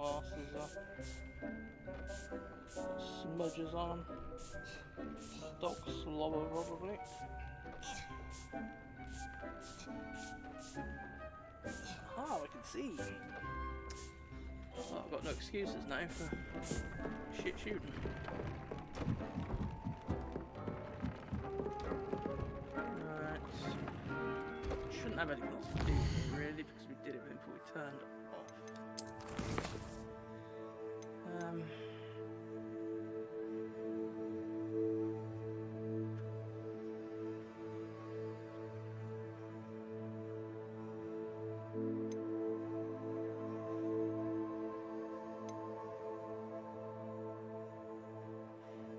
glasses smudges on. Dog slobber, probably. Ah, I can see. Oh, I've got no excuses now for shit shooting. Right. Shouldn't have anything else to do here, really, because we did everything before we turned off.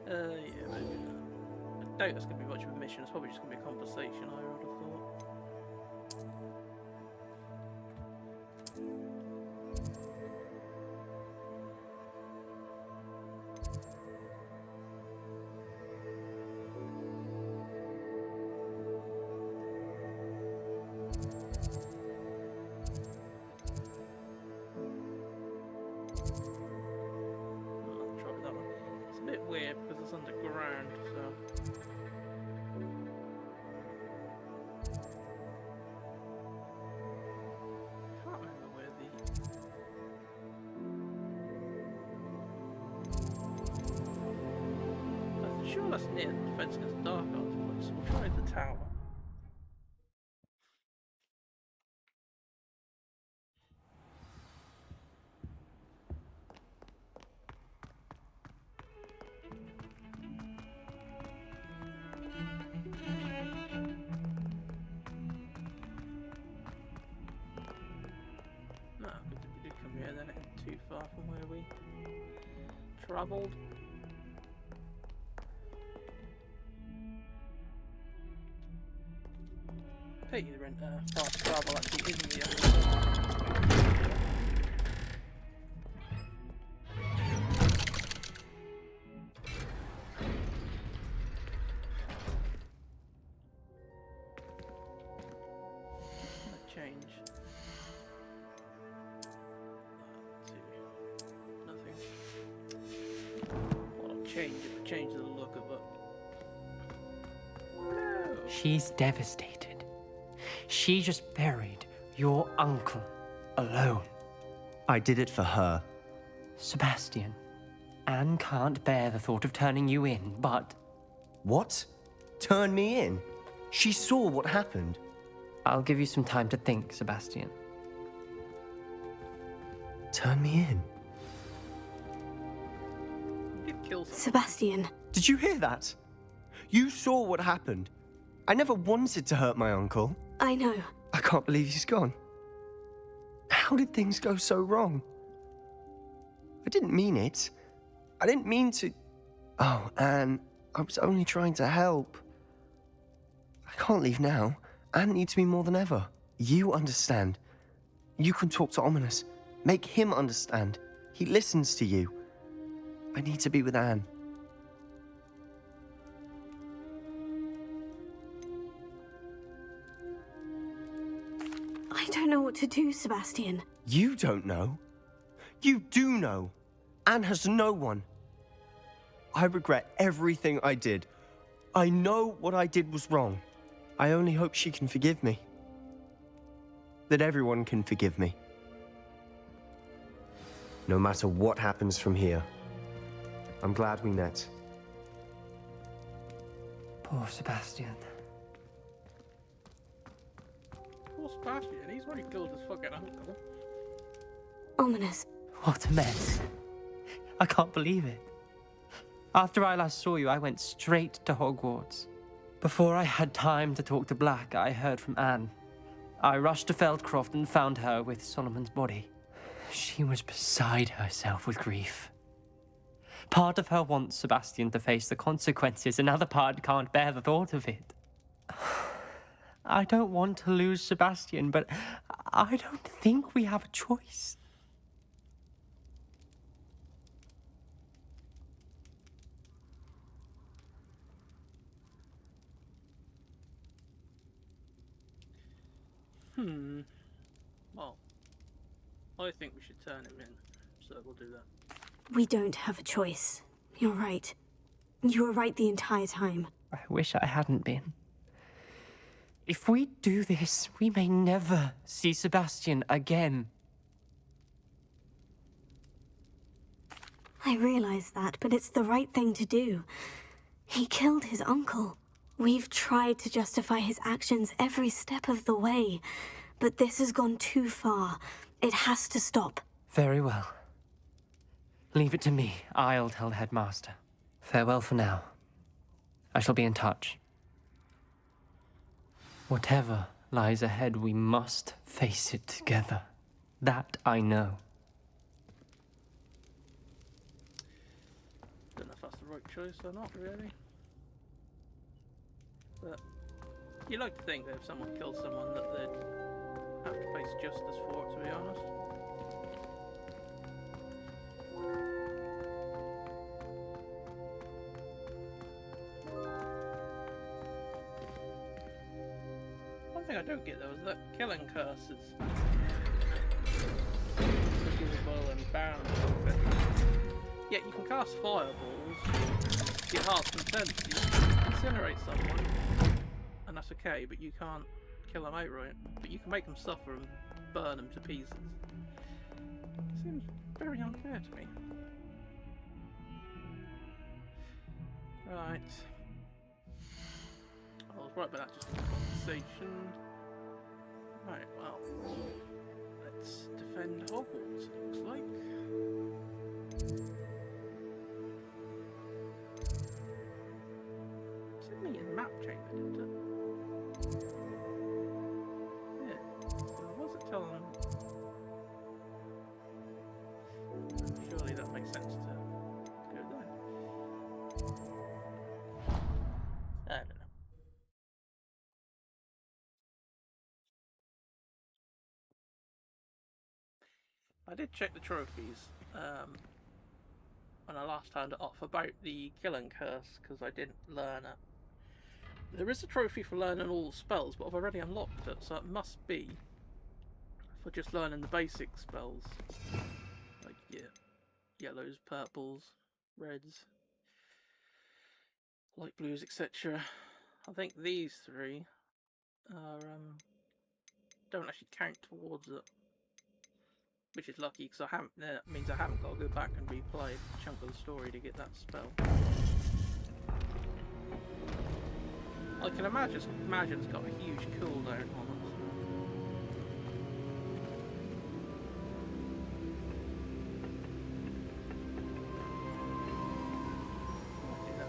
Yeah, maybe not. I doubt that's going to be much of a mission. It's probably just going to be a conversation, I would have thought. I'll try that one. It's a bit weird because it's underground, so... Can't remember where I'm sure that's near the defense against dark arts, so we'll try the tower. No, good that we did come here then, it ain't too far from where we travelled. Pity there ain't fast travel actually in here. Change. Nothing. Well, I'll change it, but change the look of it. No. She's devastated. She just buried your uncle alone. I did it for her. Sebastian, Anne can't bear the thought of turning you in, but... What? Turn me in? She saw what happened. I'll give you some time to think, Sebastian. Turn me in? You did kill someone. Sebastian. Did you hear that? You saw what happened. I never wanted to hurt my uncle. I know. I can't believe he's gone. How did things go so wrong? I didn't mean it. I didn't mean to... Oh, Anne, I was only trying to help. I can't leave now. Anne needs me more than ever. You understand. You can talk to Ominous. Make him understand. He listens to you. I need to be with Anne. I don't know what to do, Sebastian. You don't know. You do know. Anne has no one. I regret everything I did. I know what I did was wrong. I only hope she can forgive me. That everyone can forgive me. No matter what happens from here, I'm glad we met. Poor Sebastian. Poor Sebastian, he's already killed his fucking uncle. Ominous. What a mess. I can't believe it. After I last saw you, I went straight to Hogwarts. Before I had time to talk to Black, I heard from Anne. I rushed to Feldcroft and found her with Solomon's body. She was beside herself with grief. Part of her wants Sebastian to face the consequences, another part can't bear the thought of it. I don't want to lose Sebastian, but I don't think we have a choice. Well, I think we should turn him in. so we'll do that. We don't have a choice. You're right. You were right the entire time. I wish I hadn't been. If we do this, we may never see Sebastian again. I realize that, but it's the right thing to do. He killed his uncle. We've tried to justify his actions every step of the way, but this has gone too far. It has to stop. Very well. Leave it to me. I'll tell the headmaster. Farewell for now. I shall be in touch. Whatever lies ahead, we must face it together. That I know. Don't know if that's the right choice or not, really. But you like to think that if someone kills someone that they'd have to face justice for it, to be honest. One thing I don't get though is that killing curse is forgivable and bound, etc. Yet you can cast fireballs, get heart's content, you can incinerate someone, and that's okay, but you can't kill them outright. But you can make them suffer and burn them to pieces. Seems very unfair to me. Right. I was right about that just in the conversation. Right, well, let's defend Hogwarts, it looks like. It's in the map chamber, didn't it? Yeah, so was it telling them? Surely that makes sense to go there. I don't know. I did check the trophies when I last turned it off about the killing curse because I didn't learn it. There is a trophy for learning all the spells, but I've already unlocked it, so it must be for just learning the basic spells. Like, yeah, yellows, purples, reds, light blues, etc. I think these three are, don't actually count towards it. Which is lucky, because I haven't. That means I haven't got to go back and replay a chunk of the story to get that spell. I can imagine it's got a huge cooldown on it.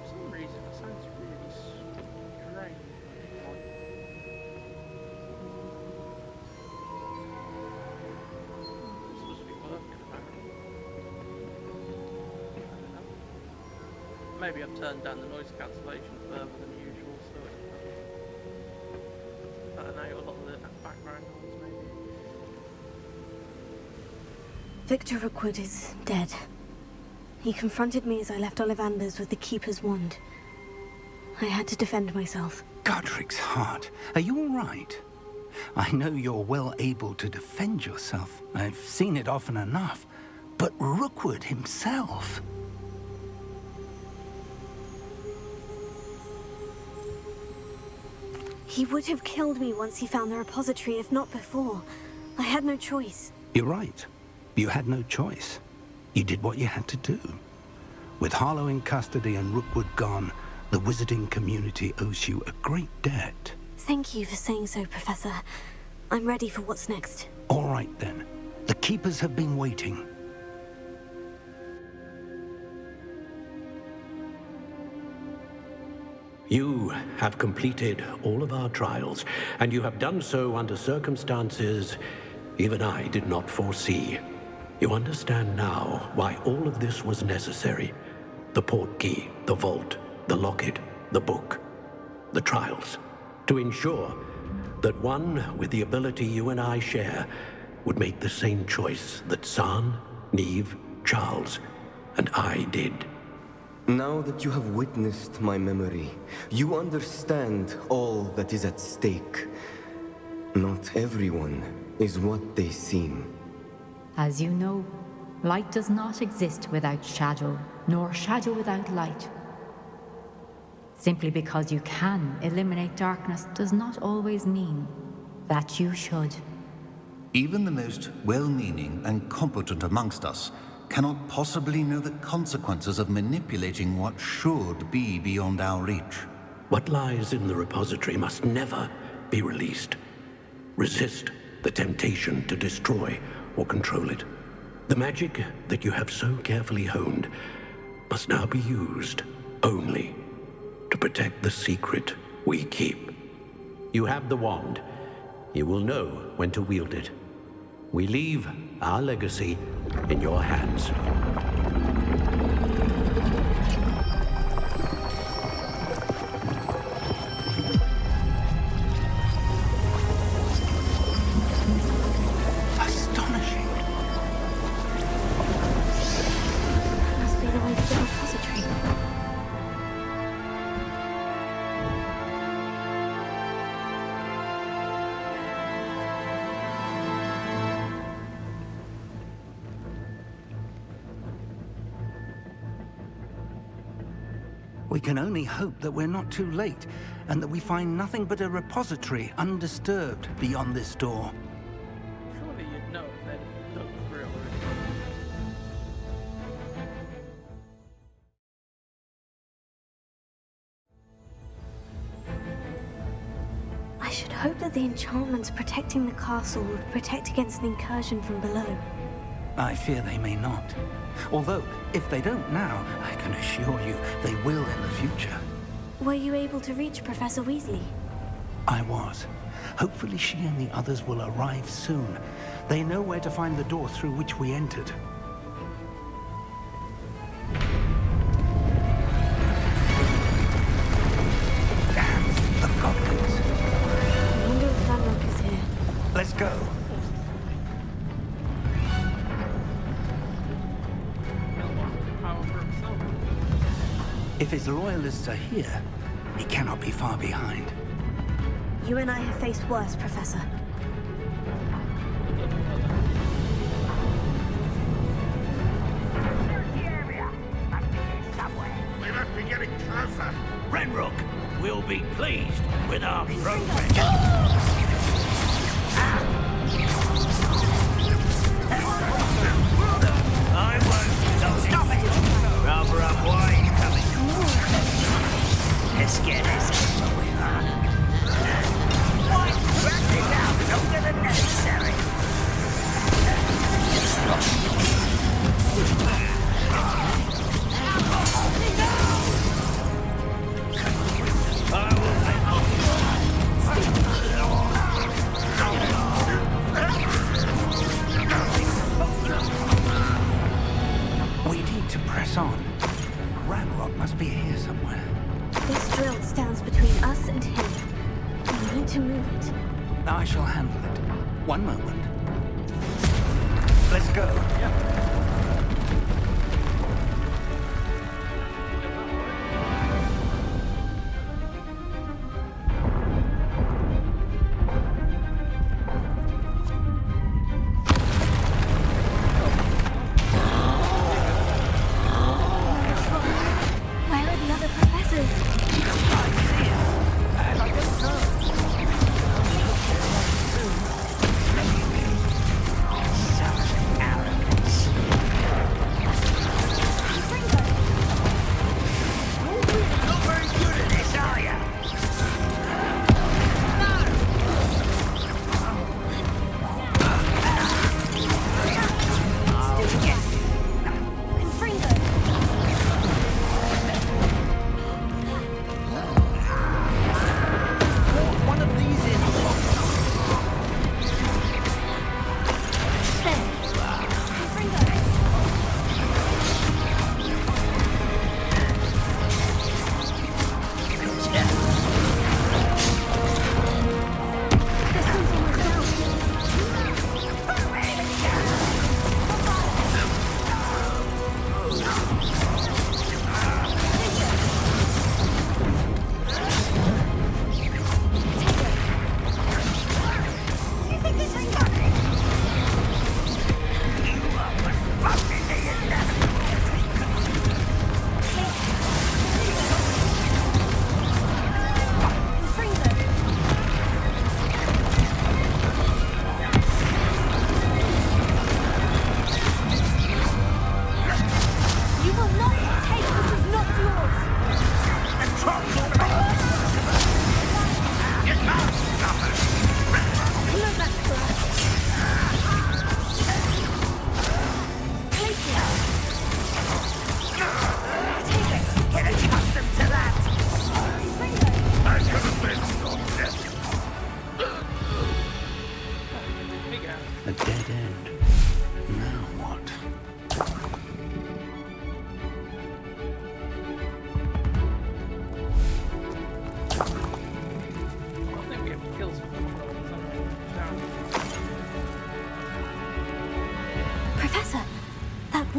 For some reason, it sounds really strange. Maybe I've turned down the noise cancellation further than usual, so I don't know, a lot of the background noise maybe. Victor Rookwood is dead. He confronted me as I left Ollivander's with the Keeper's wand. I had to defend myself. Godric's heart. Are you all right? I know you're well able to defend yourself. I've seen it often enough. But Rookwood himself... He would have killed me once he found the repository, if not before. I had no choice. You're right. You had no choice. You did what you had to do. With Harlow in custody and Rookwood gone, the wizarding community owes you a great debt. Thank you for saying so, Professor. I'm ready for what's next. All right, then. The Keepers have been waiting. You have completed all of our trials, and you have done so under circumstances even I did not foresee. You understand now why all of this was necessary. The portkey, the vault, the locket, the book, the trials. To ensure that one with the ability you and I share would make the same choice that San, Neve, Charles, and I did. Now that you have witnessed my memory, you understand all that is at stake. Not everyone is what they seem. As you know, Light does not exist without shadow, nor shadow without light. Simply because you can eliminate darkness does not always mean that you should. Even the most well-meaning and competent amongst us cannot possibly know the consequences of manipulating what should be beyond our reach. What lies in the repository must never be released. Resist the temptation to destroy or control it. The magic that you have so carefully honed must now be used only to protect the secret we keep. You have the wand. You will know when to wield it. We leave our legacy in your hands. Astonishing. Must be the way to the repository. We can only hope that we're not too late, and that we find nothing but a repository undisturbed beyond this door. Surely you'd know if they'd dug through already. I should hope that the enchantments protecting the castle would protect against an incursion from below. I fear they may not. Although, if they don't now, I can assure you they will in the future. Were you able to reach Professor Weasley? I was. Hopefully she and the others will arrive soon. They know where to find the door through which we entered. And the goblins. I wonder if Ranrock is here. Let's go. Power for himself. If his loyalists are here, he cannot be far behind. You and I have faced worse, Professor. We must be getting closer. Renrook will be pleased with our progress. I won't stop it. Rubber up why he's coming. Let's get this moving on. Why drag this out longer than necessary? We need to press on. Ranrock must be here somewhere. This drill stands between us and him. We need to move it. I shall handle it. One moment. Let's go. Where are the other professors? Arrogance.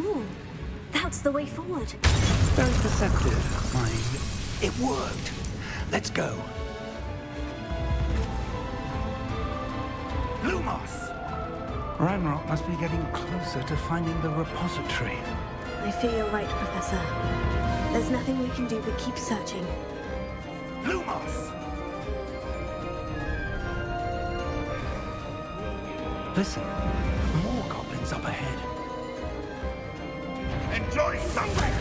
wall. That's the way forward. Very perceptive. It worked. Let's go. Lumos! Ranrock must be getting closer to finding the repository. I fear you're right, Professor. There's nothing we can do but keep searching. Lumos! Listen, more goblins up ahead. Enjoy something!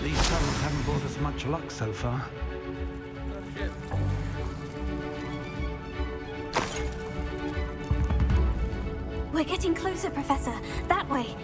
These tunnels haven't brought us much luck so far. Oh shit. We're getting closer, Professor. That way.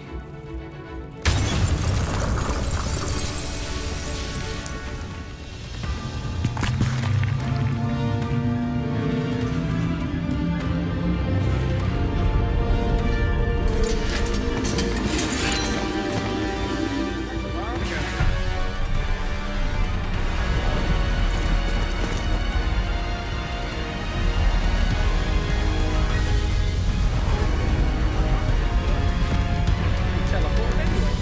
Teleport anyway.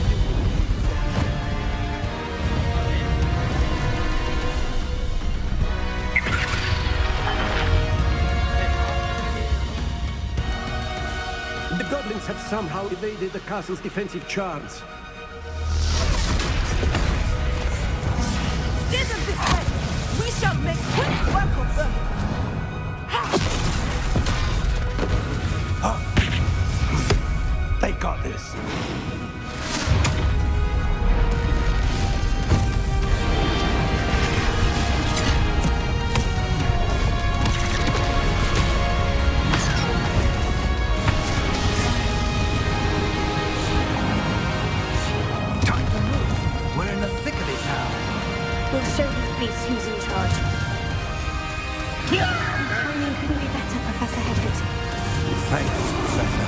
The goblins have somehow evaded the castle's defensive charms. Steer them this way! We shall make quick work of them! They got this. Time to move. We're in the thick of it now. We'll show these beasts who's in charge. Timing couldn't be better, Professor Hagrid. Thanks, Professor.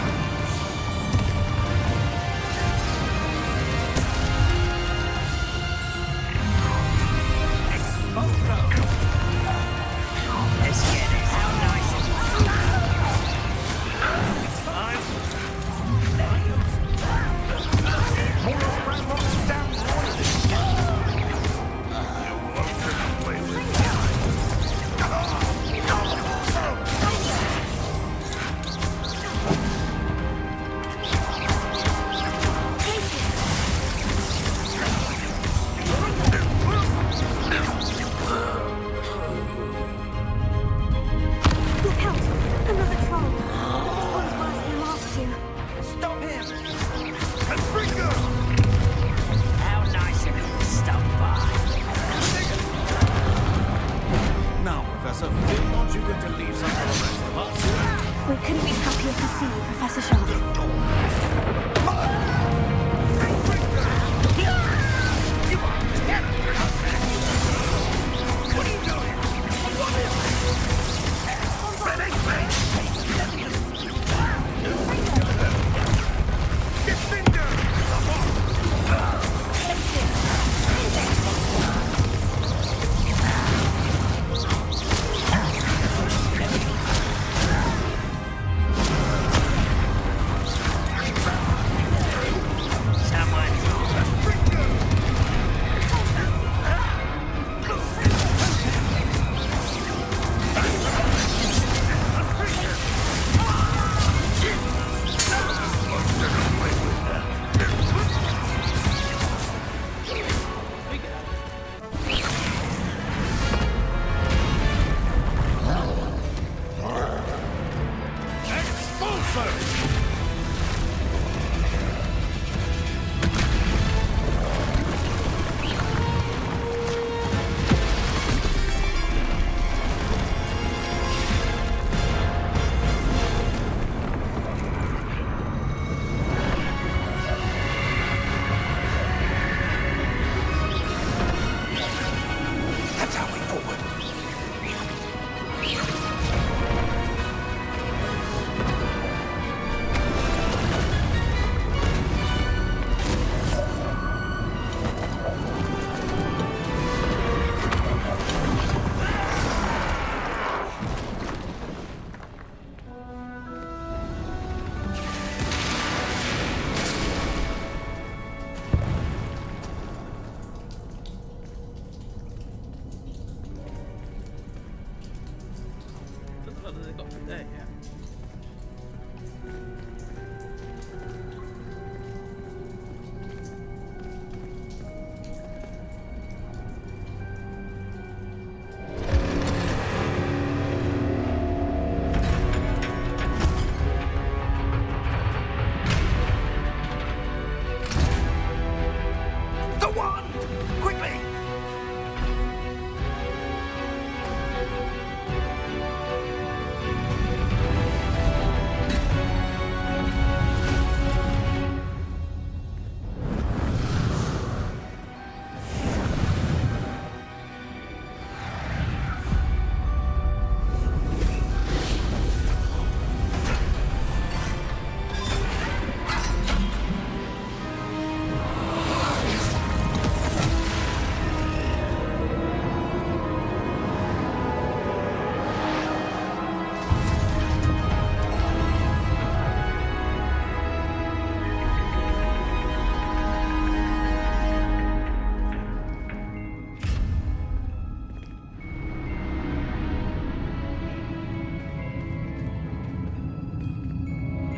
wand! Quickly!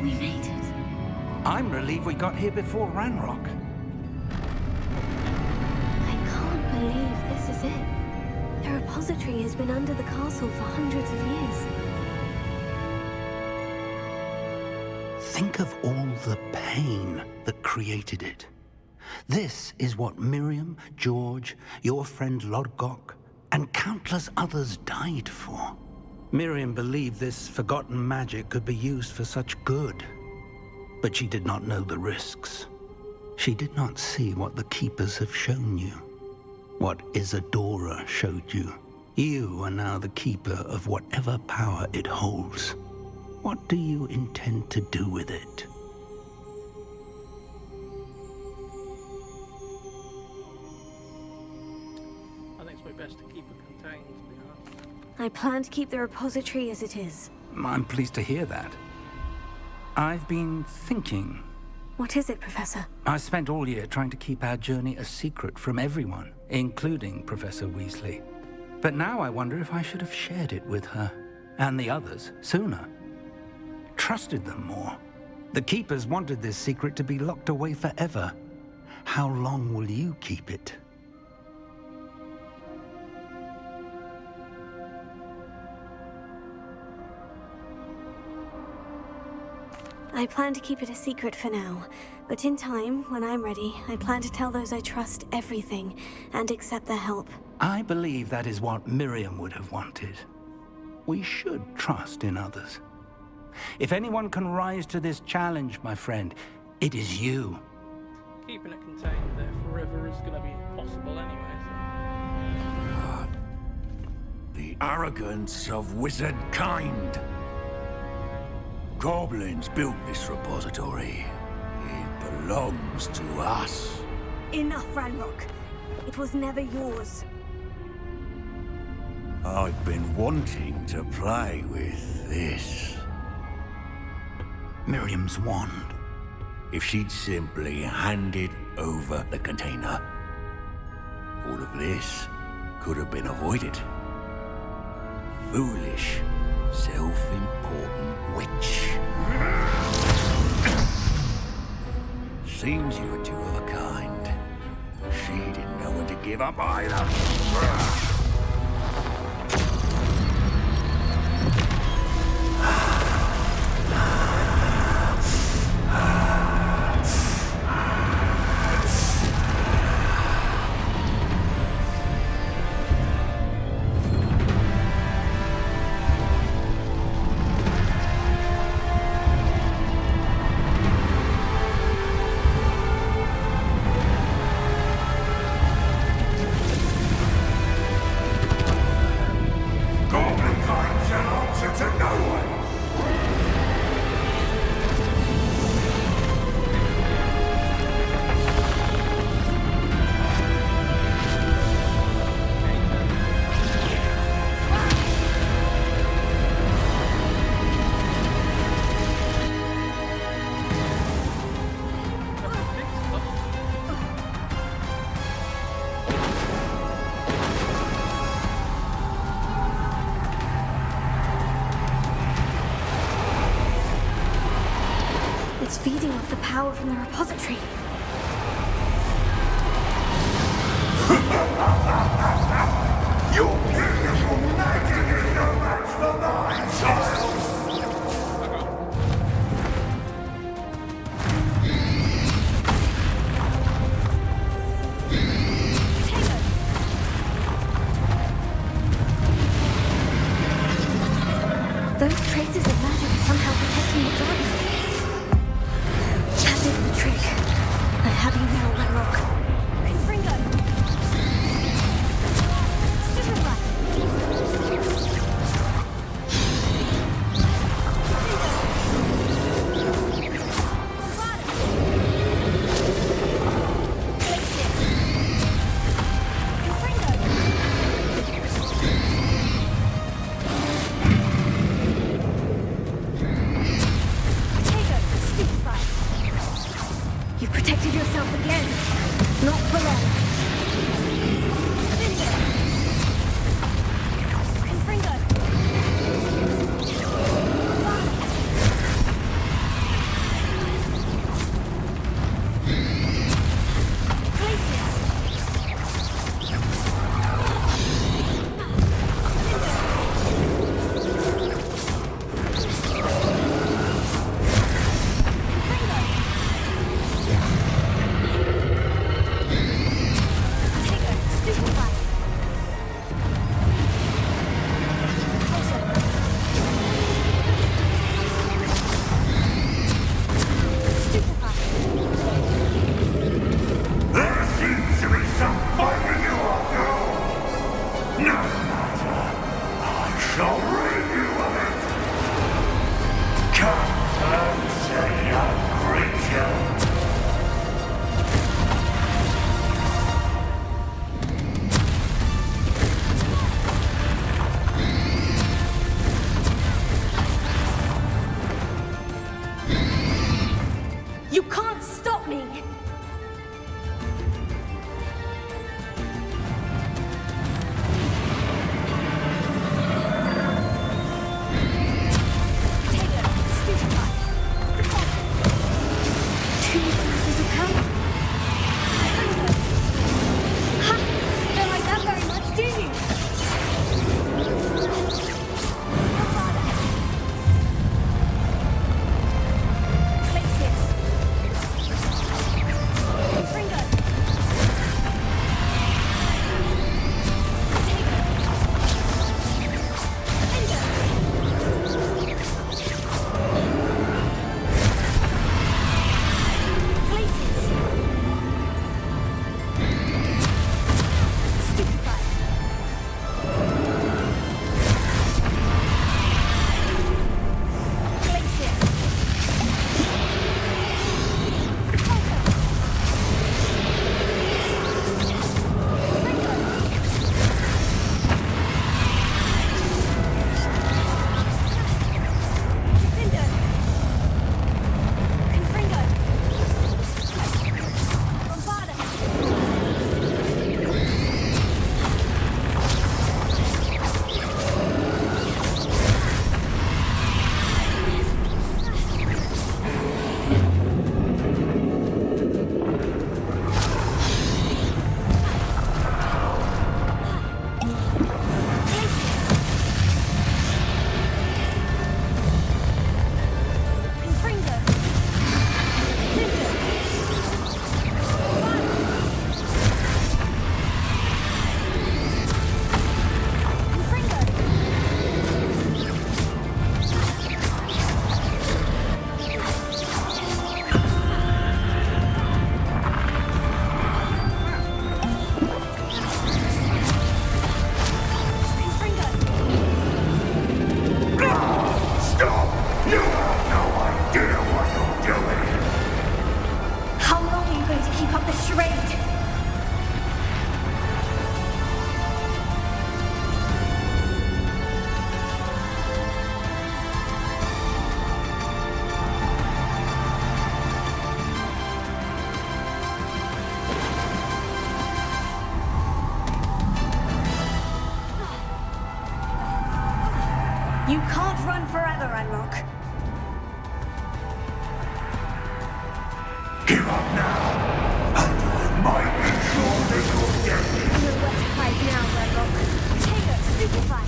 We made it. I'm relieved we got here before Ranrock. I can't believe this is it. The repository has been under the castle for hundreds of years. Think of all the pain that created it. This is what Miriam, George, your friend Lodgok, and countless others died for. Miriam believed this forgotten magic could be used for such good, but she did not know the risks. She did not see what the Keepers have shown you, what Isadora showed you. You are now the Keeper of whatever power it holds. What do you intend to do with it? I think it's probably best to keep it contained, to be honest. I plan to keep the repository as it is. I'm pleased to hear that. I've been thinking. What is it, Professor? I spent all year trying to keep our journey a secret from everyone, including Professor Weasley. But now I wonder if I should have shared it with her, and the others, sooner. Trusted them more. The Keepers wanted this secret to be locked away forever. How long will you keep it? I plan to keep it a secret for now, but in time, when I'm ready, I plan to tell those I trust everything and accept their help. I believe that is what Miriam would have wanted. We should trust in others. If anyone can rise to this challenge, my friend, it is you. Keeping it contained there forever is going to be impossible anyway, so... The arrogance of wizard kind. Goblins built this repository. It belongs to us. Enough, Ranrock. It was never yours. I've been wanting to play with this. Miriam's wand. If she'd simply handed over the container, all of this could have been avoided. Foolish, self-important witch. Seems you were two of a kind. She didn't know when to give up either. It's feeding off the power from the repository. Your beautiful magic is no match for mine, child! You can't stop me! You can't run forever, Ranrock. Give up now, and I might ensure that you're dead. Nowhere to hide now, Ranrock. Taylor, stupefy.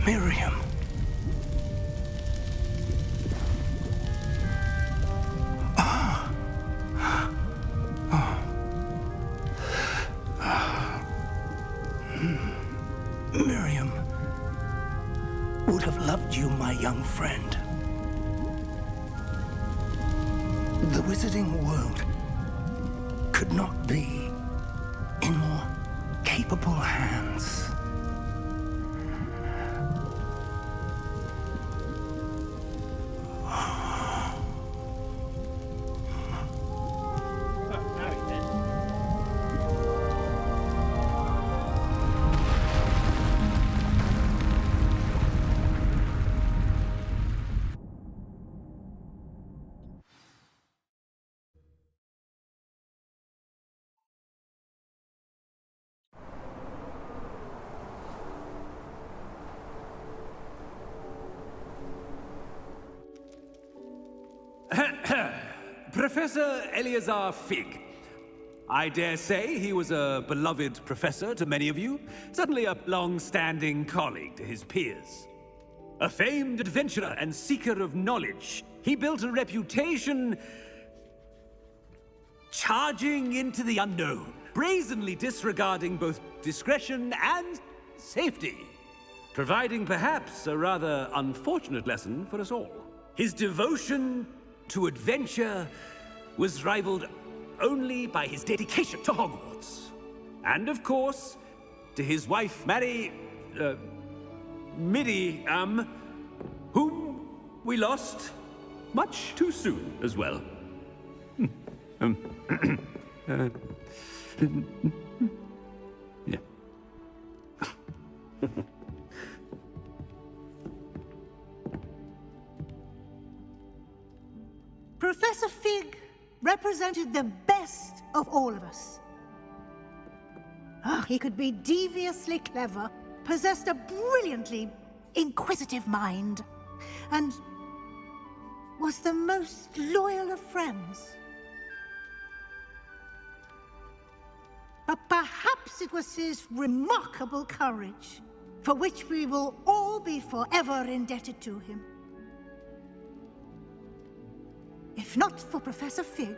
Miriam. Miriam would have loved you, my young friend. The wizarding world could not be in more capable hands. Professor Eleazar Fig. I dare say he was a beloved professor to many of you, certainly a long-standing colleague to his peers. A famed adventurer and seeker of knowledge, he built a reputation charging into the unknown, brazenly disregarding both discretion and safety, providing perhaps a rather unfortunate lesson for us all. His devotion to adventure was rivaled only by his dedication to Hogwarts. And of course, to his wife, Miriam, whom we lost much too soon as well. Yeah. Professor Fig represented the best of all of us. He could be deviously clever, possessed a brilliantly inquisitive mind, and was the most loyal of friends. But perhaps it was his remarkable courage, for which we will all be forever indebted to him. If not for Professor Fig,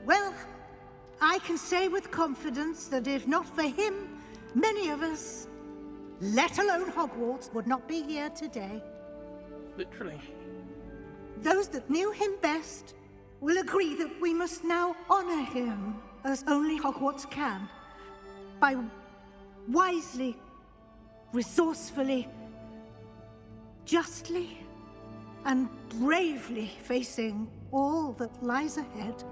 well, I can say with confidence that if not for him, many of us, let alone Hogwarts, would not be here today. Literally. Those that knew him best will agree that we must now honor him as only Hogwarts can, by wisely, resourcefully, justly, and bravely facing all that lies ahead.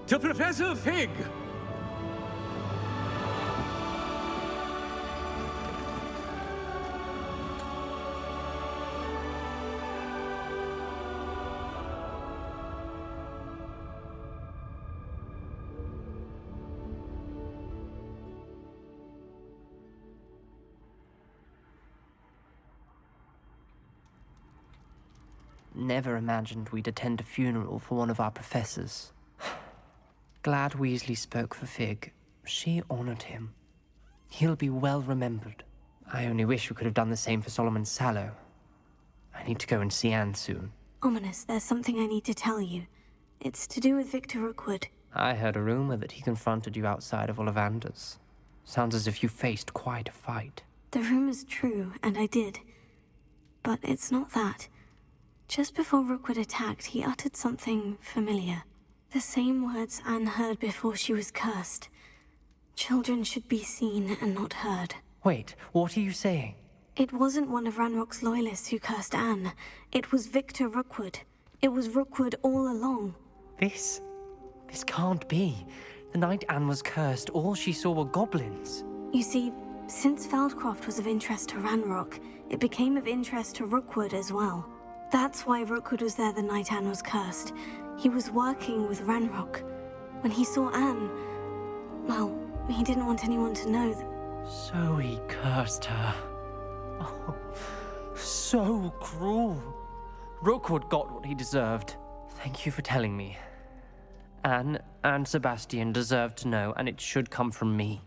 To Professor Fig! Never imagined we'd attend a funeral for one of our professors. Glad Weasley spoke for Fig. She honored him. He'll be well remembered. I only wish we could have done the same for Solomon Sallow. I need to go and see Anne soon. Ominous, there's something I need to tell you. It's to do with Victor Rookwood. I heard a rumor that he confronted you outside of Ollivander's. Sounds as if you faced quite a fight. The rumor's true, and I did. But it's not that. Just before Rookwood attacked, he uttered something familiar. The same words Anne heard before she was cursed. Children should be seen and not heard. Wait, what are you saying? It wasn't one of Ranrock's loyalists who cursed Anne. It was Victor Rookwood. It was Rookwood all along. This can't be. The night Anne was cursed, all she saw were goblins. You see, since Feldcroft was of interest to Ranrock, it became of interest to Rookwood as well. That's why Rookwood was there the night Anne was cursed. He was working with Ranrock. When he saw Anne, well, he didn't want anyone to know that. So he cursed her. Oh, so cruel. Rookwood got what he deserved. Thank you for telling me. Anne and Sebastian deserve to know, and it should come from me.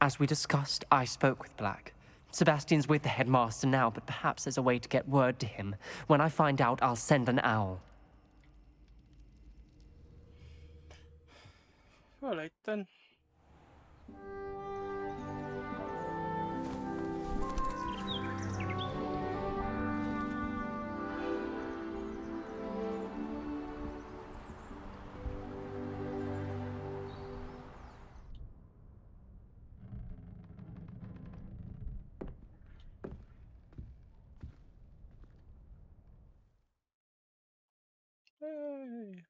As we discussed, I spoke with Black. Sebastian's with the headmaster now, but perhaps there's a way to get word to him. When I find out, I'll send an owl. Alright then. Hey.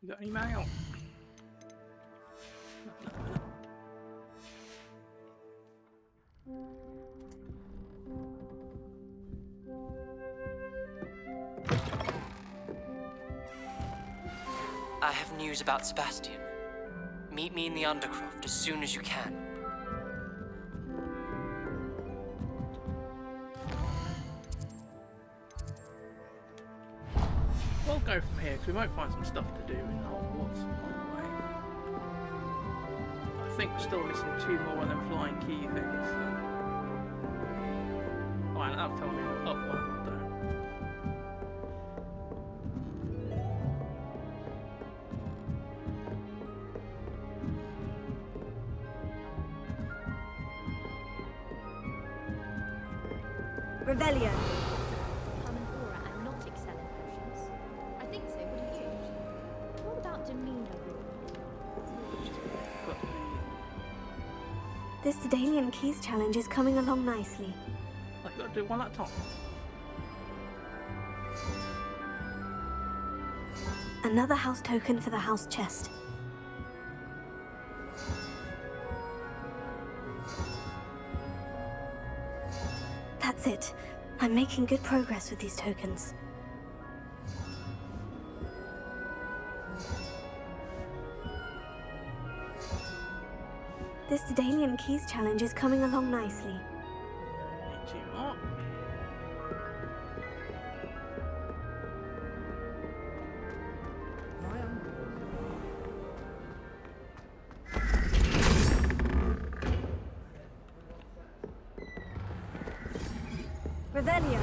You got any mail? I have news about Sebastian. Meet me in the Undercroft as soon as you can. We'll go from here because we might find some stuff to do in Hogwarts on the way. I think we're still missing 2 more of them flying key things. Oh, and that'll tell me up one. Revelio. Common aura and not excelling potions. I think so, wouldn't you? What about demeanor rule? This Daedalian Keys challenge is coming along nicely. I've got to do one at a time. Another house token for the house chest. That's it. I'm making good progress with these tokens. This Daedalian Keys challenge is coming along nicely. Need 2 more. Revelio.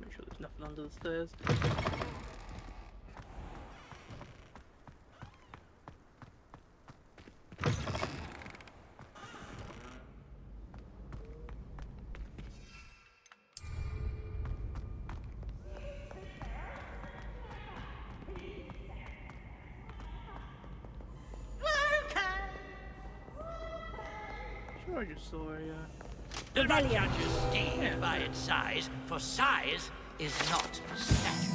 Make sure there's nothing under the stairs. Sure, I just saw a. Do not judge a steed by its size, for size is not stature.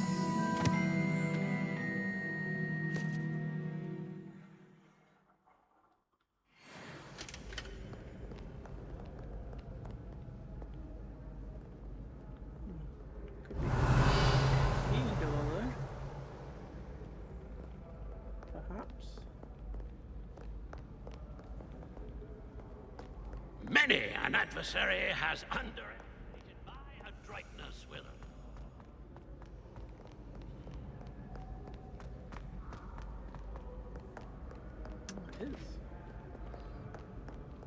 Eagle there. Perhaps. Many an adversary has underestimated my adroitness with her. Oh, it is.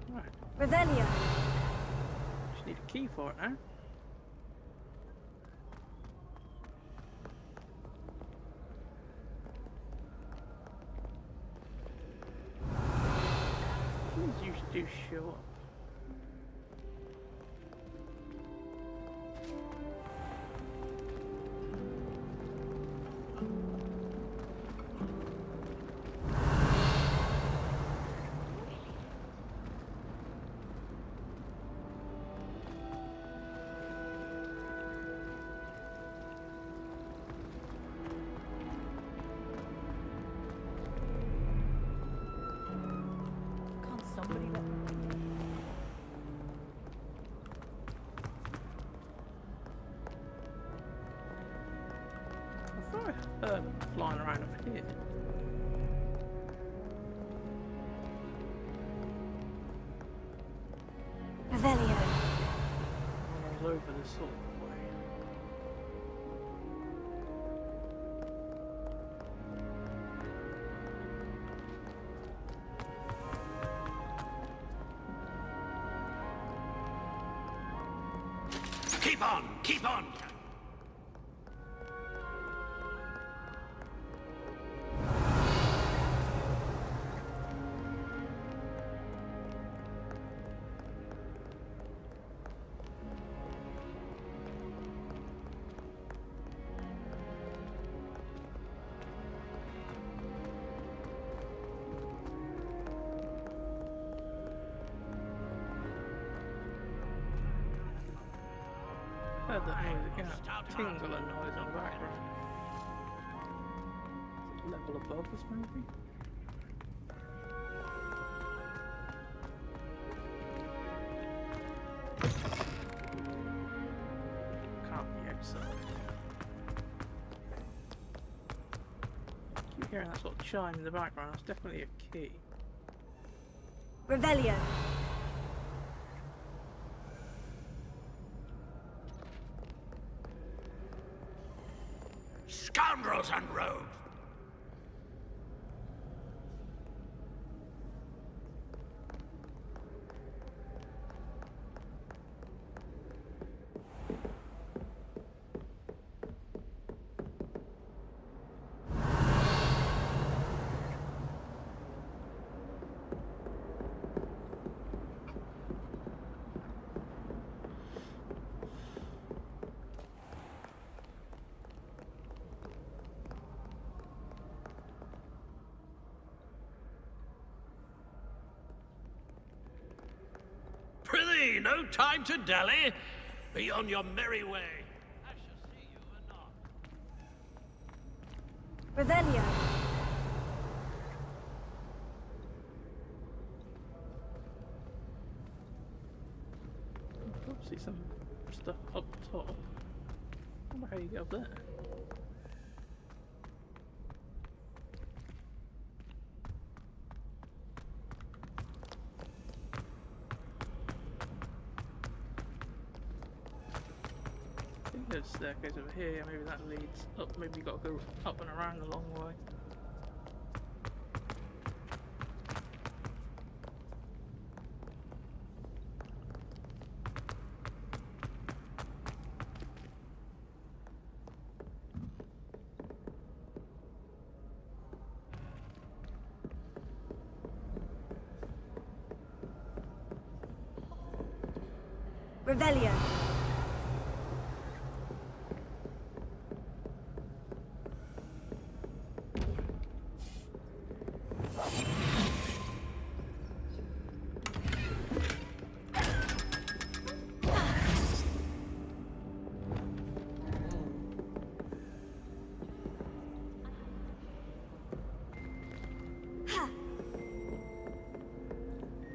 Right. Revelio. Just need a key for it now. Keys usually do show up. believe it. I thought I heard them flying around up here. Revelio. When I was over this sort of way. Keep on! Keep on! Heard that noise again. Tingle and noise in the background. Is it level above us, maybe? Can't be outside. Keep hearing that sort of chime in the background. That's definitely a key. Revelio. Scoundrels and rogues! Prithee, no time to dally. Be on your merry way. I shall see you anon. Revelio. See some stuff up top. I wonder how you get up there. I think there's a staircase over here. Maybe that leads up. Maybe you got to go up and around a long way. Revelio.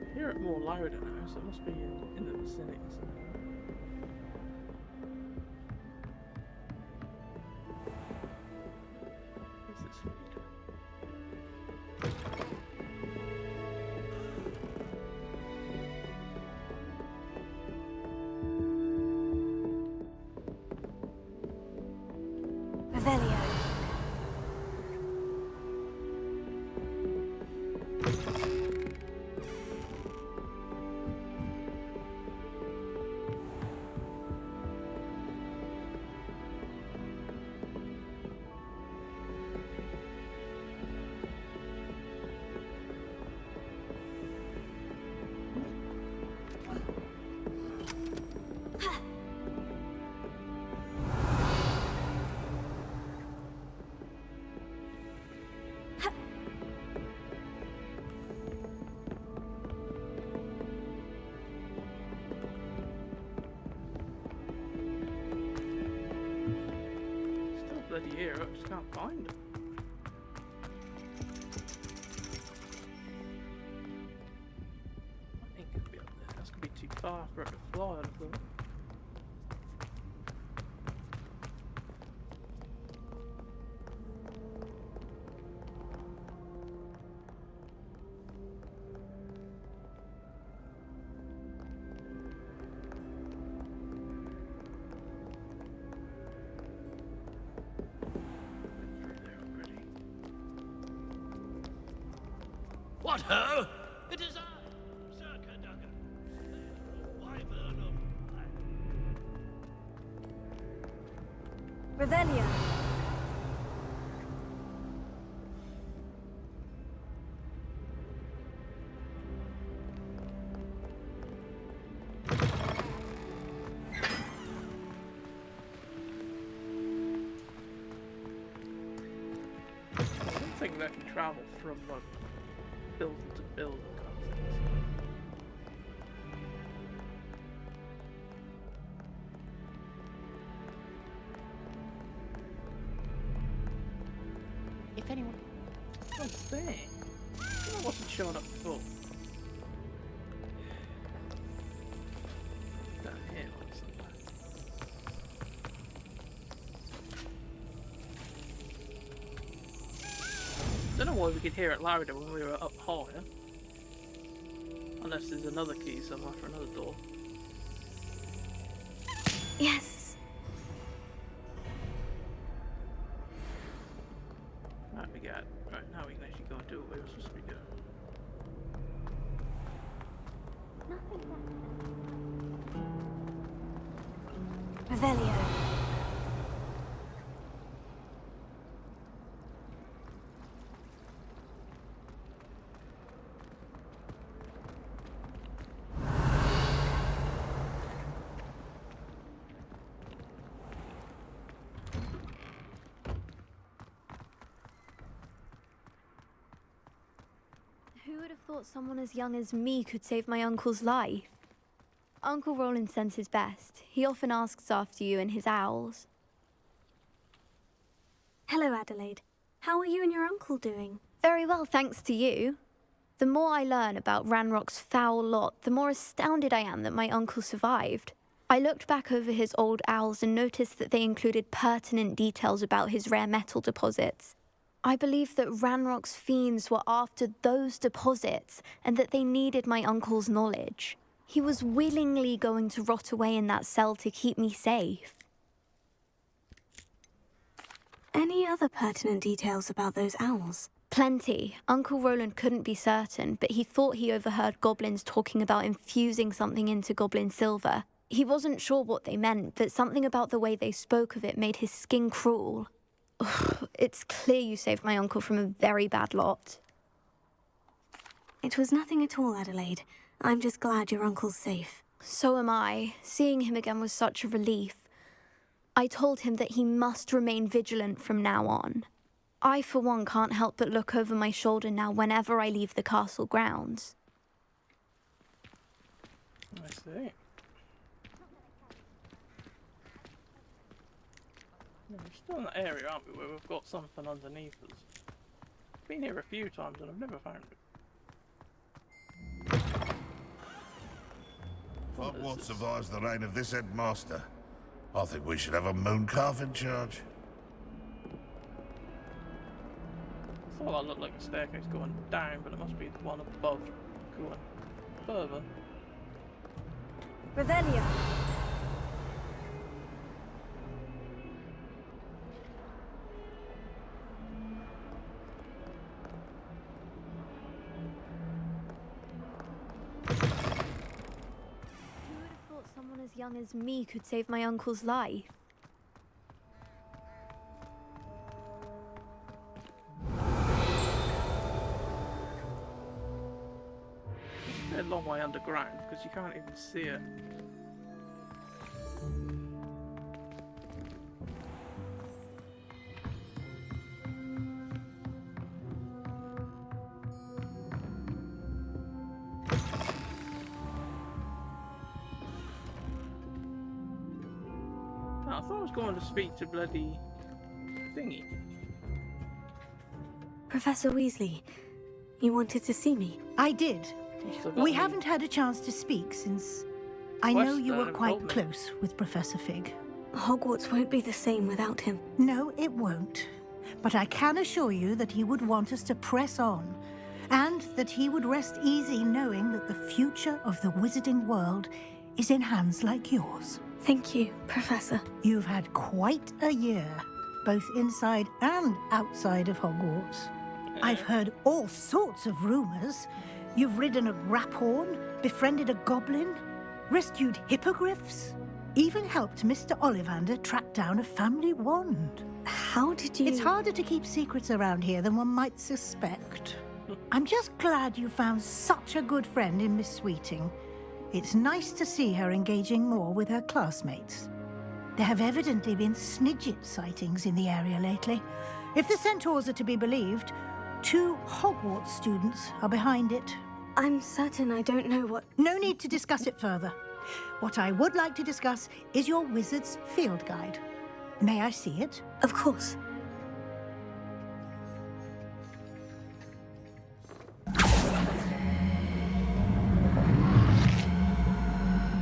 I hear it more louder now, so it must be in the vicinity somewhere. What's this lead? Revelio. Still bloody here, I just can't find it. far for it to fly, I thought. What ho? It is I, Sir Caducker. Wyvern of Revelio. I don't think they can travel from like building to building kind of things. If anyone... What's that? I wasn't showing up before. Down here, like somewhere. Don't know why we could hear it louder when we were up higher. Unless there's another key somewhere for another door. Yes. Right, we got. Right, now we can actually go and do what we were supposed to be doing. Revelio. Who would have thought someone as young as me could save my uncle's life? Uncle Roland sends his best. He often asks after you and his owls. Hello, Adelaide. How are you and your uncle doing? Very well, thanks to you. The more I learn about Ranrock's foul lot, the more astounded I am that my uncle survived. I looked back over his old owls and noticed that they included pertinent details about his rare metal deposits. I believe that Ranrock's fiends were after those deposits and that they needed my uncle's knowledge. He was willingly going to rot away in that cell to keep me safe. Any other pertinent details about those owls? Plenty. Uncle Roland couldn't be certain, but he thought he overheard goblins talking about infusing something into goblin silver. He wasn't sure what they meant, but something about the way they spoke of it made his skin crawl. Ugh, it's clear you saved my uncle from a very bad lot. It was nothing at all, Adelaide. I'm just glad your uncle's safe. So am I. Seeing him again was such a relief. I told him that he must remain vigilant from now on. I, for one, can't help but look over my shoulder now whenever I leave the castle grounds. I see. Yeah, we're still in that area, aren't we, where we've got something underneath us. Been here a few times and I've never found it. Hogwarts survives the reign of this headmaster. I think we should have a mooncalf in charge. I thought that looked like a staircase going down, but it must be the one above going further. Revelio. Someone as young as me could save my uncle's life. It's a long way underground because you can't even see it. I thought I was going to speak to bloody thingy. Professor Weasley, you wanted to see me? I did. We haven't had a chance to speak since I know quest you that were quite involved me. close with Professor Fig. Hogwarts won't be the same without him. No, it won't. But I can assure you that he would want us to press on, and that he would rest easy knowing that the future of the wizarding world is in hands like yours. Thank you, Professor. You've had quite a year, both inside and outside of Hogwarts. I've heard all sorts of rumors. You've ridden a graphorn, befriended a goblin, rescued hippogriffs, even helped Mr. Ollivander track down a family wand. How did you... It's harder to keep secrets around here than one might suspect. I'm just glad you found such a good friend in Miss Sweeting. It's nice to see her engaging more with her classmates. There have evidently been Snidget sightings in the area lately. If the centaurs are to be believed, 2 Hogwarts students are behind it. I'm certain I don't know what... No need to discuss it further. What I would like to discuss is your wizard's field guide. May I see it? Of course.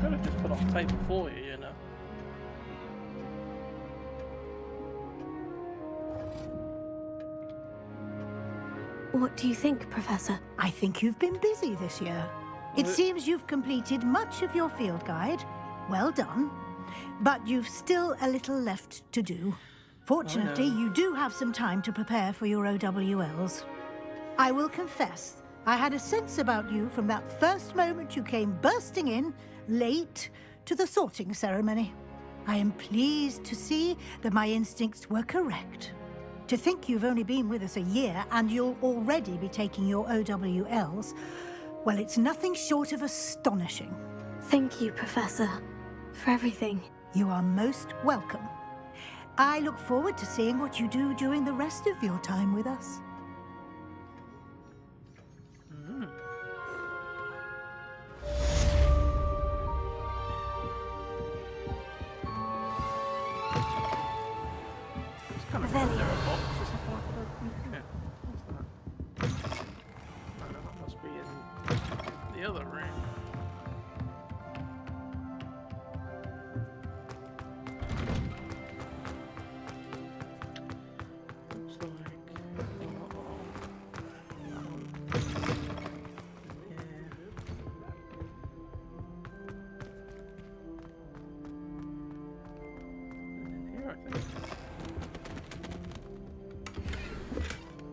Could have just put off paper for you, you know. What do you think, Professor? I think you've been busy this year. It seems you've completed much of your field guide. Well done. But you've still a little left to do. Fortunately, you do have some time to prepare for your OWLs. I will confess, I had a sense about you from that first moment you came bursting in, late, to the sorting ceremony. I am pleased to see that my instincts were correct. To think you've only been with us a year and you'll already be taking your OWLs, well, it's nothing short of astonishing. Thank you, Professor, for everything. You are most welcome. I look forward to seeing what you do during the rest of your time with us. It's kind of Revelio. a box. Is that one for... Yeah. What's that? No, that must be in the other room. Looks like...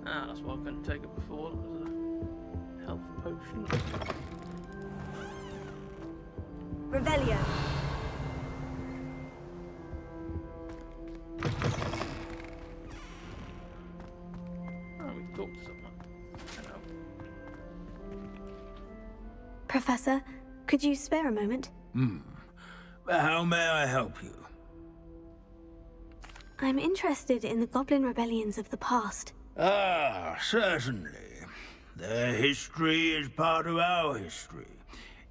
Ah, that's why I couldn't take it before. It was a health potion. Revelio. Oh, we talked to someone. Hello. Professor, could you spare a moment? How may I help you? I'm interested in the Goblin rebellions of the past. Ah, certainly. Their history is part of our history.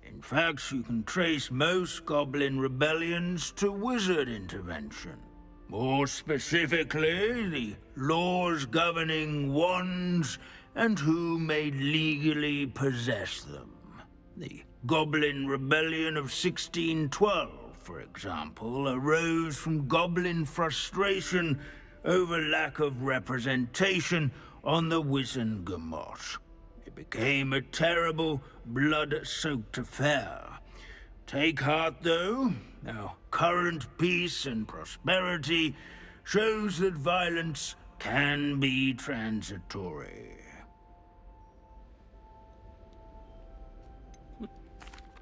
In fact, you can trace most goblin rebellions to wizard intervention. More specifically, the laws governing wands and who may legally possess them. The Goblin Rebellion of 1612, for example, arose from goblin frustration over lack of representation on the Wizengamot. It became a terrible, blood-soaked affair. Take heart, though. Our current peace and prosperity shows that violence can be transitory.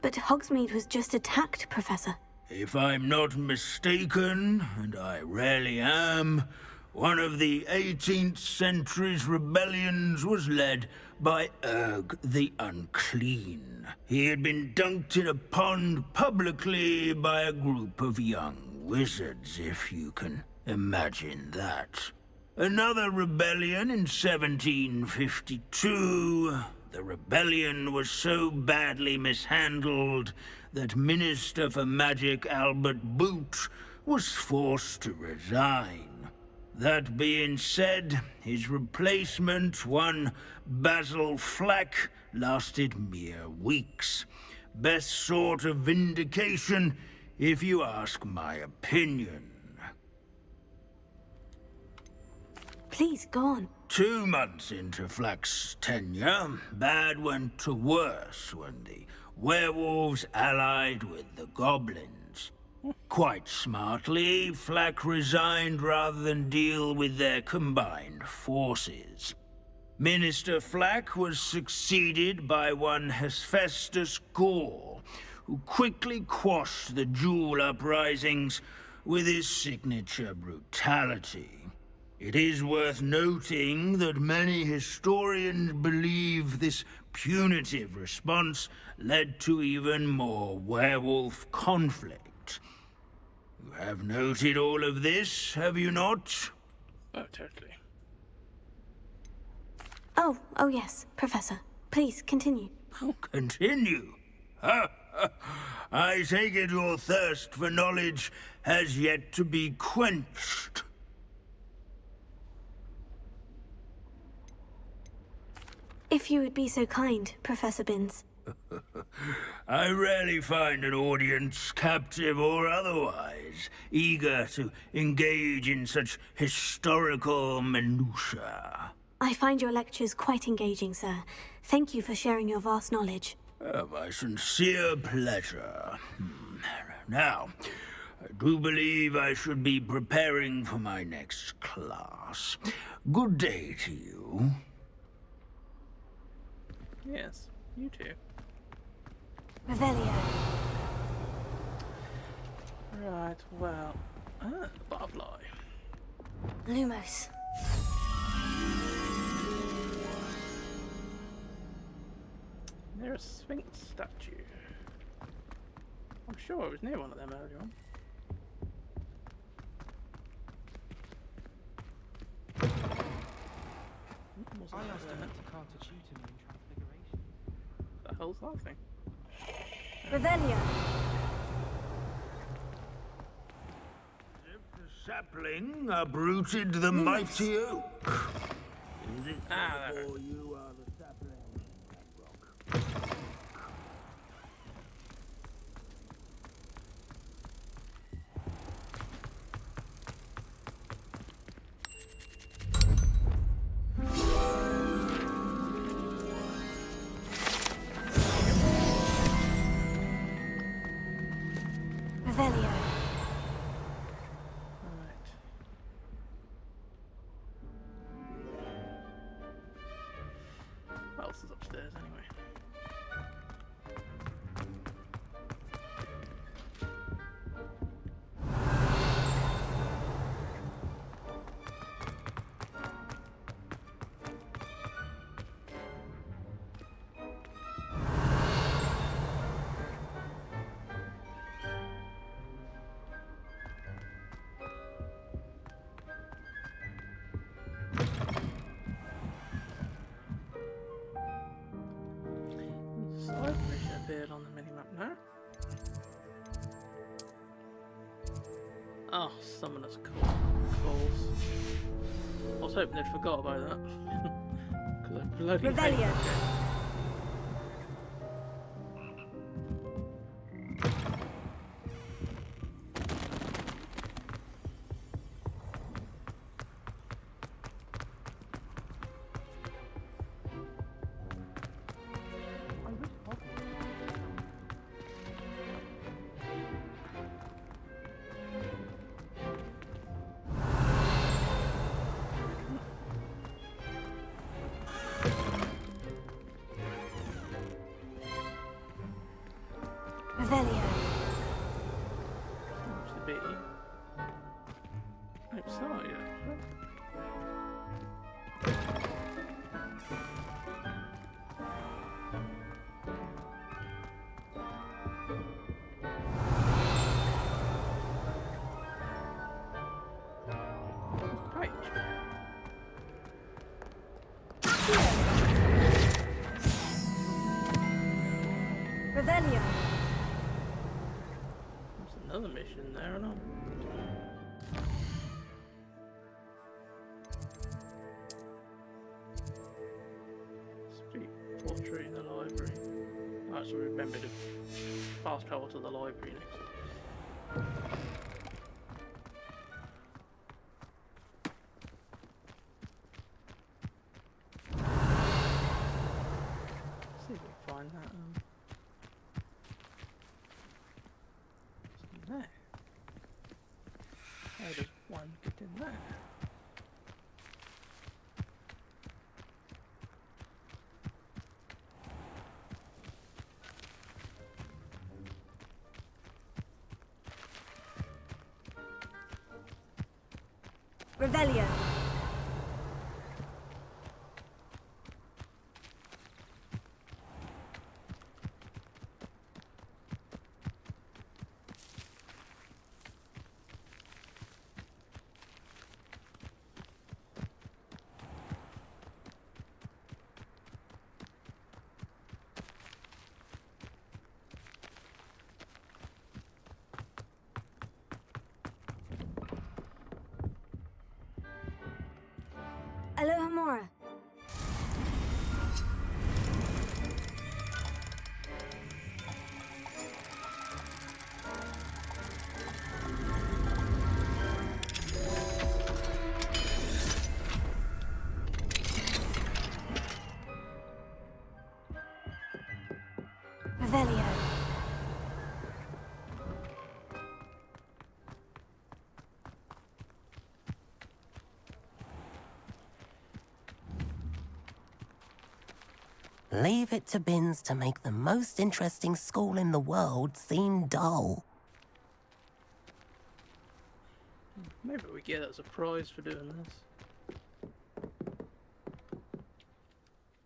But Hogsmeade was just attacked, Professor. If I'm not mistaken, and I rarely am, one of the 18th century's rebellions was led by Urg the Unclean. He had been dunked in a pond publicly by a group of young wizards, if you can imagine that. Another rebellion in 1752. The rebellion was so badly mishandled that Minister for Magic Albert Boot was forced to resign. That being said, his replacement, one Basil Flack, lasted mere weeks. best sort of vindication, if you ask my opinion. Please, go on. 2 months into Flack's tenure, bad went to worse when the werewolves allied with the goblins. Quite smartly, Flack resigned rather than deal with their combined forces. Minister Flack was succeeded by one Hephaestus Gore, who quickly quashed the Jewel uprisings with his signature brutality. It is worth noting that many historians believe this punitive response led to even more werewolf conflict. You have noted all of this, have you not? Oh, totally. Oh yes, Professor. Please, continue. Continue? I take it your thirst for knowledge has yet to be quenched. If you would be so kind, Professor Binns. I rarely find an audience, captive or otherwise, eager to engage in such historical minutiae. I find your lectures quite engaging, sir. Thank you for sharing your vast knowledge. My sincere pleasure. Now, I do believe I should be preparing for my next class. Good day to you. Yes, you too. Revelio. Right, well... the butterfly. Lumos. Near a Sphinx statue. I'm sure I was near one of them earlier on. I asked him to cast a tutor in Transfiguration. What the hell's that thing? Revelio. If the sapling uprooted the mighty oak. Is it therefore you are the sapling, Ranrock? Revelio. Right. What else is upstairs anyway? Side mission appeared on the minimap now. Oh, summoner's call. Of course. I was hoping they'd forgot about that. Because I bloody hate Revelio. that game. Revelio. Seems to be outside, actually. Right. Revelio. There's another mission there, or not? Street portrait in the library. Right, so remember to fast travel to the library next. See if we can find that. What's in there? How does one get in there? Revelio. Aloha Mora. Revelio. Leave it to Bins to make the most interesting school in the world seem dull. Maybe we get it as a prize for doing this.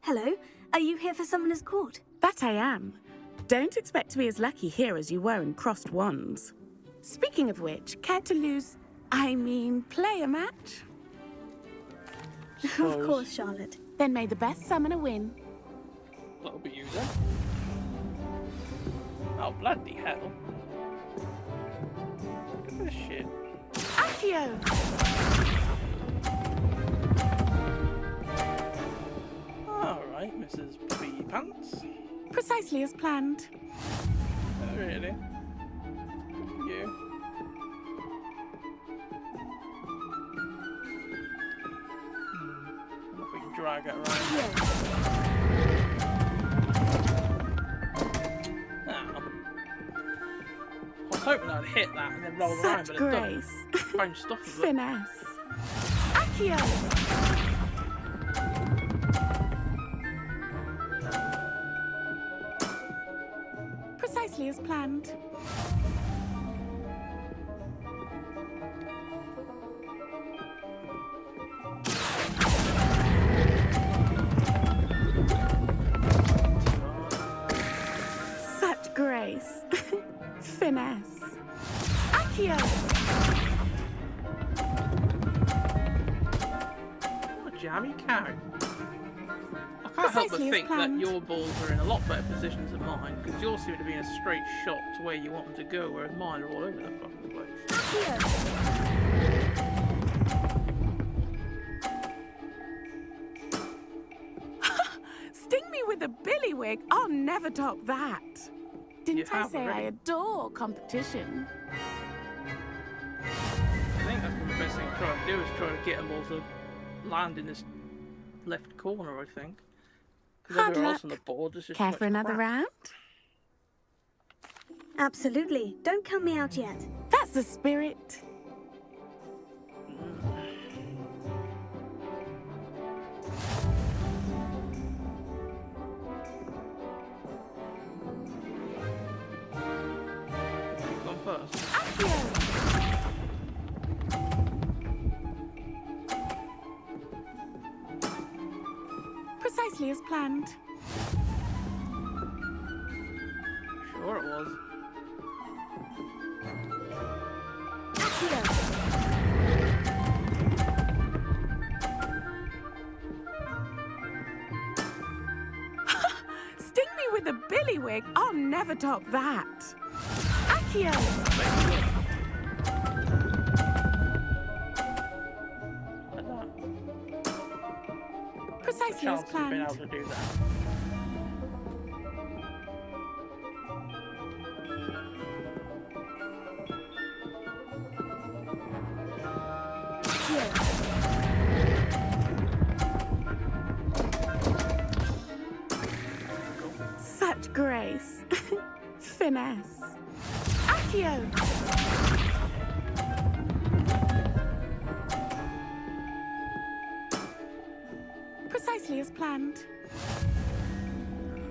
Hello, are you here for Summoner's Court? That I am. Don't expect to be as lucky here as you were in Crossed Wands. Speaking of which, care to play a match? Of course, Charlotte. Then may the best summoner win. That'll be you then. Oh, bloody hell. Look at this shit. Accio! Alright, Mrs. Bee Pants. Precisely as planned. Oh, really? Good for you. If we can drag it around. I was hoping I'd hit that and then roll around, but it doesn't. Phone stuff is it? Finesse. Accio! Precisely as planned. Such grace. Finesse. Accio! What a jammy carrot. I can't help but think that your balls are in a lot better positions than mine, because yours seem to be in a straight shot to where you want them to go, whereas mine are all over the fucking place. Sting me with a billywig? I'll never top that. Didn't I say I adore competition? I think that's the best thing to try and do, is try to get them all to land in this left corner, I think. Because everywhere else on the board is just Care for another round? Absolutely. Don't count me out yet. That's the spirit. First. Precisely as planned. Sure it was. Sting me with a billywig? I'll never top that. Accio! Precisely as planned. Been able to do that. Such grace. Finesse. Accio! Precisely as planned.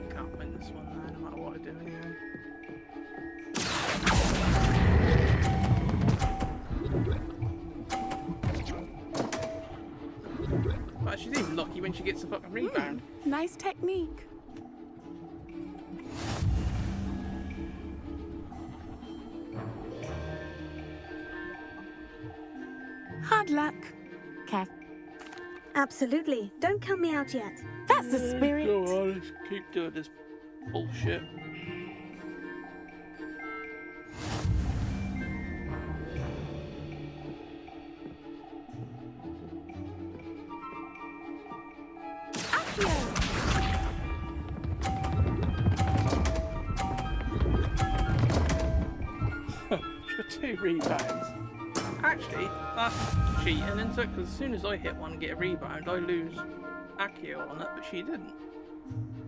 Can't win this one now, no matter what I do anyway. But she's even lucky when she gets a fucking rebound. Nice technique. Hard luck. Kev. Absolutely. Don't count me out yet. That's the spirit. Go on, let's keep doing this bullshit. Two rebounds. Actually, that's cheating, isn't it? Because as soon as I hit one and get a rebound, I lose Accio on it, but she didn't.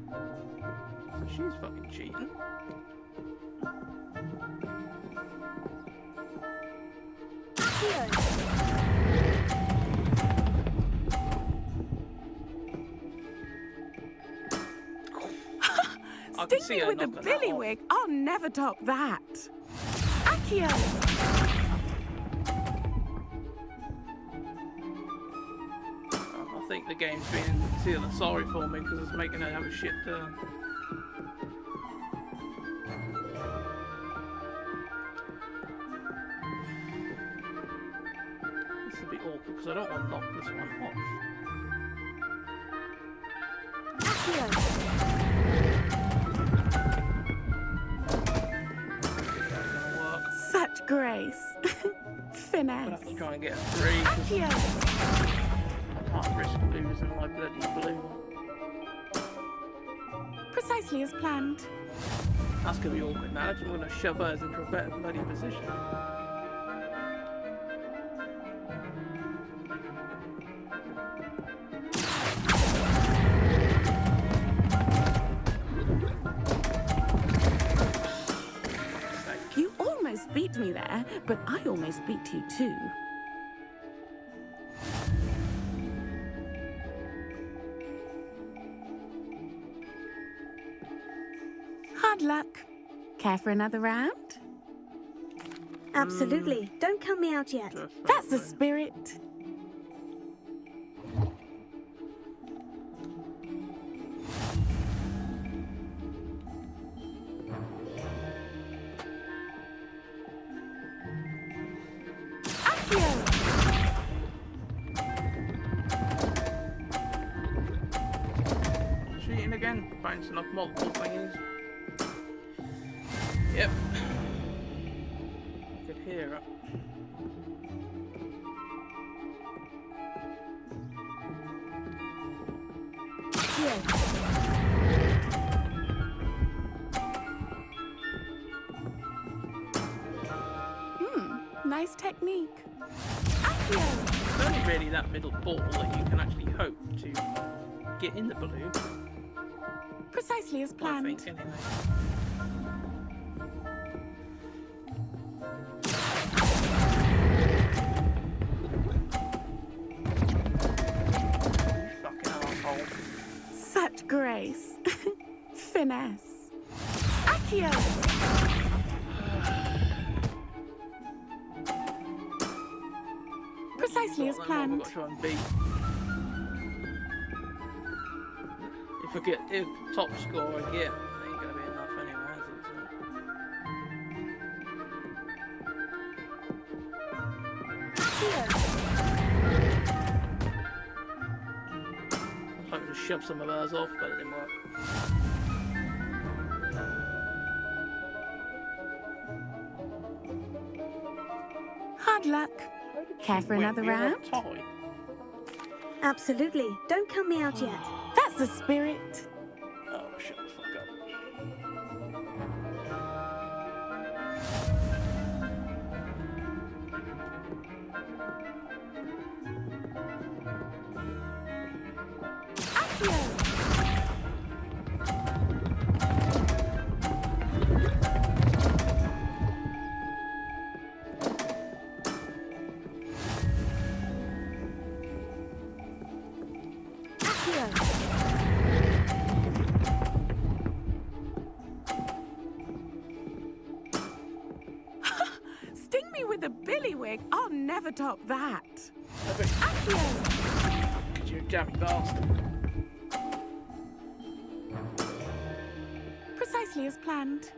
So she's fucking cheating. I can see Sting me her with a knocking that billy off. wig. I'll never top that. Accio! I think the game's being feeling sorry for me because it's making her have a shit turn. This will be awkward because I don't want to knock this one off. Such grace. I'm Finesse. gonna have to try and get a three. 'Cause Accio! I can't risk losing my bloody blue. Precisely as planned. That's gonna be awkward now. I'm gonna shove hers into a better bloody position. You almost beat me there, but I almost beat you too. Hard luck. Care for another round? Absolutely. Don't count me out yet. That's the spirit. Cheating again, bouncing off multiple thingies. Yep. I could hear it. Nice technique. It's only really that middle ball that you can actually hope to get in the blue. Precisely as planned. I think, anyway. You fucking asshole. Such grace. Finesse. Accio! Precisely as planned. I've got to try and beat. If I get the top score I get, it ain't gonna be enough anyway, is it? I was hoping to shove some of hers off, but it didn't work. Hard luck. Care for another round? Absolutely. Don't count me out yet. That's the spirit. Oh, shut the fuck up. Sting me with a billywig. I'll never top that. You're a jammy bastard. Precisely as planned.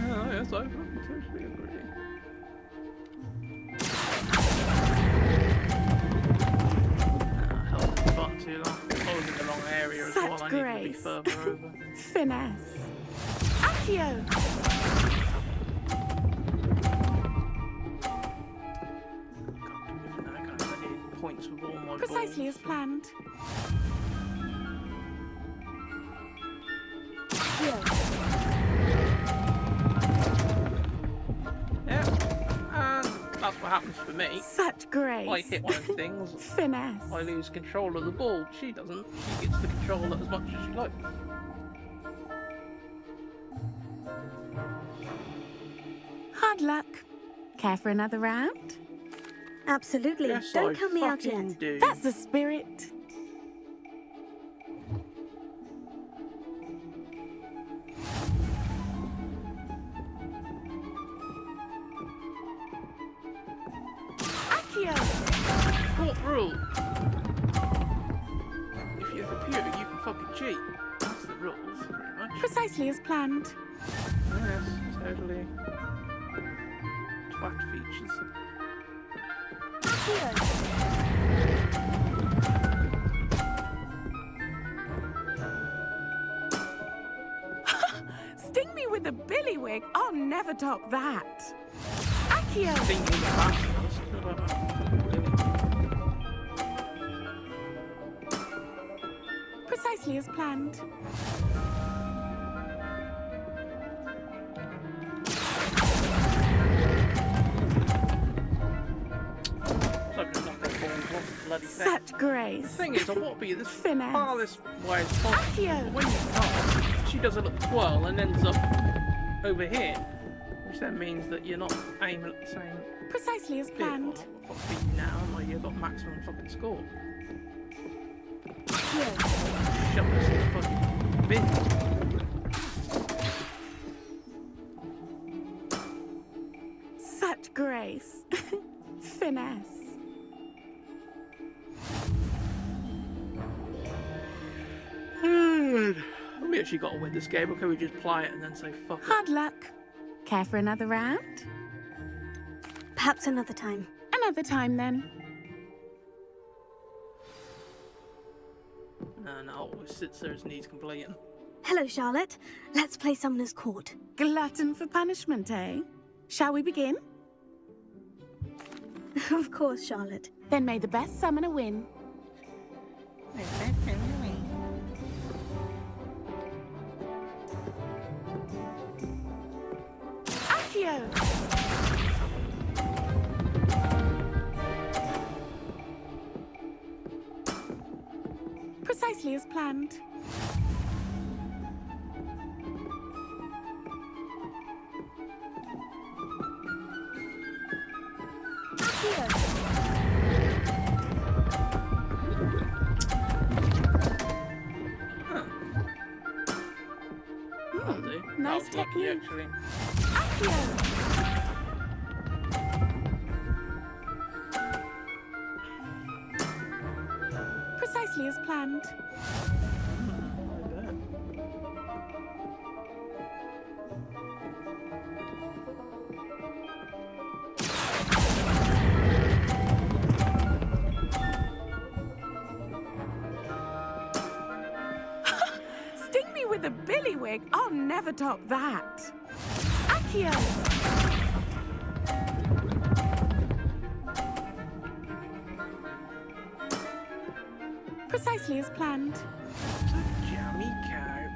Oh, yes, I totally agree. Held the button too long. I was in the wrong area as well. Such I needed to be further over. Finesse. Accio! Points with all my Precisely as planned. Yeah, and that's what happens for me. Such grace. I hit one of the things. Finesse. I lose control of the ball. She doesn't. She gets to control it as much as she likes. Hard luck. Care for another round? Absolutely. Yes, Don't I count me out fucking yet. do. That's the spirit. Accio! Court rule. If you're a computer, you can fucking cheat. That's the rules, pretty much. Precisely as planned. Yes, totally. Twat features. Sting me with a billywig. I'll never top that. Accio! Thinking the bastard. Precisely as planned. Such grace. The thing is, I want to be this Finesse. farthest way as possible. Accio! When you can't, she does a little twirl and ends up over here, which then means that you're not aiming at the same Precisely as bit. planned. Well, I've got to beat you now, and you've got maximum fucking score. Shove this in the fucking bin. Such grace. Finesse. We actually got to win this game, or can we just play it and then say fuck it? Hard luck. Care for another round? Perhaps another time. Another time then. No, always sits there as needs completing. Hello, Charlotte. Let's play Summoner's Court. Glutton for punishment, eh? Shall we begin? Of course, Charlotte. Then may the best summoner win. Accio! Precisely as planned. That'll do. Nice That was lucky, technique. actually. Accio! Precisely as planned. Sting me with a billywig. I'll never top that. Accio! Precisely as planned. Jammy cow.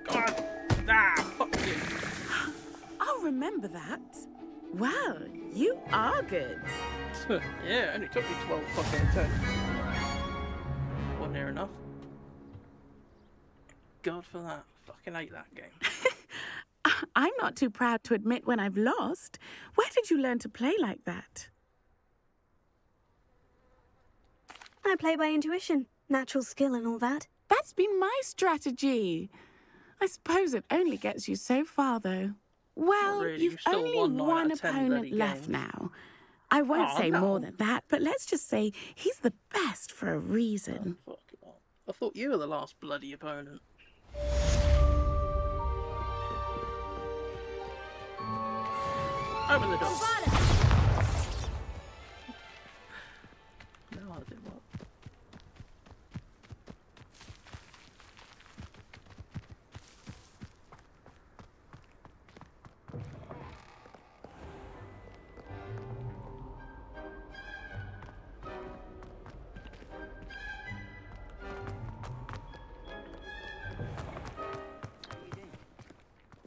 God, fuck you. I'll remember that. Well, you are good. Yeah, it only took me 12 fucking attempts. Wasn't near enough. God for that. Fucking hate that game. I'm not too proud to admit when I've lost. Where did you learn to play like that? I play by intuition, natural skill and all that. That's been my strategy. I suppose it only gets you so far, though. Well, really, you've you've still only won 9 out one of 10 opponent bloody left games. now. I won't Oh, say more no. than that, but let's just say he's the best for a reason. Oh, fuck it all. I thought you were the last bloody opponent. Open the door. No, I didn't want.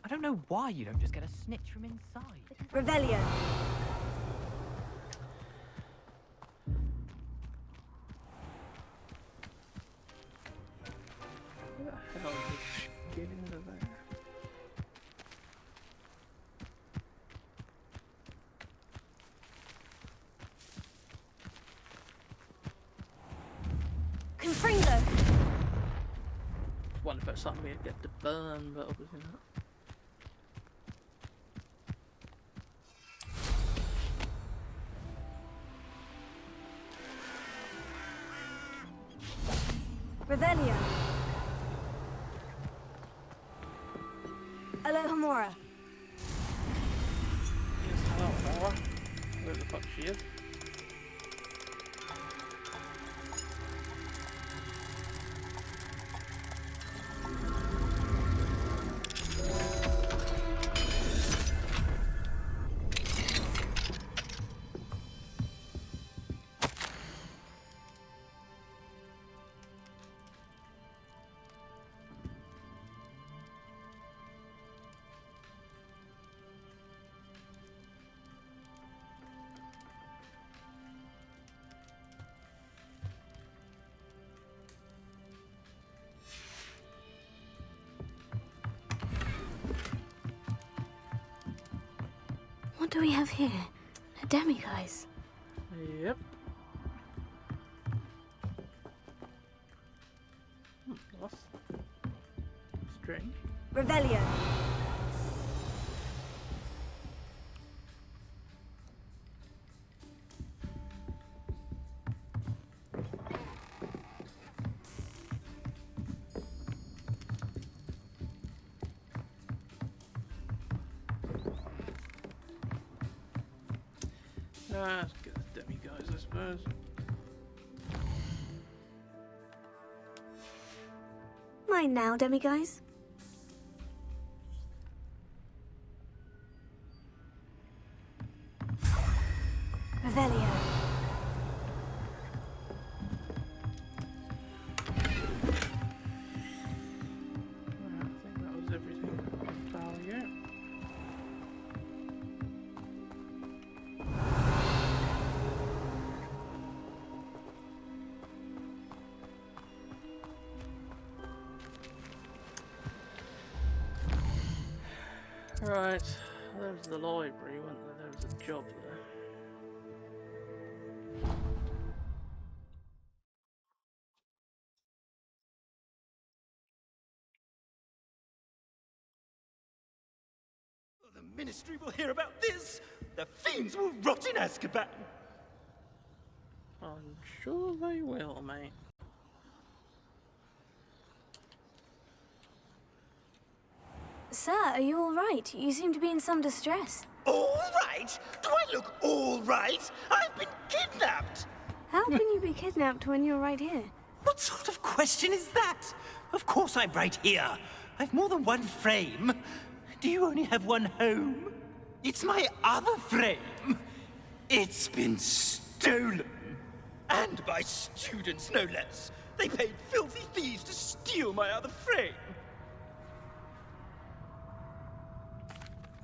I don't know why you don't just get a snitch from inside. Revelio. Where the hell did she get into there? Confringo. Wonder if it's something we'd get to burn, but obviously not. Revelio. Alohomora. Yes, hello, Laura. Where the fuck she is? What do we have here? A demiguise. Yep. Lost. Strange. Revelio. Let's get the demiguise, I suppose. Mine now, demiguise. Revelio. I think that was everything. Tower, yeah. Right, there's the library, wasn't there? There was a job there. The Ministry will hear about this. The fiends will rot in Azkaban. I'm sure they will, mate. Sir, are you all right? You seem to be in some distress. All right? Do I look all right? I've been kidnapped. How can you be kidnapped when you're right here? What sort of question is that? Of course I'm right here. I've more than one frame. Do you only have one home? It's my other frame. It's been stolen. And by students, no less. They paid filthy thieves to steal my other frame.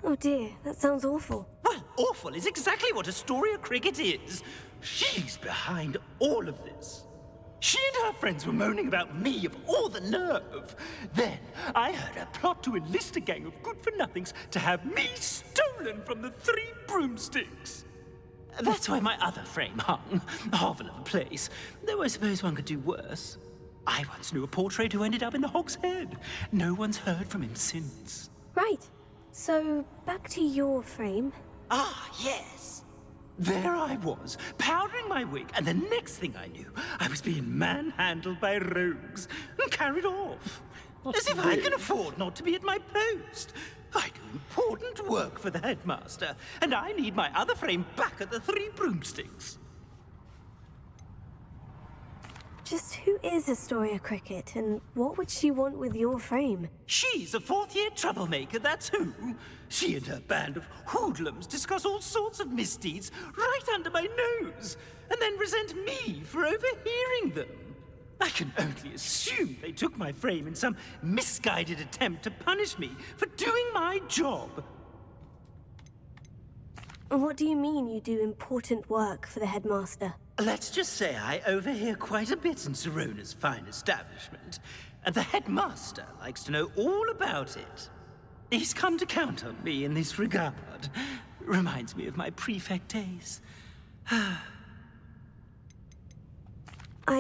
Oh dear, that sounds awful. Well, awful is exactly what Astoria Cricket is. She's behind all of this. She and her friends were moaning about me of all the nerve. Then I heard her plot to enlist a gang of good-for-nothings to have me stolen from the Three Broomsticks. That's why my other frame hung. A hovel of a place. Though I suppose one could do worse. I once knew a portrait who ended up in the Hog's Head. No one's heard from him since. Right. So, back to your frame. Ah, yes. There I was, powdering my wig, and the next thing I knew, I was being manhandled by rogues and carried off. As if I can afford not to be at my post. I do important work for the headmaster, and I need my other frame back at the Three Broomsticks. Just who is Astoria Cricket, and what would she want with your frame? She's a fourth-year troublemaker, that's who. She and her band of hoodlums discuss all sorts of misdeeds right under my nose, and then resent me for overhearing them. I can only assume they took my frame in some misguided attempt to punish me for doing my job. What do you mean you do important work for the headmaster? Let's just say I overhear quite a bit in Serona's fine establishment, and the headmaster likes to know all about it. He's come to count on me in this regard. Reminds me of my prefect days. I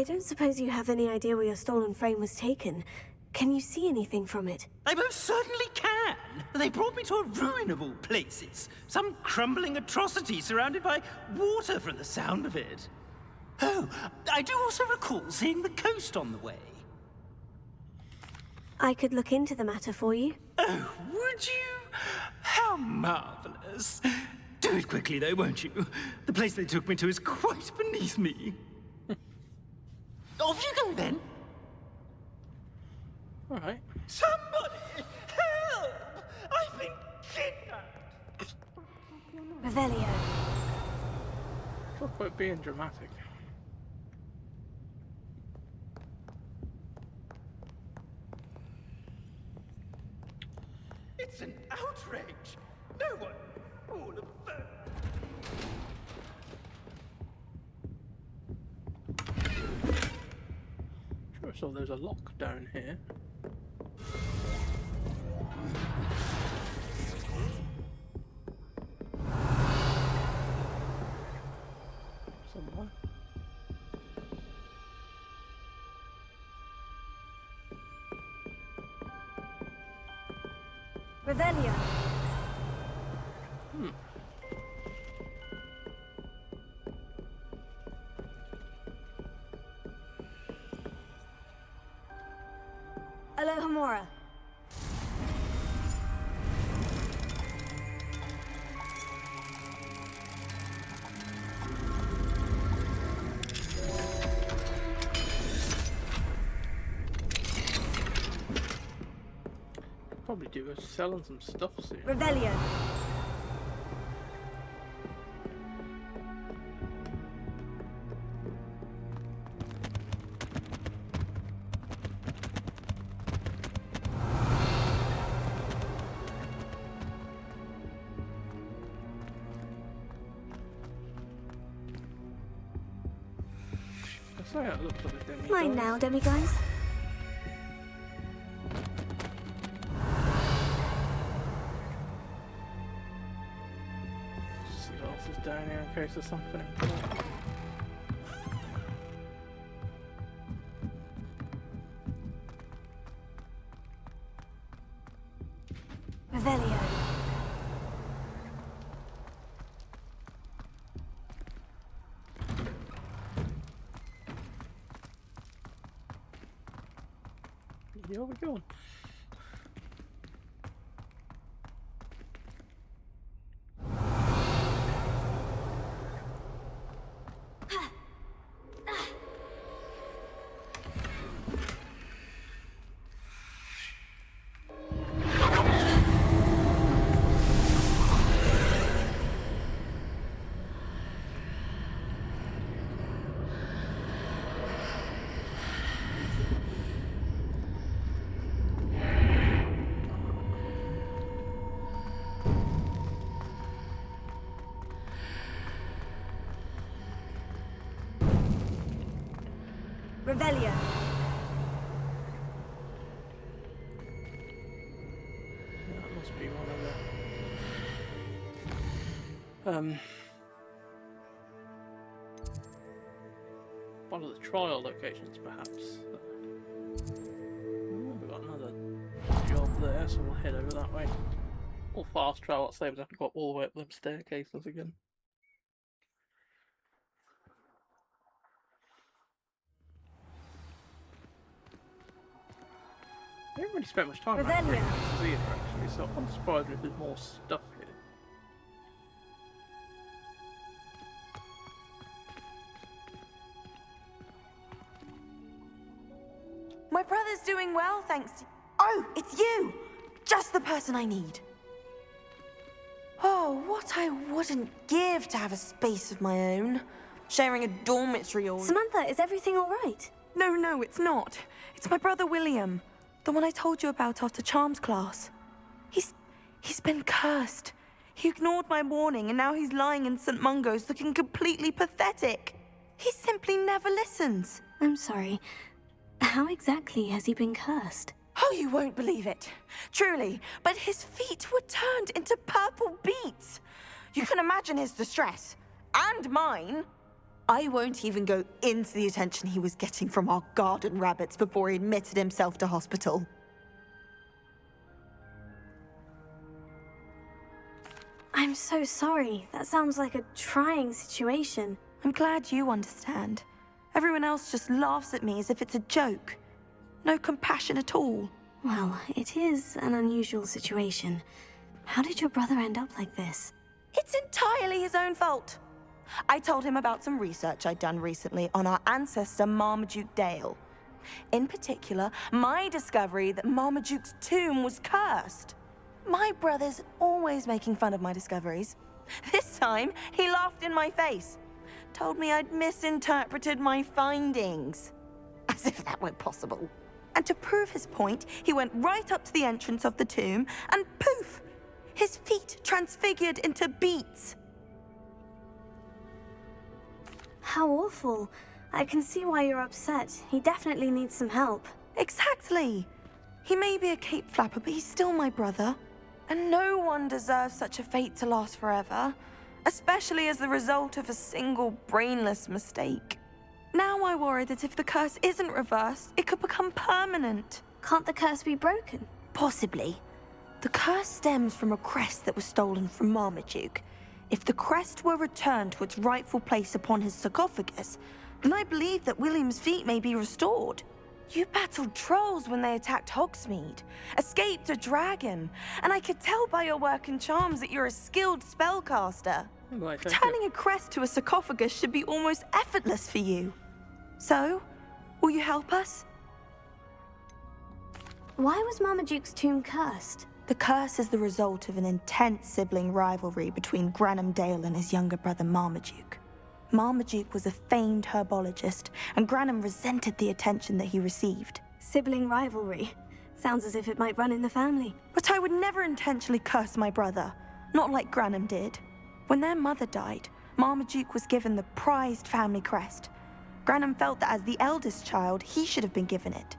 don't suppose you have any idea where your stolen frame was taken. Can you see anything from it? I most certainly can. They brought me to a ruin of all places. Some crumbling atrocity surrounded by water from the sound of it. Oh, I do also recall seeing the coast on the way. I could look into the matter for you. Oh, would you? How marvelous. Do it quickly, though, won't you? The place they took me to is quite beneath me. Off you go, then. All right. Somebody! Help! I've been kidnapped! Revelio. Talk about being dramatic. It's an outrage! No one! All of them! Sure, so there's a lock down here. Somewhere. Revelio. Alohomora. Probably do with selling some stuff soon. Revelio. That's how it looks like a demi. Mine now, demiguise. See what else is down here in case there's something important. Revelio. Here we go. Revelio. Yeah, that must be one of the trial locations, perhaps. Oh, we've got another job there, so we'll head over that way. Or fast travel, let's say we have to go up all the way up them staircases again. I haven't really spent much time around the theatre actually, so I'm surprised if there's more stuff here. My brother's doing well, thanks to... Oh, it's you! Just the person I need. Oh, what I wouldn't give to have a space of my own. Sharing a dormitory or... Samantha, is everything all right? No, it's not. It's my brother William. The one I told you about after Charms class. He's been cursed. He ignored my warning and now he's lying in St. Mungo's looking completely pathetic. He simply never listens. I'm sorry. How exactly has he been cursed? Oh, you won't believe it. Truly, but his feet were turned into purple beets. You can imagine his distress. And mine. I won't even go into the attention he was getting from our garden rabbits before he admitted himself to hospital. I'm so sorry. That sounds like a trying situation. I'm glad you understand. Everyone else just laughs at me as if it's a joke. No compassion at all. Well, it is an unusual situation. How did your brother end up like this? It's entirely his own fault. I told him about some research I'd done recently on our ancestor Marmaduke Dale. In particular, my discovery that Marmaduke's tomb was cursed. My brother's always making fun of my discoveries. This time, he laughed in my face. Told me I'd misinterpreted my findings. As if that were possible. And to prove his point, he went right up to the entrance of the tomb and poof! His feet transfigured into beets. How awful. I can see why you're upset. He definitely needs some help. Exactly. He may be a cape flapper, but he's still my brother. And no one deserves such a fate to last forever. Especially as the result of a single brainless mistake. Now I worry that if the curse isn't reversed, it could become permanent. Can't the curse be broken? Possibly. The curse stems from a crest that was stolen from Marmaduke. If the crest were returned to its rightful place upon his sarcophagus, then I believe that William's feet may be restored. You battled trolls when they attacked Hogsmeade, escaped a dragon, and I could tell by your work and charms that you're a skilled spellcaster. Returning a crest to a sarcophagus should be almost effortless for you. So, will you help us? Why was Marmaduke's tomb cursed? The curse is the result of an intense sibling rivalry between Granham Dale and his younger brother Marmaduke. Marmaduke was a famed herbologist, and Granham resented the attention that he received. Sibling rivalry. Sounds as if it might run in the family. But I would never intentionally curse my brother, not like Granham did. When their mother died, Marmaduke was given the prized family crest. Granham felt that as the eldest child, he should have been given it.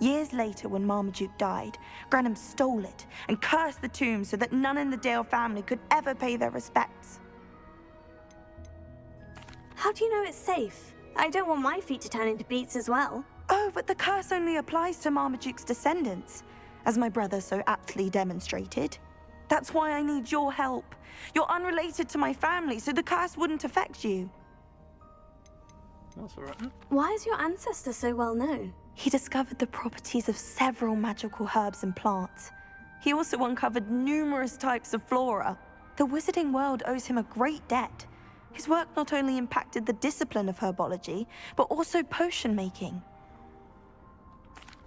Years later, when Marmaduke died, Granham stole it and cursed the tomb so that none in the Dale family could ever pay their respects. How do you know it's safe? I don't want my feet to turn into beets as well. Oh, but the curse only applies to Marmaduke's descendants, as my brother so aptly demonstrated. That's why I need your help. You're unrelated to my family, so the curse wouldn't affect you. That's alright. Why is your ancestor so well known? He discovered the properties of several magical herbs and plants. He also uncovered numerous types of flora. The wizarding world owes him a great debt. His work not only impacted the discipline of herbology, but also potion making.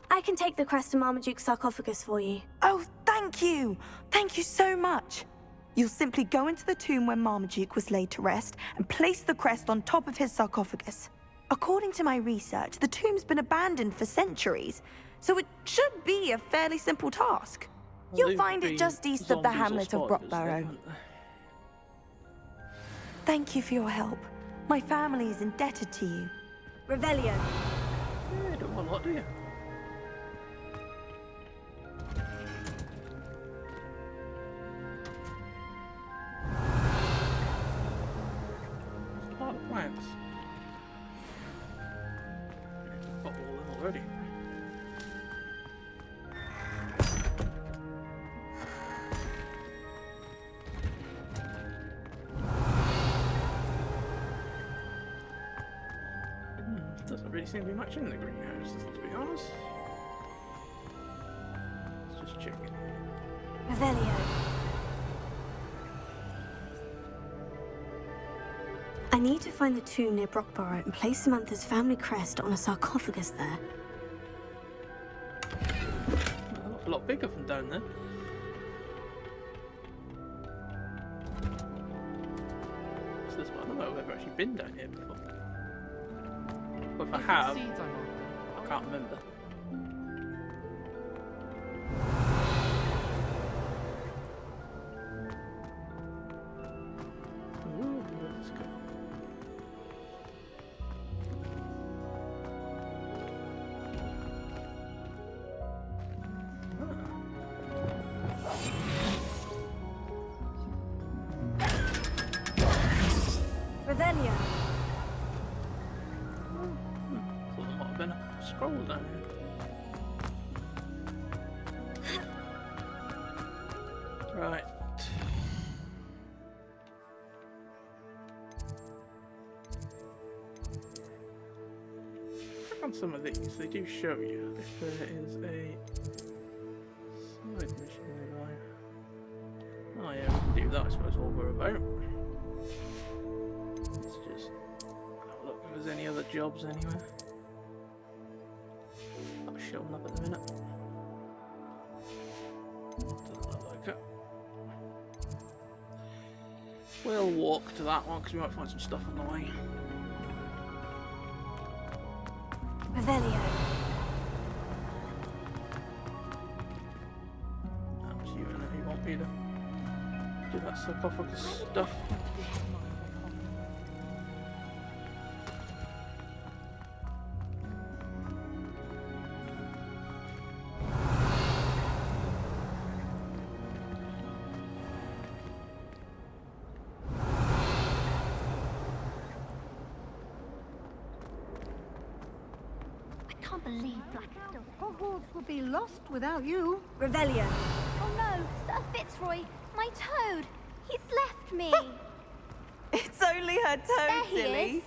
I can take the crest to Marmaduke's sarcophagus for you. Oh, thank you! Thank you so much! You'll simply go into the tomb where Marmaduke was laid to rest and place the crest on top of his sarcophagus. According to my research, the tomb's been abandoned for centuries, so it should be a fairly simple task. You'll find it just east of the hamlet of Brockborough. Thank you for your help. My family is indebted to you. Revelio. lot, do you? There's a lot of plants. I've got all of them already. Doesn't really seem to be much in the greenhouses, to be honest. Let's just check it. Revelio. I need to find the tomb near Brockborough and place Samantha's family crest on a sarcophagus there. That looks a lot bigger from down there. So this one, I don't know if I've ever actually been down here before. But if I have, I can't remember. Ooh, let's go. Revelio. Thought there might have been a scroll down here. Right. Click on some of these, they do show you if there is a side mission nearby. Oh yeah, we can do that, I suppose, while we're about. Let's just have a look if there's any other jobs anywhere. Not showing up at the minute. Doesn't look like it. We'll walk to that one because we might find some stuff on the way. Revelio. That's you, and if you want me to do that sarcophagus stuff. I can't believe Black. Hogwarts would be lost without you. Revelio. Oh no, Sir Fitzroy, my toad. He's left me. It's only her toad, There he silly.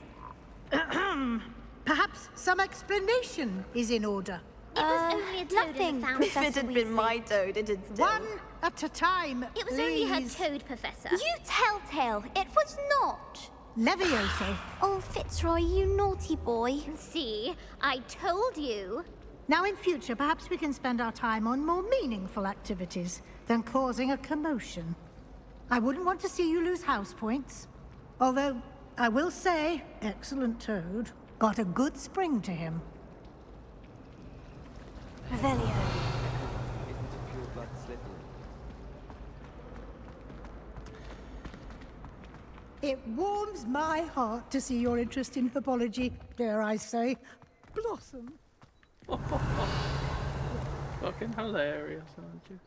is. Perhaps some explanation is in order. It was only a toad in the found If it had been my toad, it'd still... One at a time, It was only her please. toad, Professor. You telltale. It was not. Levioso. Oh, Fitzroy, you naughty boy. See, I told you. Now in future, perhaps we can spend our time on more meaningful activities than causing a commotion. I wouldn't want to see you lose house points. Although, I will say, excellent toad, got a good spring to him. Revelio. It warms my heart to see your interest in herbology, dare I say, blossom. Fucking hilarious, aren't you?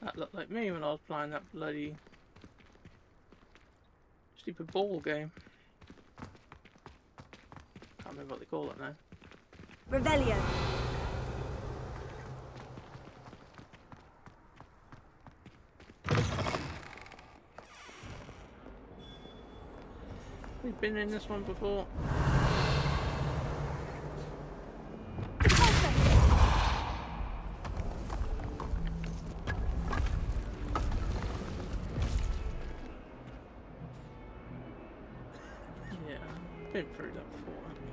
That looked like me when I was playing that bloody stupid ball game. Can't remember what they call it now. Revelio. We've been in this one before. Yeah, been through that before, haven't we?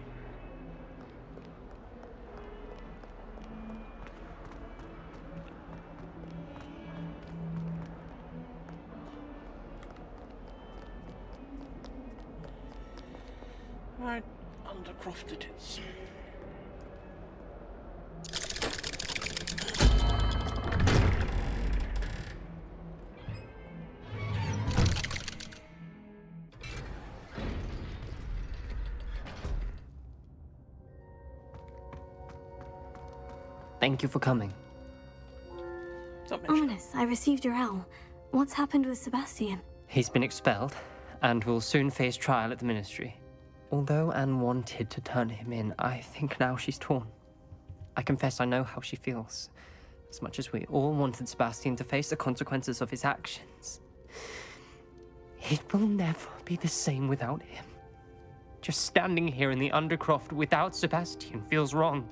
Right, undercrofted it is. Thank you for coming. Ominous, I received your owl. What's happened with Sebastian? He's been expelled, and will soon face trial at the Ministry. Although Anne wanted to turn him in, I think now she's torn. I confess I know how she feels. As much as we all wanted Sebastian to face the consequences of his actions, it will never be the same without him. Just standing here in the Undercroft without Sebastian feels wrong.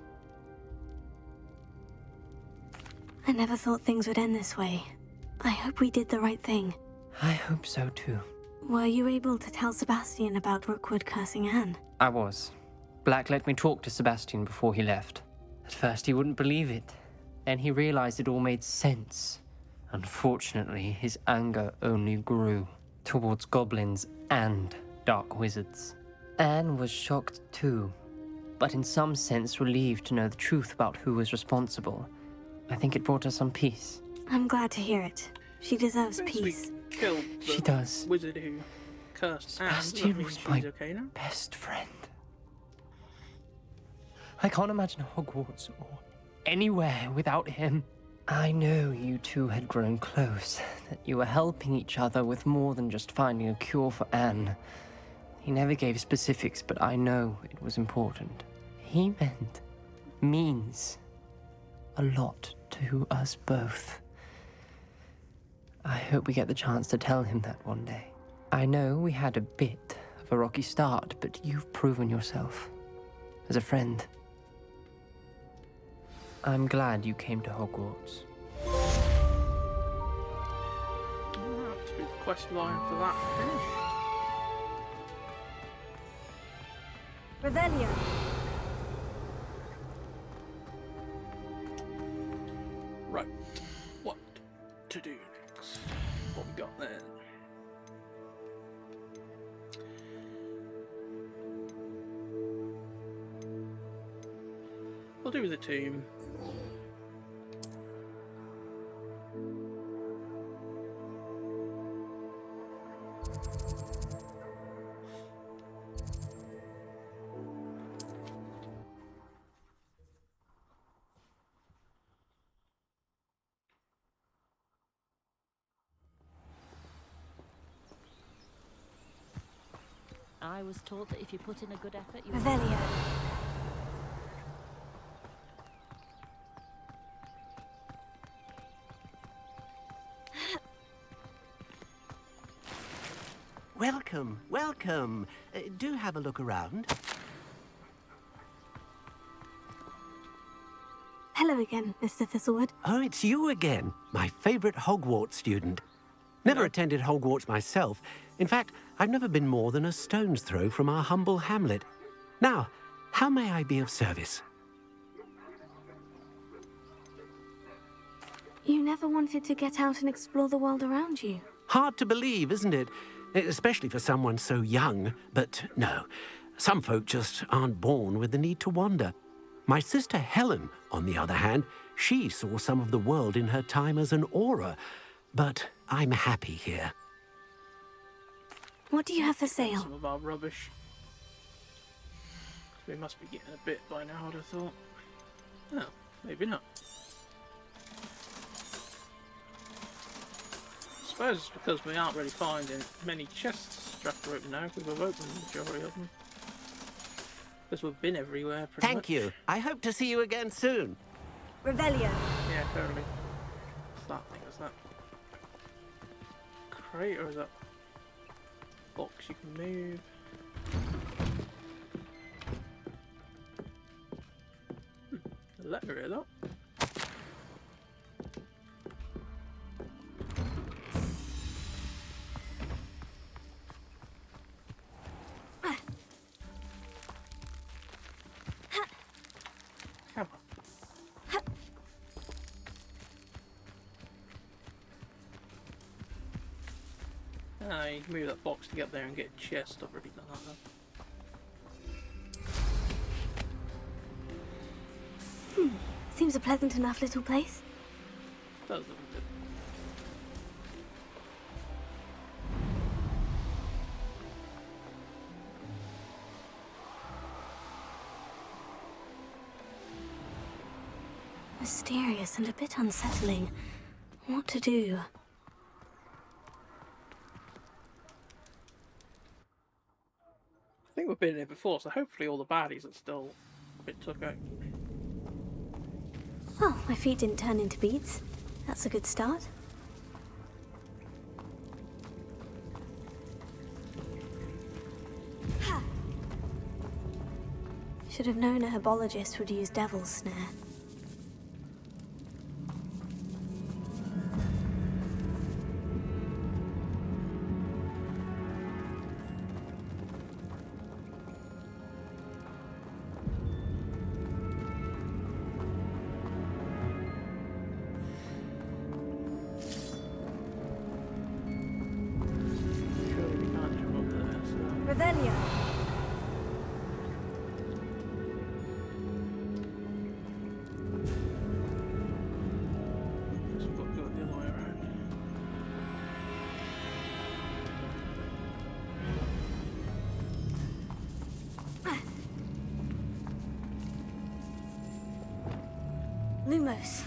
I never thought things would end this way. I hope we did the right thing. I hope so too. Were you able to tell Sebastian about Rookwood cursing Anne? I was. Black let me talk to Sebastian before he left. At first he wouldn't believe it. Then he realized it all made sense. Unfortunately, his anger only grew towards goblins and dark wizards. Anne was shocked too, but in some sense relieved to know the truth about who was responsible. I think it brought her some peace. I'm glad to hear it. She deserves peace. Killed the She does. wizard who cursed Anne. Sebastian That means was she's my okay now. best friend. I can't imagine Hogwarts or anywhere without him. I know you two had grown close, that you were helping each other with more than just finding a cure for Anne. He never gave specifics, but I know it was important. He means a lot to us both. I hope we get the chance to tell him that one day. I know we had a bit of a rocky start, but you've proven yourself as a friend. I'm glad you came to Hogwarts. That's the quest line for that finished. Revelio. Right. What to do next? What we got then? We'll do the tomb. I was taught that if you put in a good effort, you... Revelio. Welcome, welcome. Do have a look around. Hello again, Mr. Thistlewood. Oh, it's you again, my favorite Hogwarts student. Never attended Hogwarts myself. In fact, I've never been more than a stone's throw from our humble hamlet. Now, how may I be of service? You never wanted to get out and explore the world around you. Hard to believe, isn't it? Especially for someone so young. But no, some folk just aren't born with the need to wander. My sister Helen, on the other hand, she saw some of the world in her time as an aura. But I'm happy here. What do you have for sale? Some of our rubbish. We must be getting a bit by now, I'd have thought. No, maybe not. I suppose it's because we aren't really finding many chests strapped open now, because we've opened the majority of them. Because we've been everywhere, pretty much. Thank you. I hope to see you again soon. Revelio. Yeah, totally. What's that thing? Is that crate or is that box you can move? A letter here, though. Come on. You can move that box to get up there and get a chest. I've already done that though. Seems a pleasant enough little place. Does look good. mysterious and a bit unsettling. What to do? I think we've been here before, so hopefully all the baddies are still a bit took out. Well, my feet didn't turn into beads. That's a good start. Should have known a herbologist would use devil's snare. Revelio. Lumos.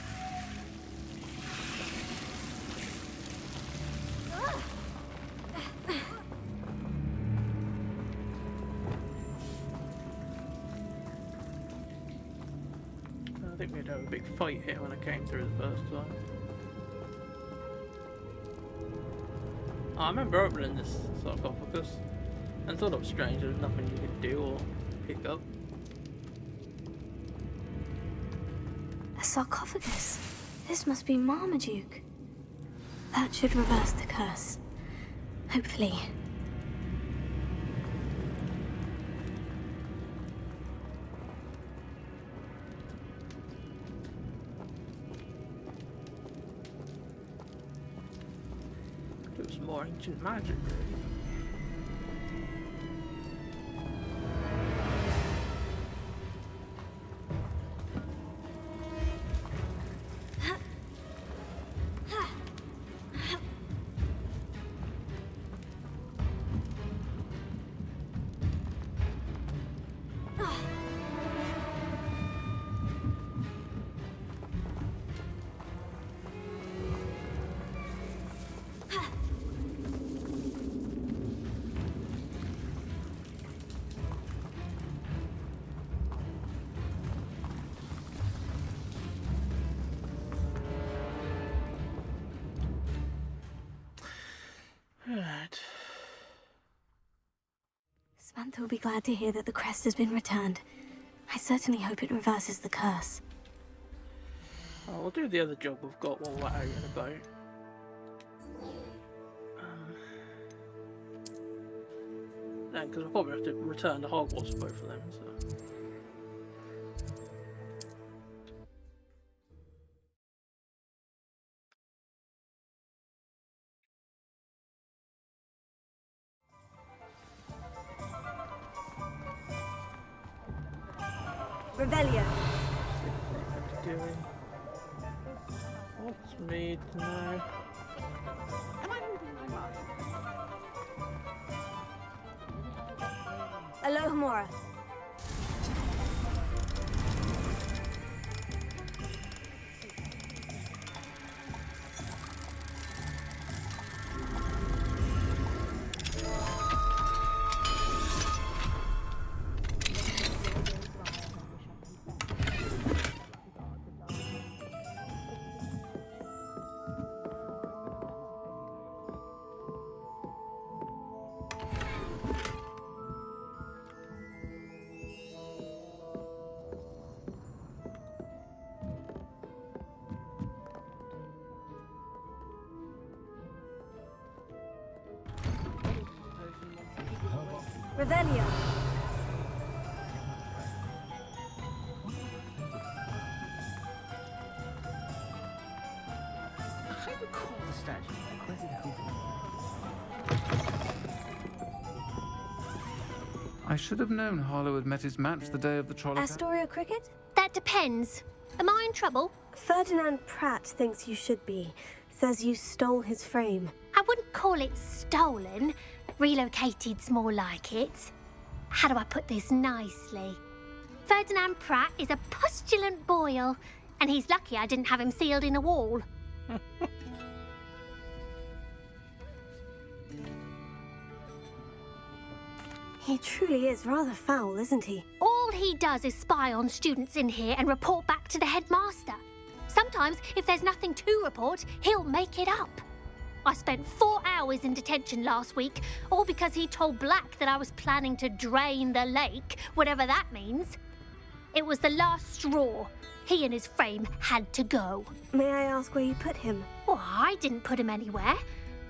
I think we'd have a big fight here when I came through the first time. I remember opening this sarcophagus and thought it was strange there was nothing you could do or pick up. A sarcophagus. This must be Marmaduke. That should reverse the curse. Hopefully. It was more ancient magic, really. Right. Samantha will be glad to hear that the crest has been returned. I certainly hope it reverses the curse. Oh, we'll do the other job we've got while we're out and about. Yeah, because we'll probably have to return to Hogwarts for both of them, so... Revelio. Doing. What's me to know? Alohomora. Revelio. I recall the statue. Where's it hidden? I should have known Harlow had met his match the day of the trolley. Astoria Cricket? That depends. Am I in trouble? Ferdinand Pratt thinks you should be. Says you stole his frame. I wouldn't call it stolen. Relocated's more like it. How do I put this nicely? Ferdinand Pratt is a postulant boil, And he's lucky I didn't have him sealed in a wall. He truly is rather foul, isn't he? All he does is spy on students in here and report back to the headmaster. Sometimes, if there's nothing to report, he'll make it up. I spent 4 hours in detention last week, all because he told Black that I was planning to drain the lake, whatever that means. It was the last straw. He and his frame had to go. May I ask where you put him? Oh, I didn't put him anywhere.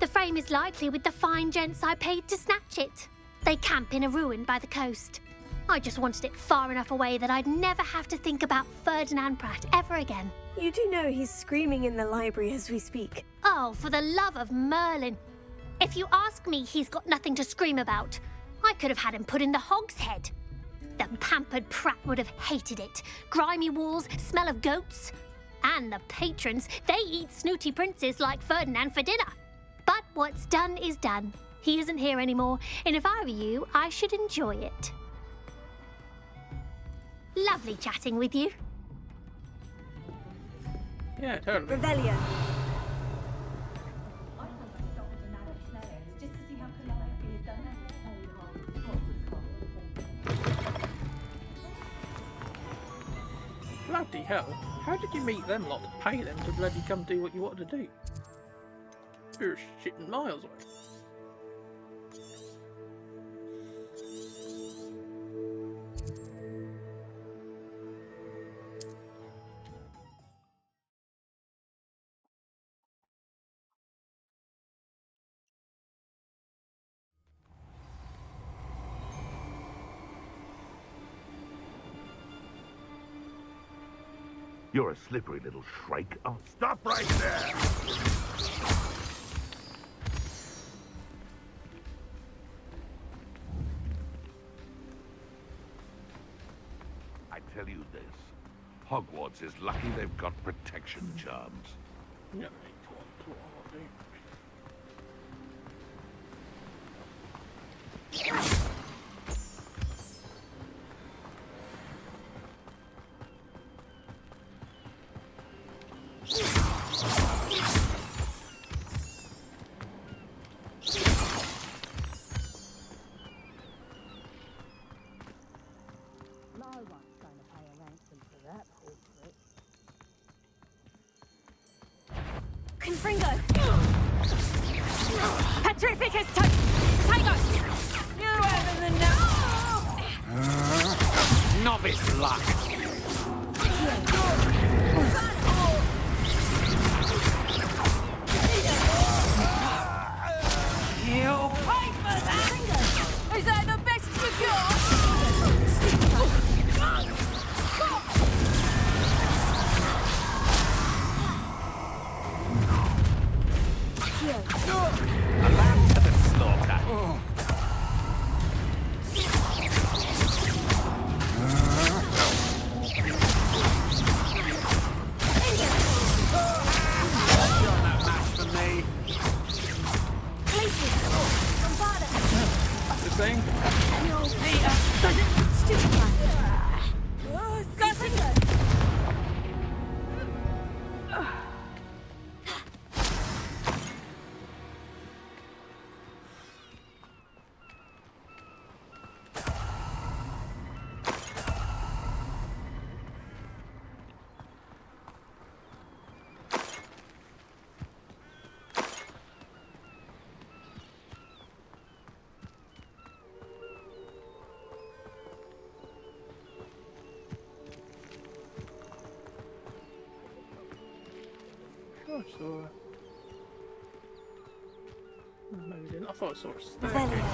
The frame is likely with the fine gents I paid to snatch it. They camp in a ruin by the coast. I just wanted it far enough away that I'd never have to think about Ferdinand Pratt ever again. You do know he's screaming in the library as we speak. Oh, for the love of Merlin. If you ask me, he's got nothing to scream about. I could have had him put in the hogshead. The pampered Pratt would have hated it. Grimy walls, smell of goats. And the patrons, they eat snooty princes like Ferdinand for dinner. But what's done is done. He isn't here anymore, and if I were you, I should enjoy it. Lovely chatting with you. Yeah, totally. Revelio. Bloody hell. How did you meet them lot to pay them to bloody come do what you wanted to do? You're shitting miles away. You're a slippery little shrike. Oh, stop right there! I tell you this, Hogwarts is lucky they've got protection charms. Yeah, Confringo! Petrificus Tiger! You're better than now! Novice luck! You'll pay for that! Is that the best you got? A lamb to the slaughter. You're no match for me. The same? No, Peter. Stupid one. I saw it. Maybe I didn't. I thought I saw a staircase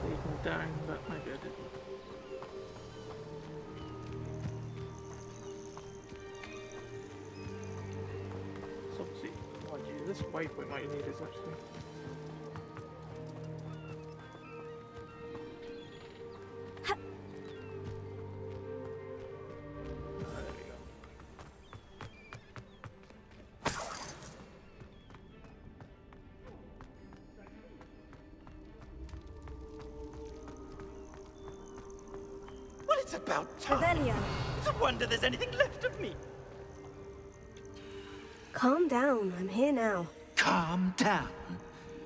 leading down, but maybe I didn't. So obviously, mind you, this waypoint might need is actually. Well, it's about time. Revelio. It's a wonder there's anything left of me. Calm down. I'm here now. Calm down.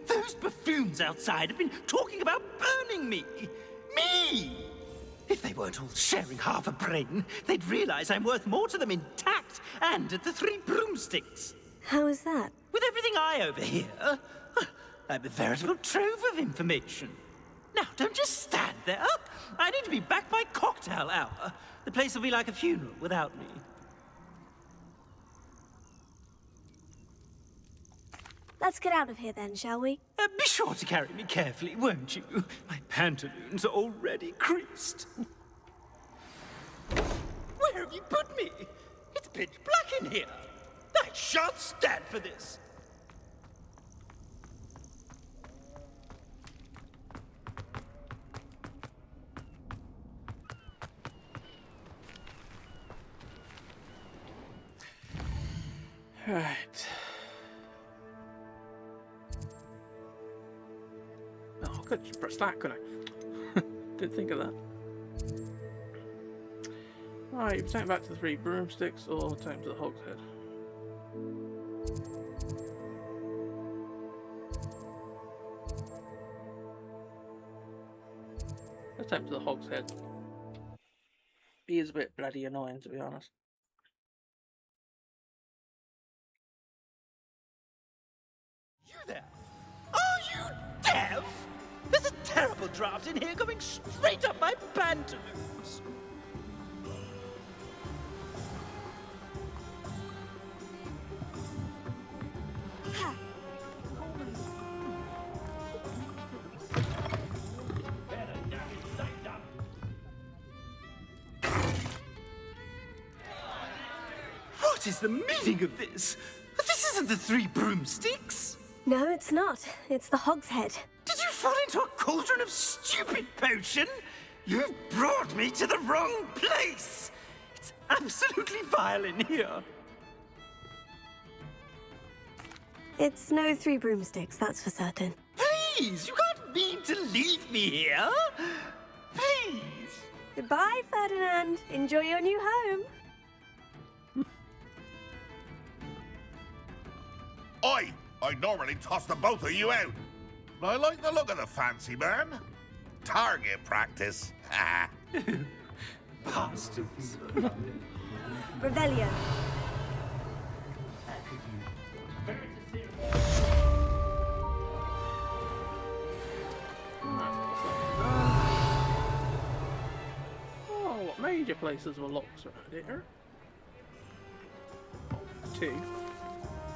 Those buffoons outside have been talking about burning me. Me! If they weren't all sharing half a brain, they'd realize I'm worth more to them intact and at the Three Broomsticks. How is that? With everything I overhear, I'm a veritable trove of information. Now, don't just stand there. I need to be back by cocktail hour. The place will be like a funeral without me. Let's get out of here then, shall we? Be sure to carry me carefully, won't you? My pantaloons are already creased. Where have you put me? It's pitch black in here. I shan't stand for this. Right. Oh, I could just press that, couldn't I? Didn't think of that. Right, you take him back to the Three Broomsticks or take him to the Hog's Head. Let's take him to the Hog's Head. He is a bit bloody annoying, to be honest. You there? Are you deaf? There's a terrible draft in here going straight up my pantaloons. What is the meaning of this? This isn't the Three Broomsticks. No, it's not. It's the Hog's Head. Did you fall into a cauldron of stupid potion? You've brought me to the wrong place. It's absolutely vile in here. It's no Three Broomsticks, that's for certain. Please, you can't mean to leave me here. Please. Goodbye, Ferdinand. Enjoy your new home. I'd normally toss the both of you out. But I like the look of the fancy man. Target practice. Bastards. Revelio. Oh, what major places were locks around here? 2.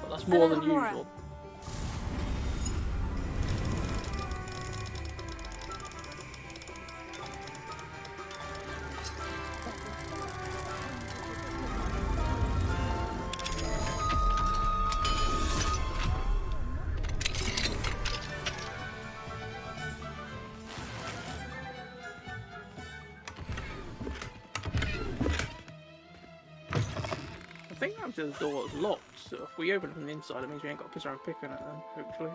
But that's more than usual. I think that means the door is locked, so if we open it from the inside, it means we ain't got to piss around picking it then, hopefully.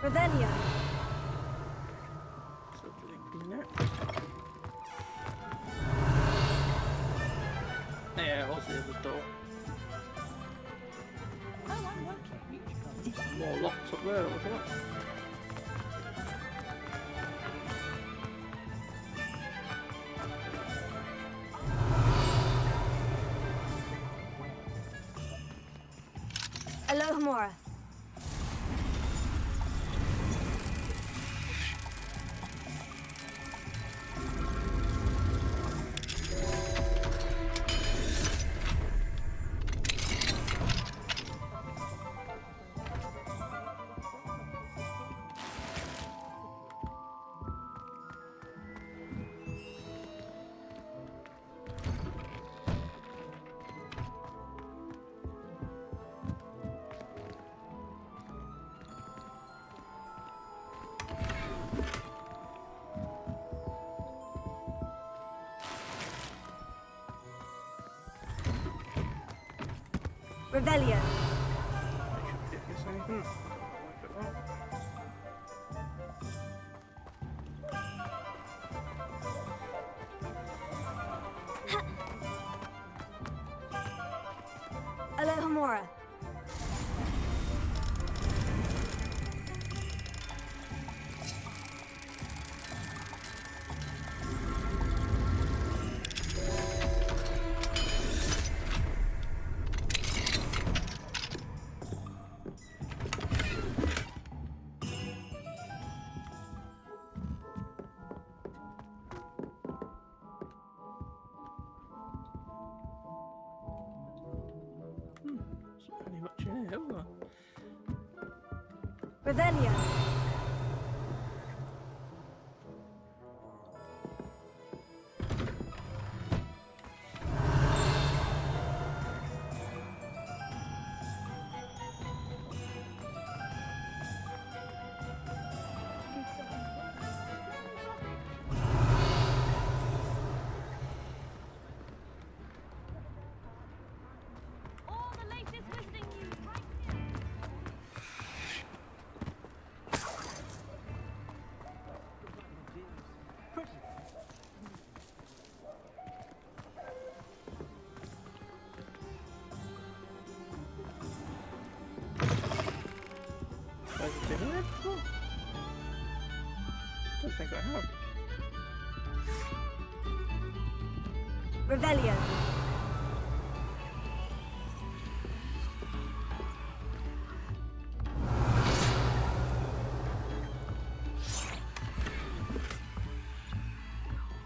Revelio. So blinking it. Yeah, it was the other door. More locks up there, look at that. Alohomora. Revelio. Alohomora. There's pretty much in here, isn't there? Revelio. All the latest visiting news right Have I been here before? Don't think I have. Revelio.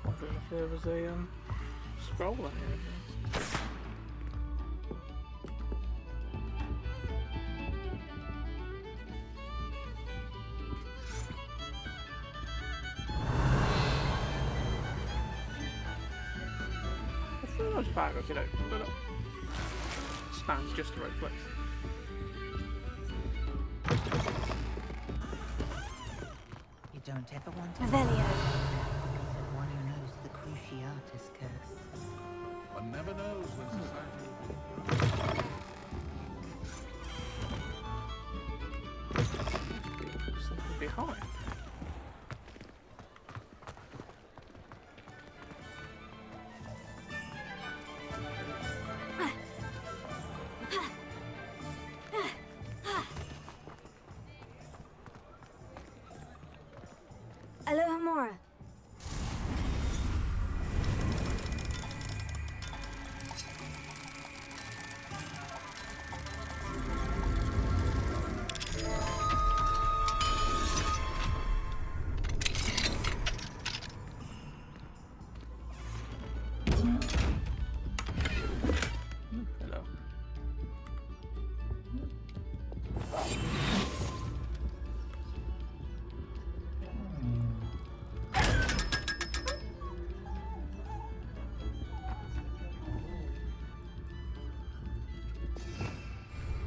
Wondering if there was a scroll in here. I thought I was back, okay, no, but it stands just the right place. You don't ever want to Revelio. the one who knows the Cruciatus curse. One never knows when society will be. Something behind. Alohomora. Hello.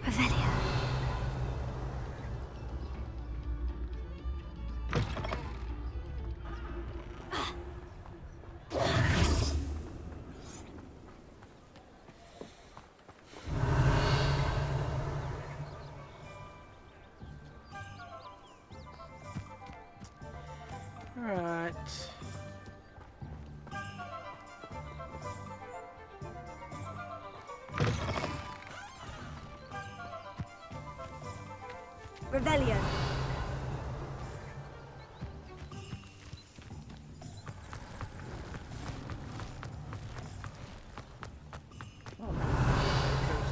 Revelio. Right. Revelio. Oh, there's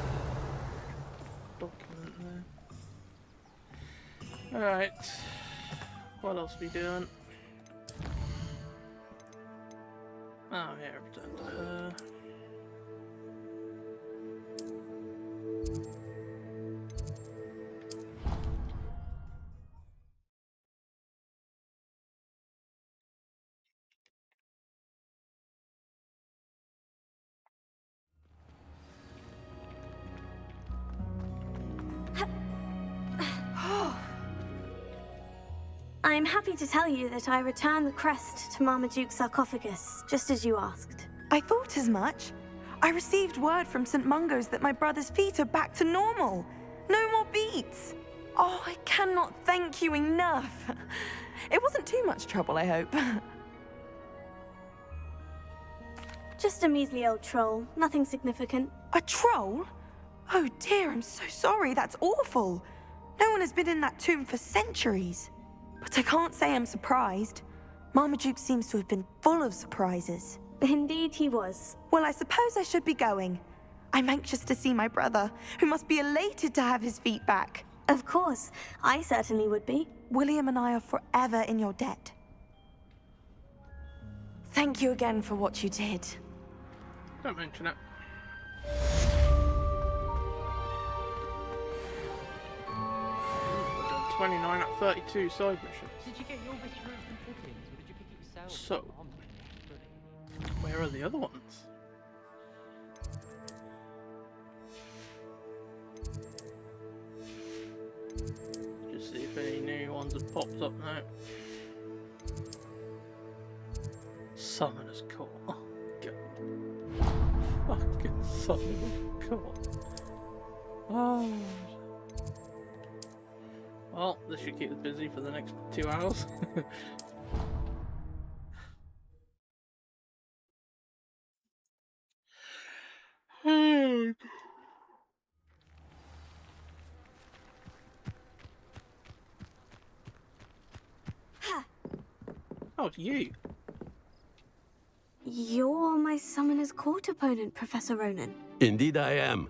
a document there. Alright. What else we doing? Oh, yeah, return to her. I'm happy to tell you that I returned the crest to Marmaduke's sarcophagus, just as you asked. I thought as much. I received word from St. Mungo's that my brother's feet are back to normal. No more beats. Oh, I cannot thank you enough. It wasn't too much trouble, I hope. Just a measly old troll, nothing significant. A troll? Oh dear, I'm so sorry. That's awful. No one has been in that tomb for centuries. But I can't say I'm surprised. Marmaduke seems to have been full of surprises. Indeed he was. Well, I suppose I should be going. I'm anxious to see my brother, who must be elated to have his feet back. Of course. I certainly would be. William and I are forever in your debt. Thank you again for what you did. Don't mention it. We've done 29 out of 32 side missions. Did you get your vegetables and puddings, or did you pick it yourself? So, where are the other ones? Just see if any new ones have popped up now. Summoner's Court. Oh, God. Fucking Summoner's Court. Oh. Well, this should keep us busy for the next 2 hours. Oh, it's you. You're my Summoner's Court opponent, Professor Ronan. Indeed I am.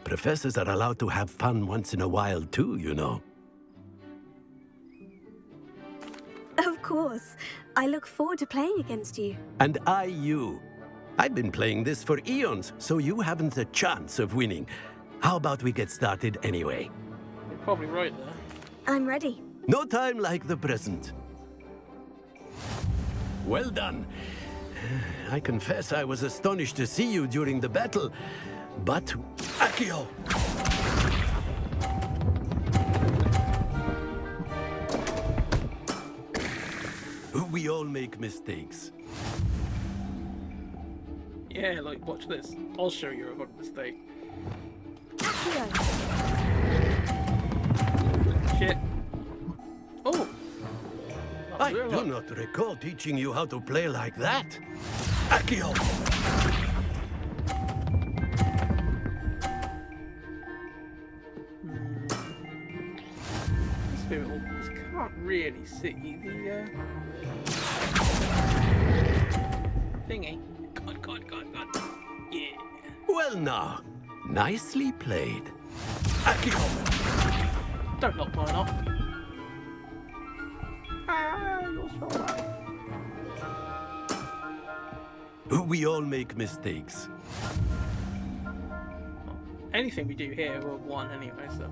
Professors are allowed to have fun once in a while too, you know. Of course. I look forward to playing against you. And I you. I've been playing this for eons, so you haven't a chance of winning. How about we get started anyway? You're probably right there. I'm ready. No time like the present. Well done. I confess I was astonished to see you during the battle, but... Accio! We all make mistakes. Yeah, like, watch this. I'll show you a fucking mistake. Shit. Oh! I do not recall teaching you how to play like that. Accio! This can't really see the thingy. God. Yeah. Well now, nicely played. Accio! Don't knock mine off. You're so right. We all make mistakes. Anything we do here, we're one anyway, so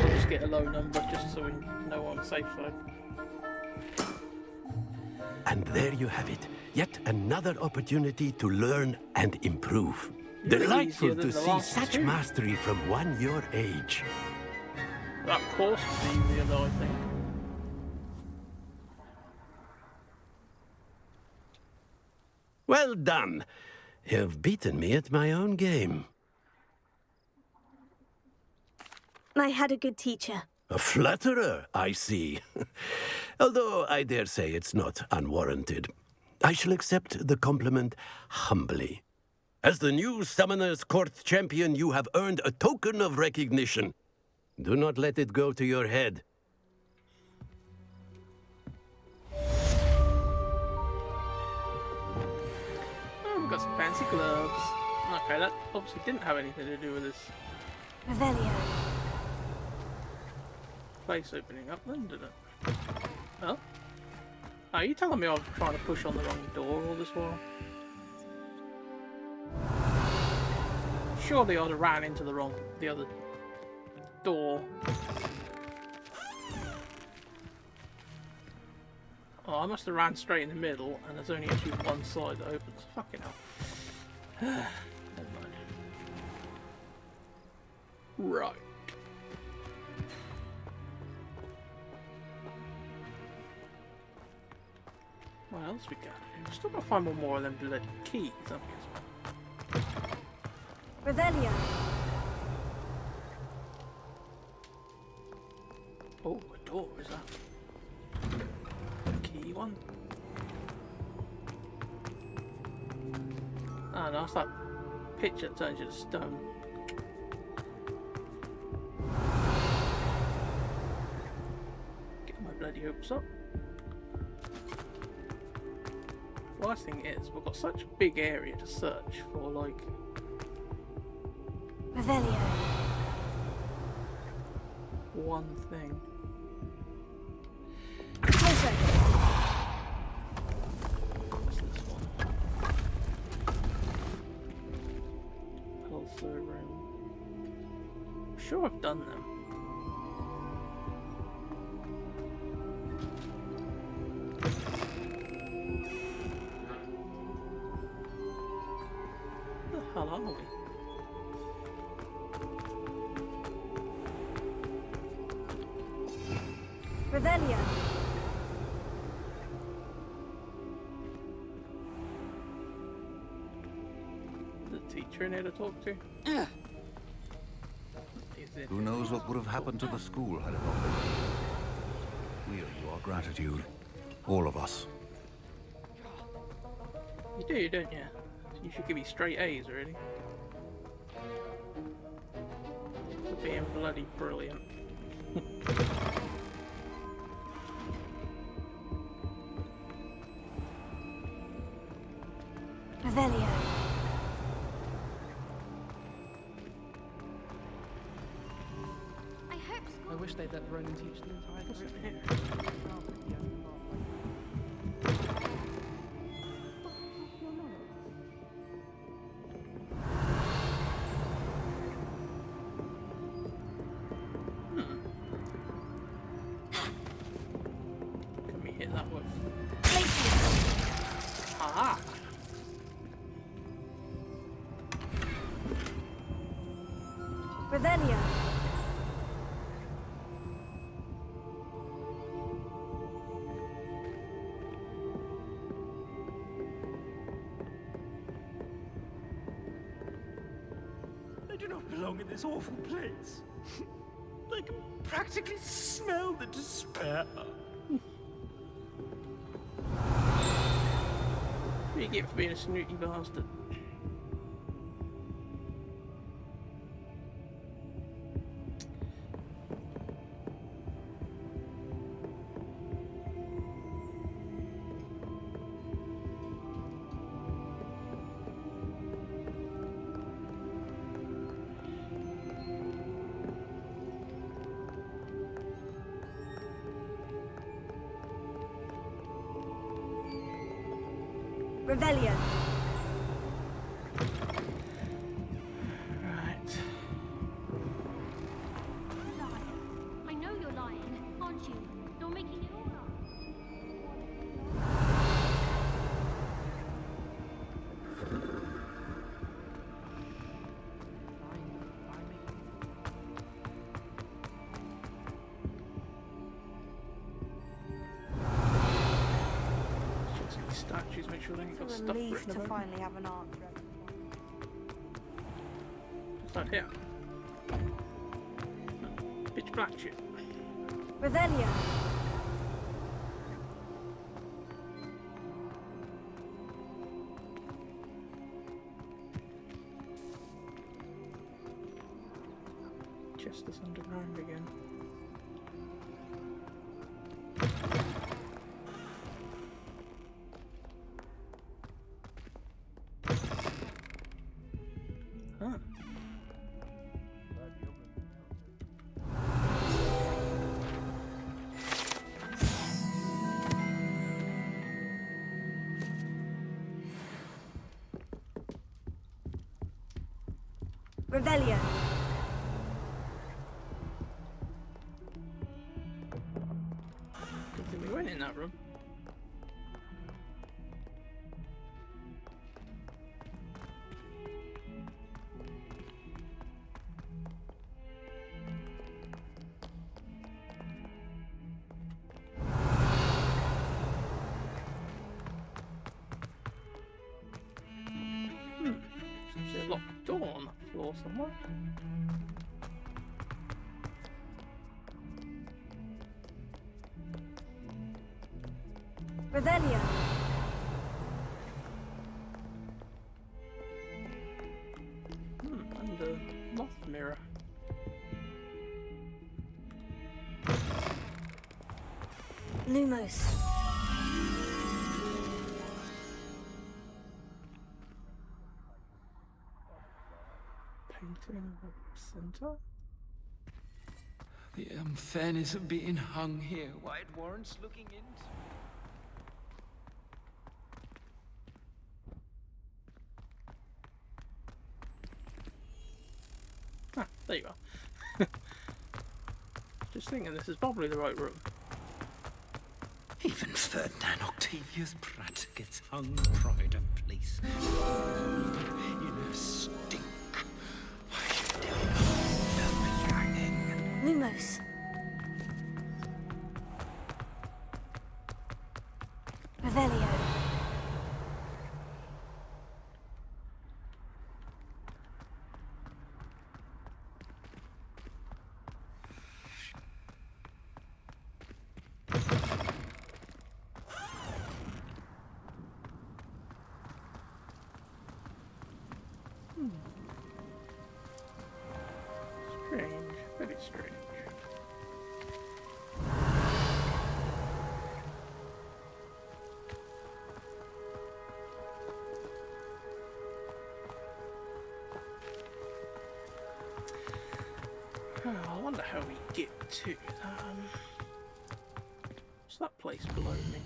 we'll just get a low number just so we know on the safe side. And there you have it. Yet another opportunity to learn and improve. Delightful to see such mastery from one your age. That course is easier though, I think. Well done. You've beaten me at my own game. I had a good teacher. A flatterer, I see. Although I dare say it's not unwarranted. I shall accept the compliment humbly. As the new Summoner's Court champion, you have earned a token of recognition. Do not let it go to your head. Oh, we've got some fancy gloves. Okay, that obviously didn't have anything to do with this Revelio. place opening up then, did it? Oh? Are you telling me I was trying to push on the wrong door all this while? Surely I'd have ran into the other door. Oh, I must have ran straight in the middle, and there's only actually one side that opens. Fucking hell. Never mind. Right. What else we got to do? We've still got to find one more of them bloody keys, haven't we? Revelio. Oh, a door, is that? A key one? Oh no, it's that picture that turns you to stone. Get my bloody hopes up. Worst thing is, we've got such a big area to search for, like... Revelio. One thing. Closer. What's this one? Pulsar room. I'm sure I've done them. Where the hell are we? Revelio. The teacher in here to talk to? Is it? Who knows what would have happened to the school had it not been? We owe you our gratitude. All of us. You do, don't you? You should give me straight A's, really. For being bloody brilliant. Revelio. I wish they'd let Ronan teach the entire group. Can we hit that with? Ah! Revelio. I do not belong in this awful place. I can practically smell the despair. What do you get for being a snooty bastard? Revelio. Right. I know you're lying, aren't you? You're making it all up. Check some of these statues, make sure they ain't got stuff Relief written to about them. finally have an answer. What's that here? Pitch black shit. Revelio. Chester's underground again. Huh. Revelio. Good thing we went in that room. There's a locked door on that floor somewhere. Revelio. mirror. Lumos. Painting the center. The unfairness of being hung here, why it warrants looking into. Ah, there you are. Just thinking this is probably the right room. Even Ferdinand Octavius Pratt gets hung pride of place. In a stink. Lumos. Revelio. Strange, very strange. I wonder how we get to what's that place below me?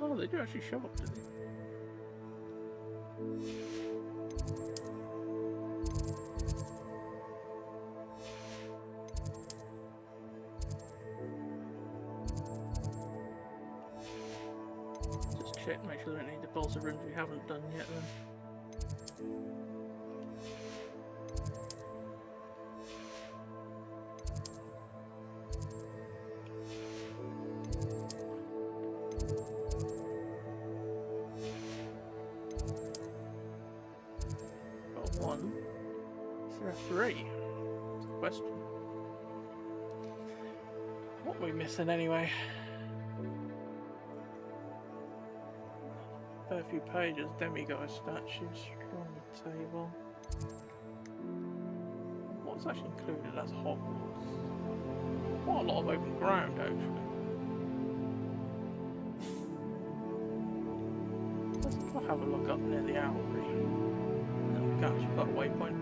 Oh, they do actually show up, do they? Just check, make sure we don't need to pulse the rooms we haven't done yet then. One. Is there a three? That's a question. What are we missing anyway? Fair few pages, demigod statues, on the table. What's actually included as Hogwarts? Quite a lot of open ground actually. Let's go have a look up near the Owlery. Gosh, you've got a waypoint.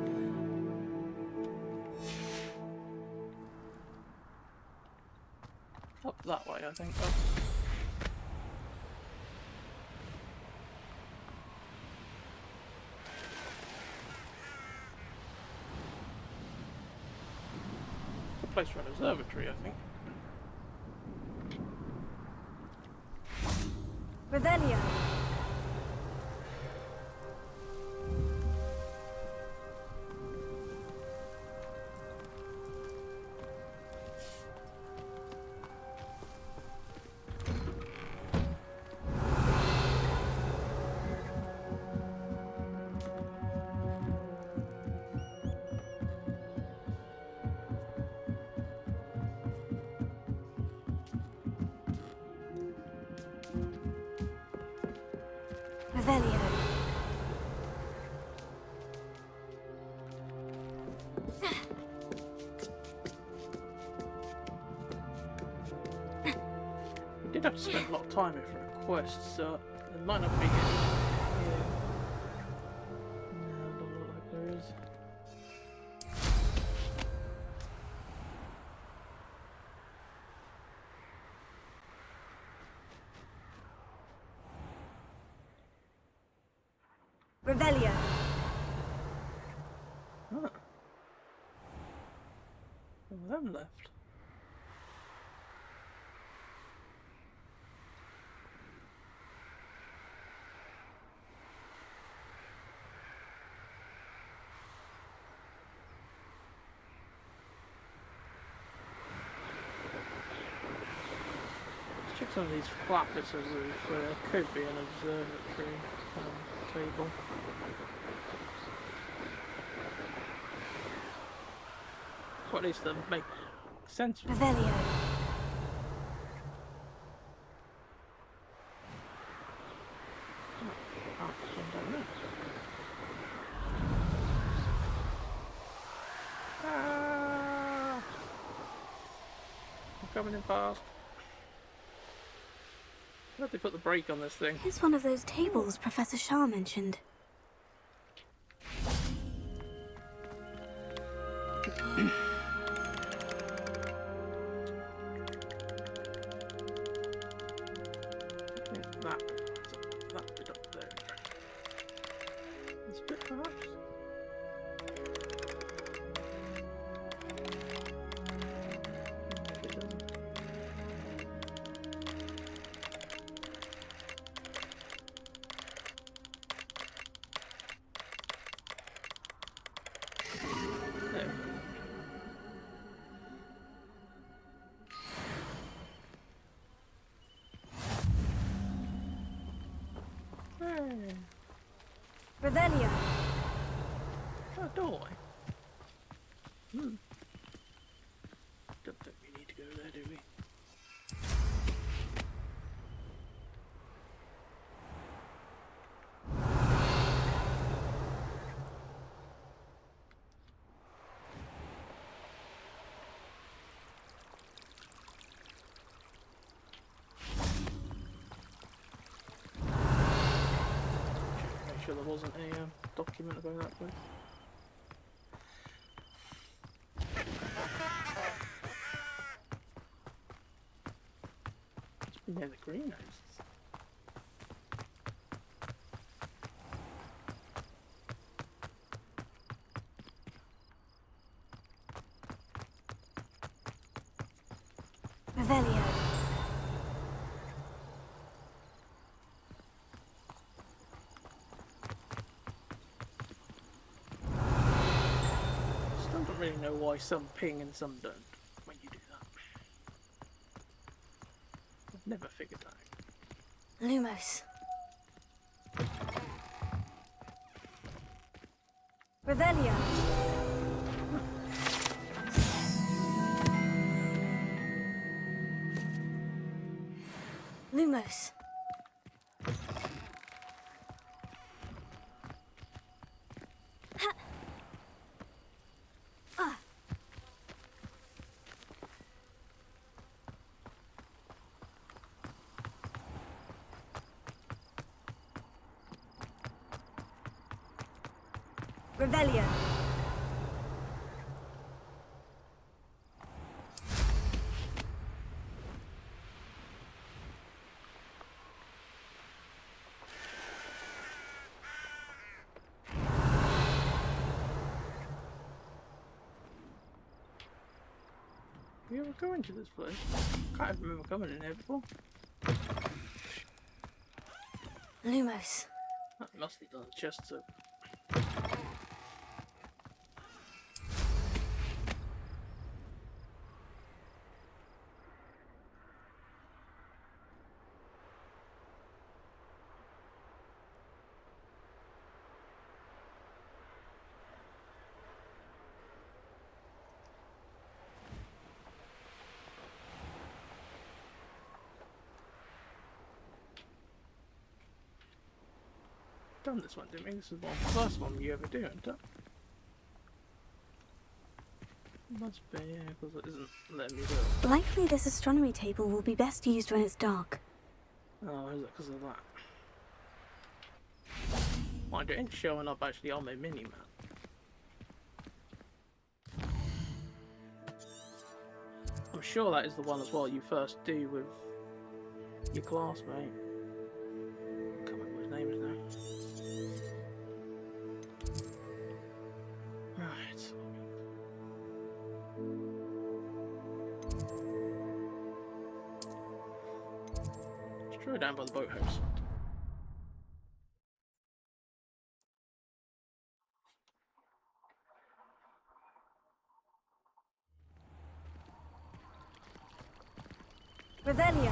Up that way, I think. Oh. It's a place for an observatory, I think. Revelio. Revelio. We did have to spend a lot of time here for a quest, so there might not be any. No, doesn't look like there is. Revelio. Huh. Some of them left. Let's check some of these flat bits of roof where there could be an observatory table. Or at least that make sense. Revelio. coming in fast. Where'd they put the brake on this thing? Here's one of those tables Professor Shah mentioned. That bit up there. This bit perhaps? Maybe it doesn't. There. Revelio. Oh, doorway. Don't think we need to go there, do we? Make sure there wasn't a document about that place. It's been near the greenhouses. Revelio. Still don't really know why some ping and some don't when you do that. I've never figured that out. Lumos. Revelio. Lumos. Ha. Ah. Revelio. We ever go into this place? Can't even remember coming in here before. Lumos. That must have done the chest up. Done this one, didn't we? This is the first one you ever do, isn't it? Must be, yeah, because it isn't letting me do it. Likely this astronomy table will be best used when it's dark. Oh, is it because of that? Mind, it ain't showing up actually on my mini-map. I'm sure that is the one as well you first do with your classmate. I can't remember what his name is now. Right. Let's try down by the boathouse. Revelio.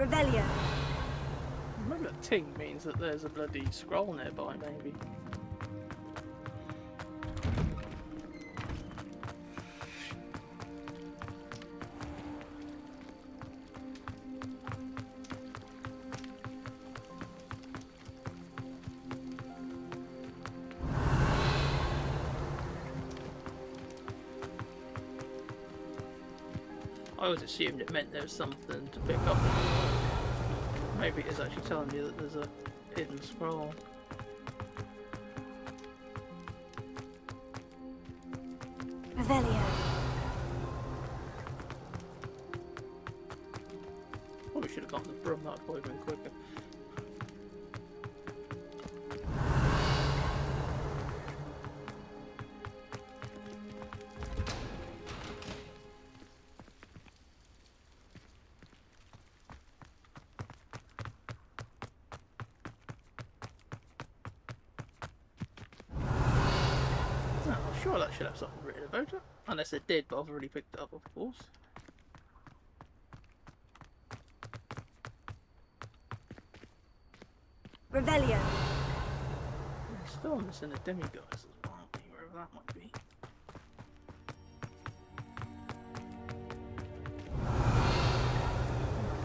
Revelio. Maybe that ting means that there's a bloody scroll nearby, maybe. I always assumed it meant there was something to pick up. Maybe it is actually telling me that there's a hidden scroll. Revelio. Probably should have gotten the broom, that would probably been quicker. Sure, that should have something written about it. Unless it did, but I've already picked it up, of course. Revelio. Still missing a demiguise as well, wherever that might be.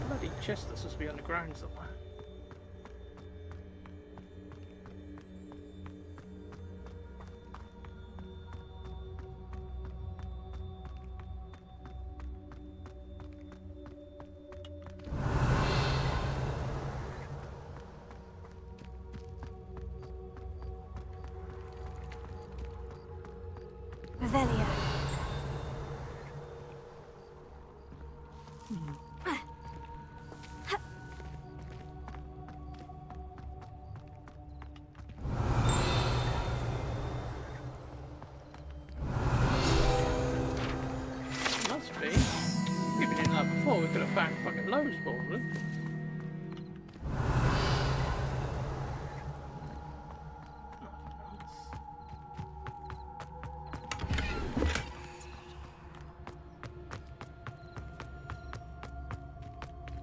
Bloody chest that's supposed to be on the ground somewhere. Revelio. Must be. We've been in that before, we could have found fucking loads probably.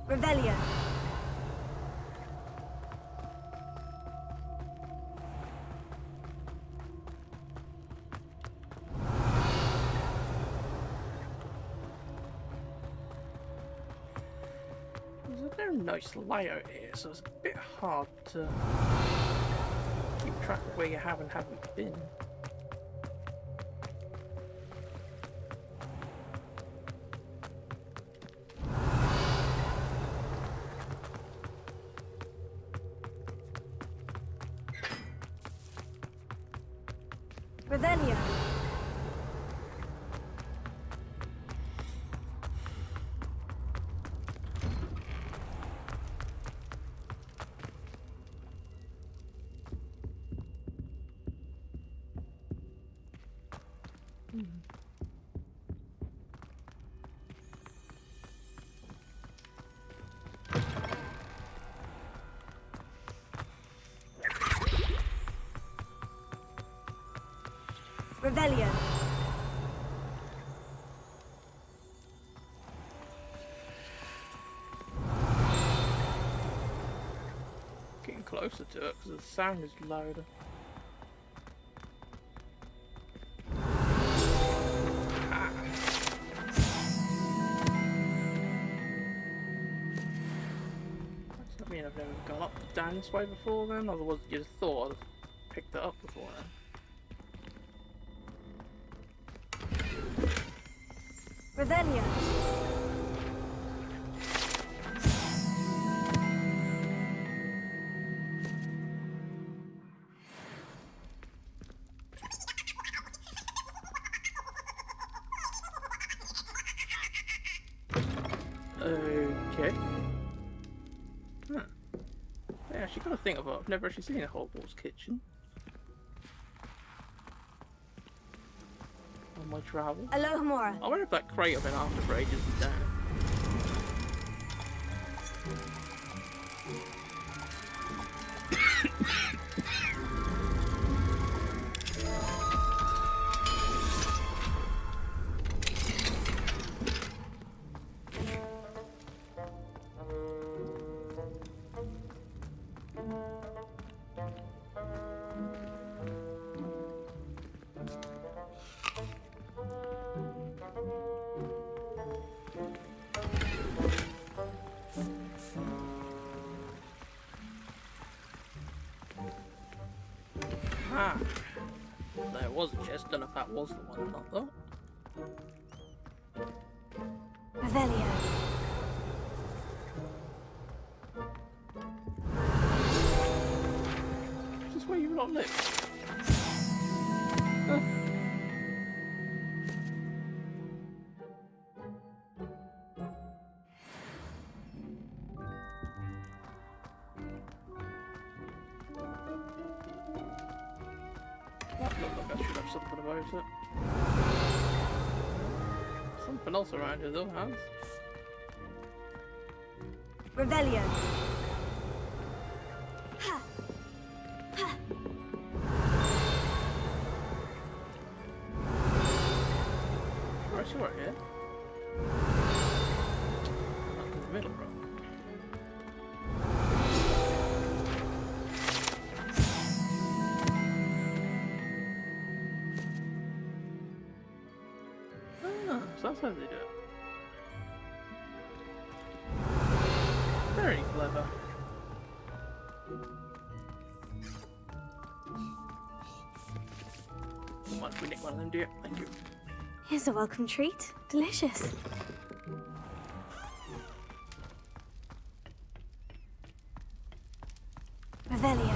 Revelio. There's a very nice layout here, so it's a bit hard to keep track of where you have and haven't been. Revelio. Revelio. Getting closer to it because the sound is louder. Ah. Does that mean I've never gone up down this way before then? Otherwise you'd have thought I'd have picked it up before then. Revelio. Okay. Huh. Yeah, actually got to think of it. I've never actually seen a Hogwarts kitchen. On my travels. Alohomora. I wonder if that crate I've been after for ages is down. Ah. There was a chest, don't know if that was the one or not though. Revelio. Is this where you not live? That looked like I should have something about it. Something else around here though, Hans. Revelio. Sure, I saw it here. Not in the middle, bro. Ah, so that's how they do it. Very clever. Why don't we nick one of them, dear? Thank you. Here's a welcome treat. Delicious. Revelio.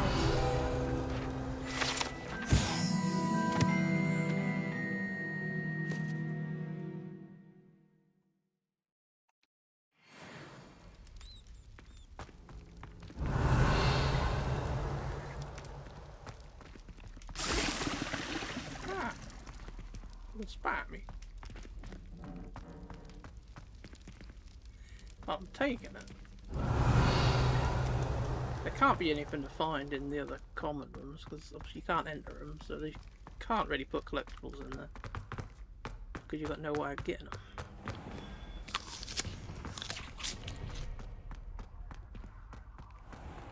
Ah! Don't spat at me. I'm taking it. There can't be anything to find in the other common rooms because obviously you can't enter them, so they can't really put collectibles in there because you've got no way of getting them.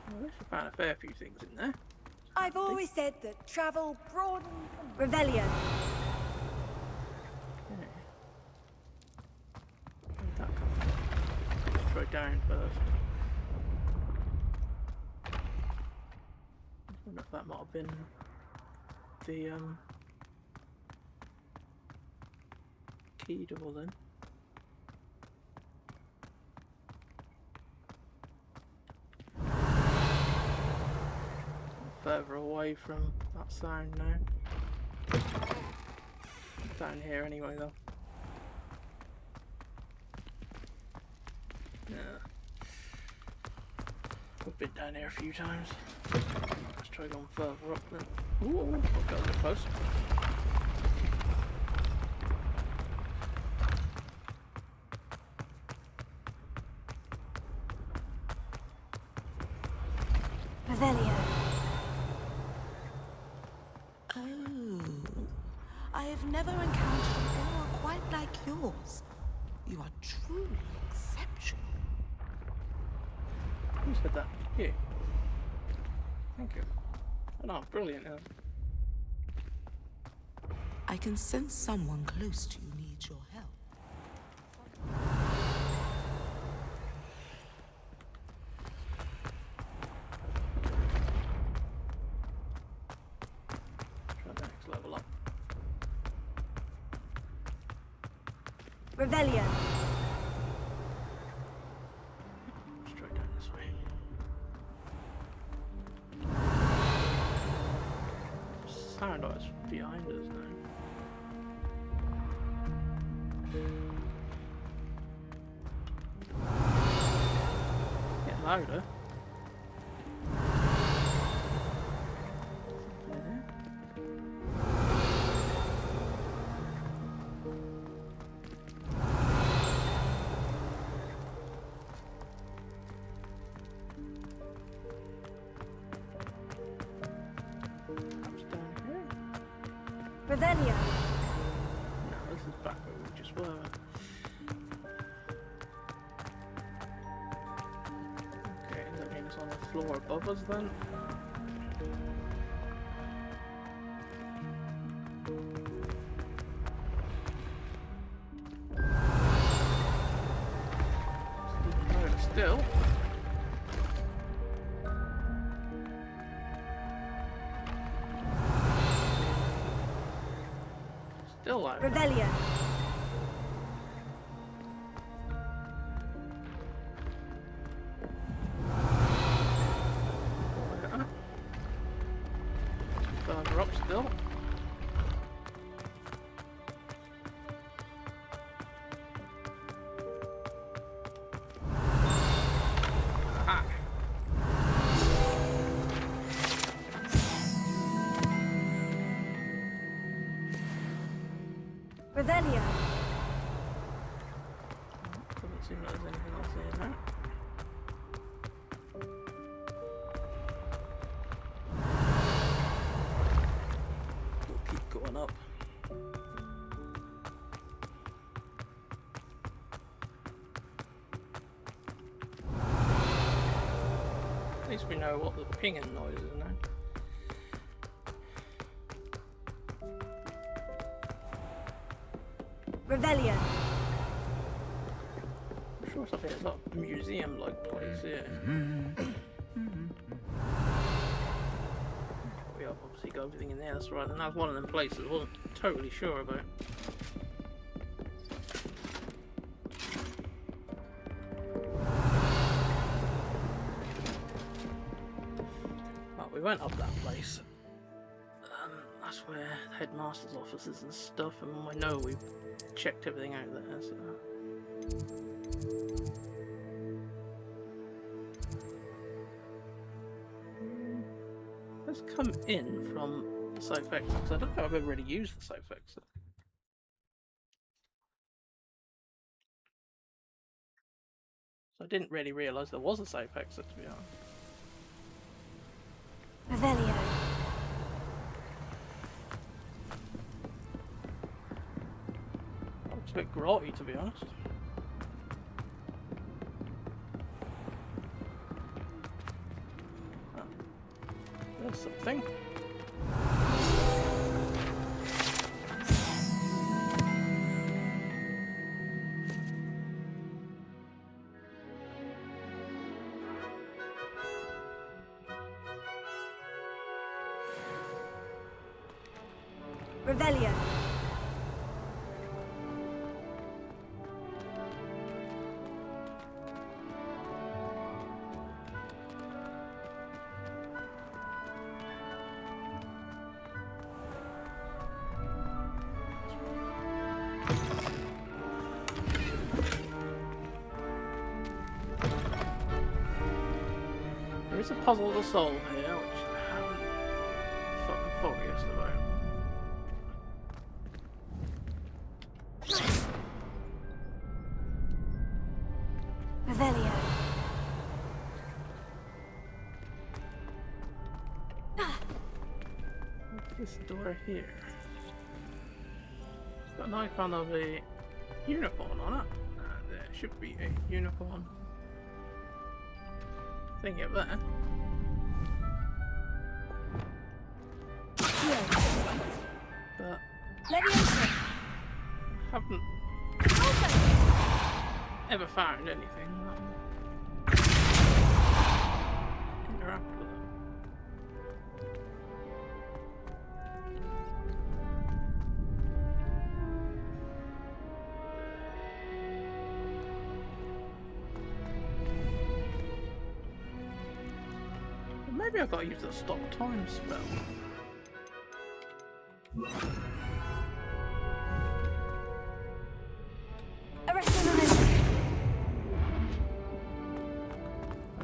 Well, at least I found a fair few things in there. I've always said that travel broadens. Revelio. Okay. Where'd that come from? Let's throw it down first. I don't know if that might have been the key door then. Further away from that sound now. Down here anyway though. Yeah. We've been down here a few times. Let's try going further up then. Ooh, we'll go a bit close. Revelio. Oh, I have never encountered an aura quite like yours. You are truly exceptional. Who said that? You. Thank you. Oh no, brilliant. I can sense someone close to you needs your help. Try the next level up. Revelio. Straight down this way. Sound like it's behind us now. Getting louder. Something in there. Perhaps down here? Revelio. No, this is back where we just were. Okay, does that mean it's on the floor above us then? Still. still out. Revelio. Further up still. Aha. Revelio. Doesn't seem like there's anything else here now. We'll keep going up. At least we know what the pinging noise is now. Revelio. I'm sure something is like a museum-like place here. We have obviously got everything in there, that's right. And that was one of them places I wasn't totally sure about. Well, we went up that place. That's where the headmaster's office is and stuff, and I know we've checked everything out there, so... Let's come in from the safe exit, because I don't know if I've ever really used the safe exit. So I didn't really realise there was a safe exit, to be honest. Revelio. It's a bit grotty, to be honest. Oh. There's something. Revelio. There is a puzzle to solve here, which I haven't fucking focused about. Revelio. What's this door here? It's got an icon of a unicorn on it. There should be a unicorn thing up there. But haven't ever found anything. Interact with it. Maybe I've got to use the stop time spell.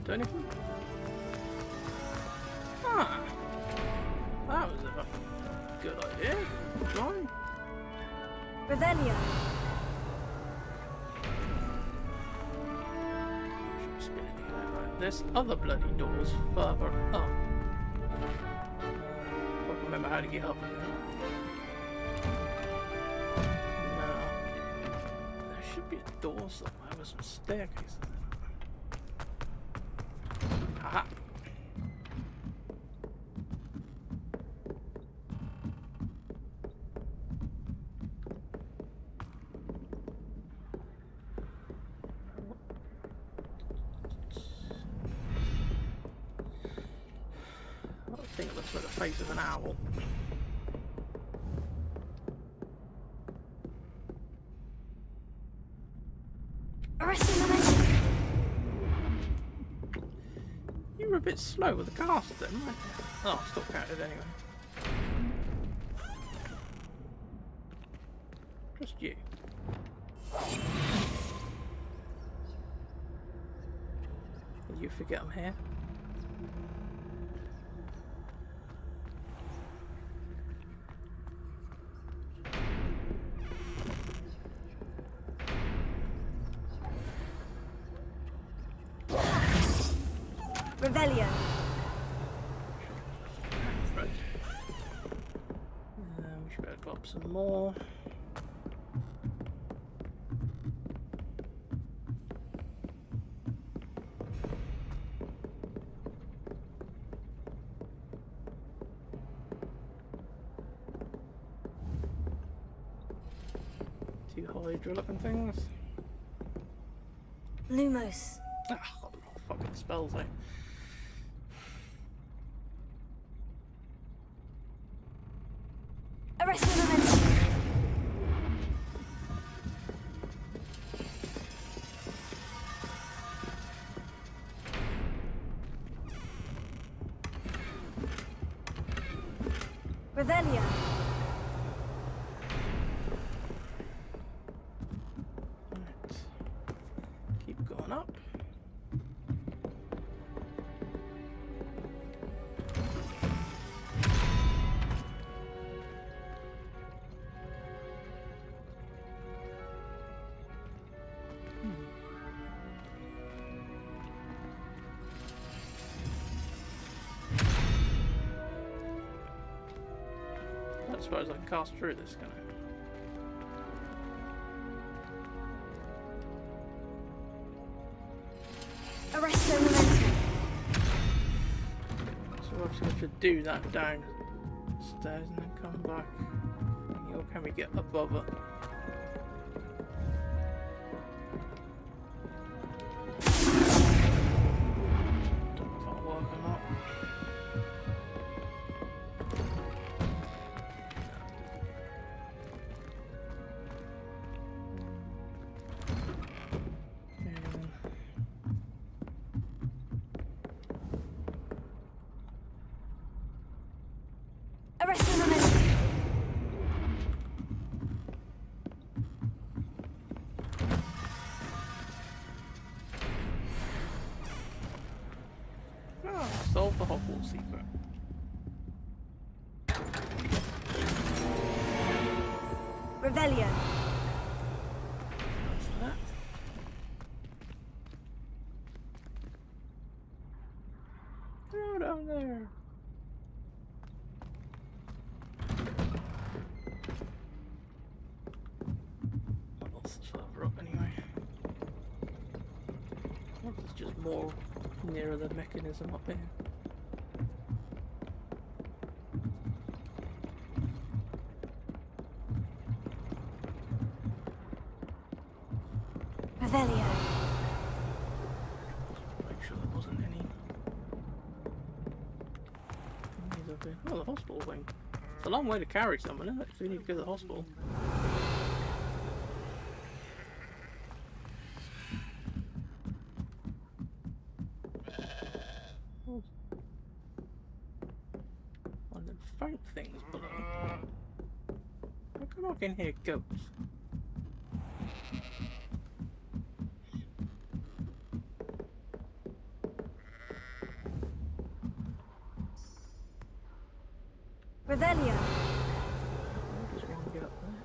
Do anything? Ah, that was a good idea. Fine. Revelio. Should be spinning it out, right? There's other bloody doors further up. I can't remember how to get up there. No. There should be a door somewhere with some staircases. Aha. I think it looks like the face of an owl. bit slow with the cast then, weren't you? Oh, still counted anyway. Just you. Will you forget I'm here? Revelio. Right. We should better go up some more. Two Hydra looking things. Lumos. Ah, fucking spells, eh? Arrest the momentum. Revelio. Keep going up. I suppose I can cast through this, can I? Arrest the momentum. So we're obviously going to do that down stairs and then come back. Or can we get above it? Don't know if that'll work or not. Arrest the momentum. Oh, solve the Hogwarts secret. Revelio. That's that. Go down there. That's further up anyway. This is just more nearer the mechanism up here. Revelio. Make sure there wasn't any. These up here. Oh, the hospital thing. It's a long way to carry someone, isn't it? If we need to go to the hospital. One of them phone things below. How come I can hear goats? Revelio. Just want to get up there.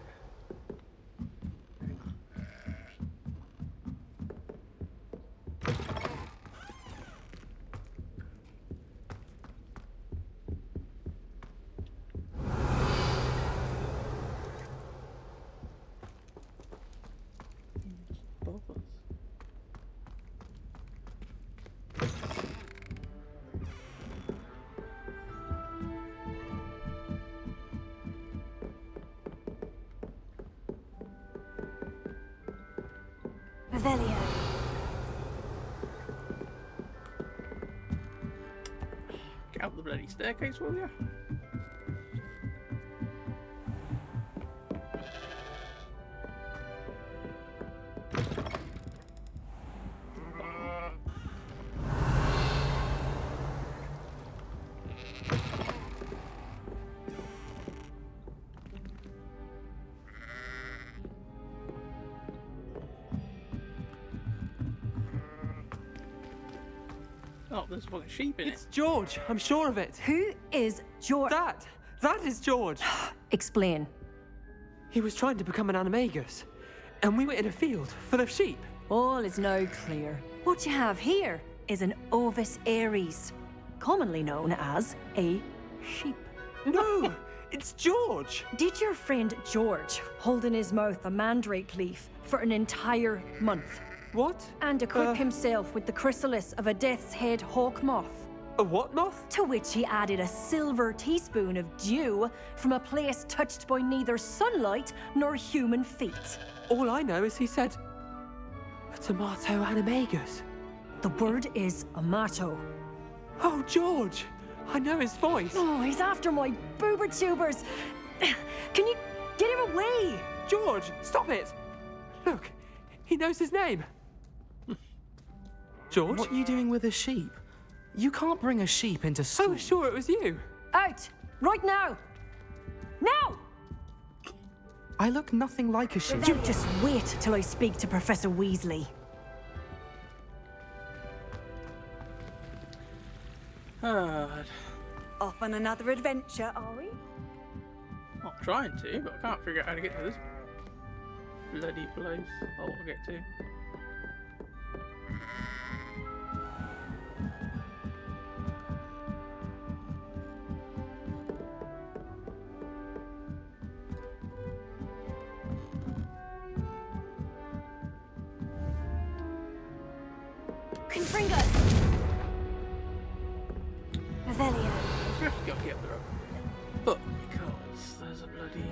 Above us. Revelio. Get up the bloody staircase, will you? there's fucking sheep in It's George. I'm sure of it. Who is George? That is George. Explain. He was trying to become an animagus, and we were in a field full of sheep. All is now clear. What you have here is an Ovis aries, commonly known as a sheep. No, it's George. Did your friend George hold in his mouth a mandrake leaf for an entire month? What? And equip himself with the chrysalis of a death's head hawk moth? A what moth? To which he added a silver teaspoon of dew from a place touched by neither sunlight nor human feet. All I know is he said, a tomato animagus. The word is amato. Oh, George! I know his voice. Oh, he's after my boober tubers. Can you get him away? George, stop it! Look, he knows his name. George? What are you doing with a sheep? You can't bring a sheep into school. I was sure it was you. Out! Right now! Now! I look nothing like a sheep. You just wait till I speak to Professor Weasley. God. Off on another adventure, are we? I'm trying to, but I can't figure out how to get to this bloody place. I want to get to. Confringo! Revelio. We have to go get there. But because there's a bloody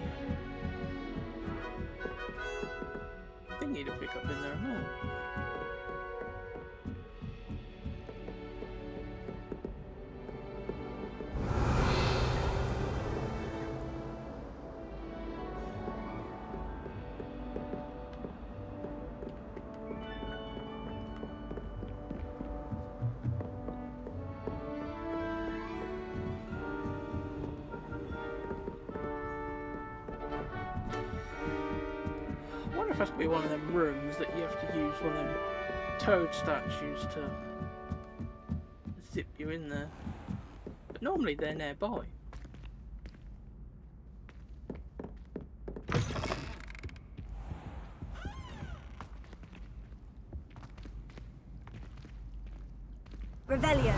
thingy to pick up in there, no. I wonder if that's going to be one of them rooms that you have to use one of them toad statues to zip you in there. But normally they're nearby. Revelio.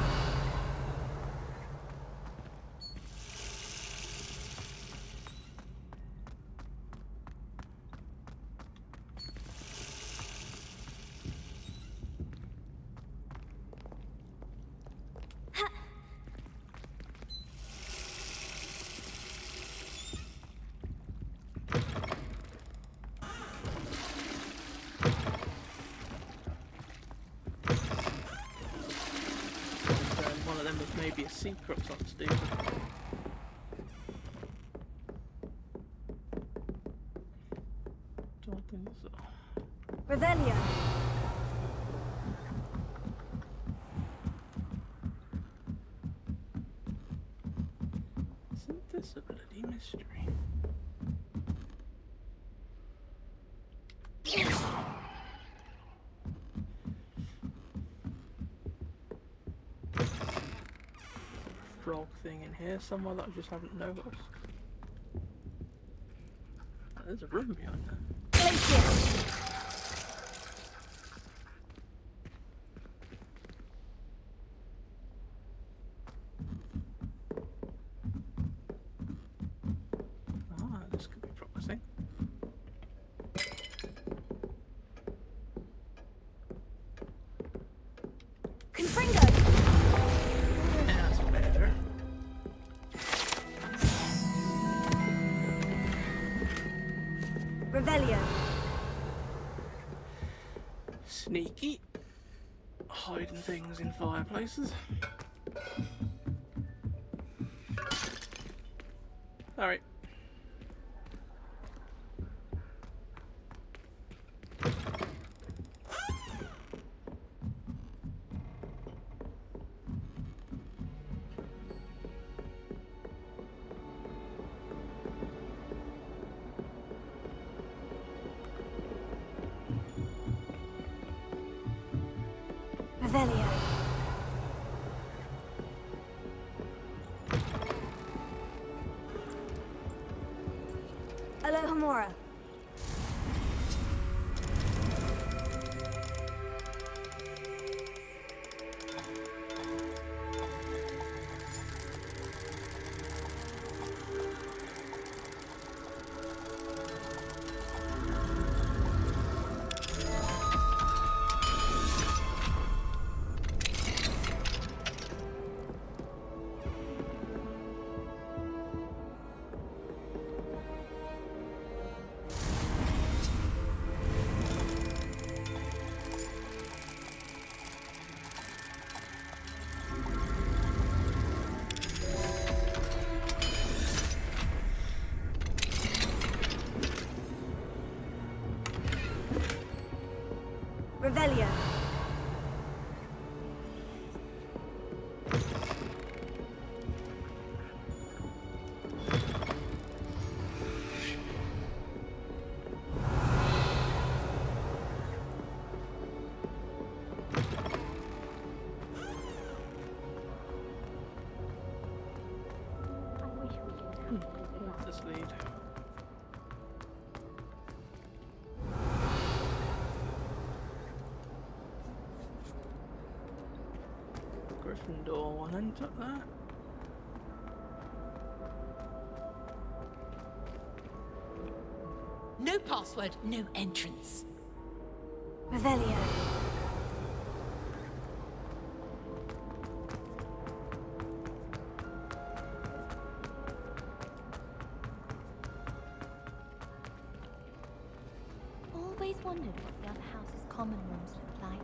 One of them was maybe a secret on Steve. Don't think so. Revelio. Isn't this a bloody mystery? Frog thing in here somewhere that I just haven't noticed. Oh, there's a room behind there. Ah, this could be promising. Confringo. Yeah, that's better. Revelio. Sneaky. Hiding things in fireplaces. Alright. Revelio. Alohomora. Revelio. This lead. Gryffindor one enter that. No password, no entrance. Revelio. Always wondered what the other house's common rooms looked like.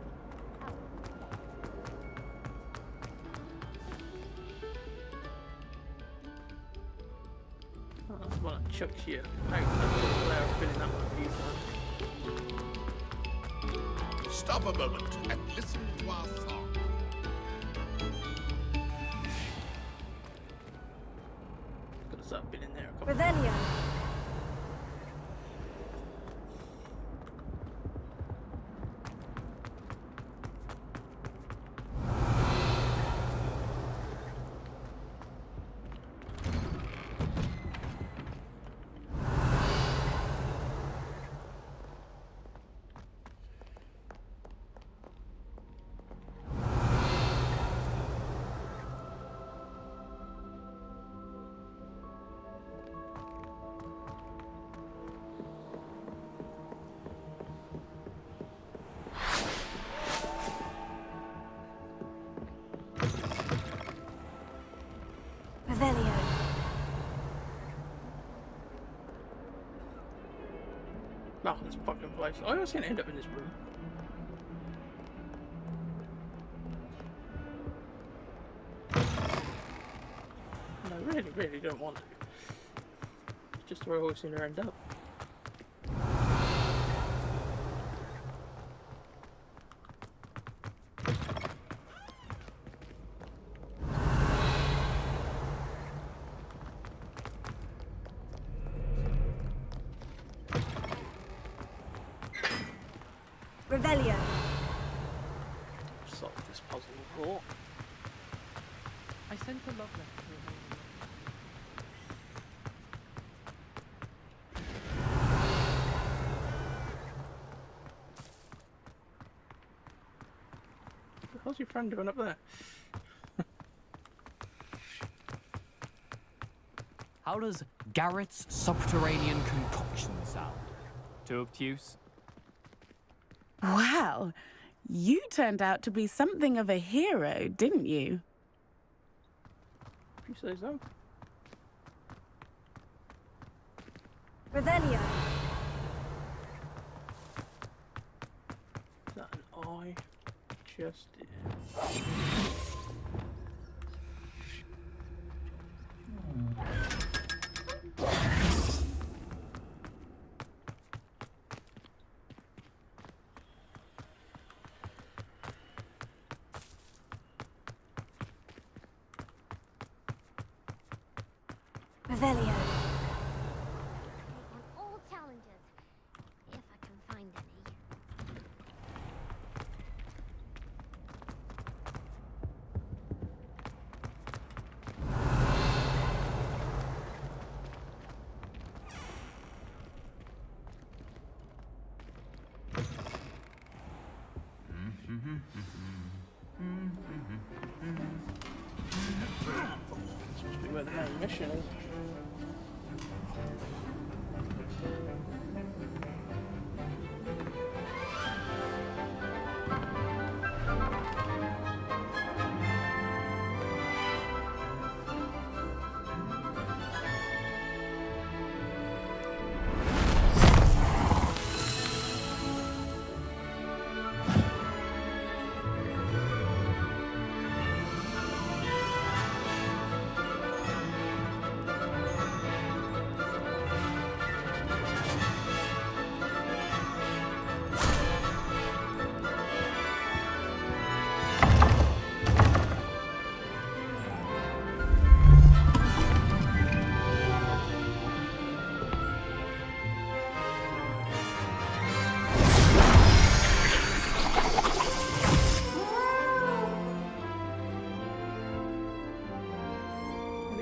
Oh, that's one that chucks you out. I've been in that one a few times. Stop a moment and listen to our song. Because I've been in there a couple Revelio. Revelio. Oh, this fucking place. I always seem to end up in this room. And I really, really don't want to. It's just where I always seem to end up. Revelio. Solve this puzzle before. I sent a love letter to her. How's your friend doing up there? How does Garrett's subterranean concoction sound? Too obtuse? Wow, you turned out to be something of a hero, didn't you? If you say so. Revelio. Is that an eye? Just Revelio. On all challenges, if I can find any. mission is.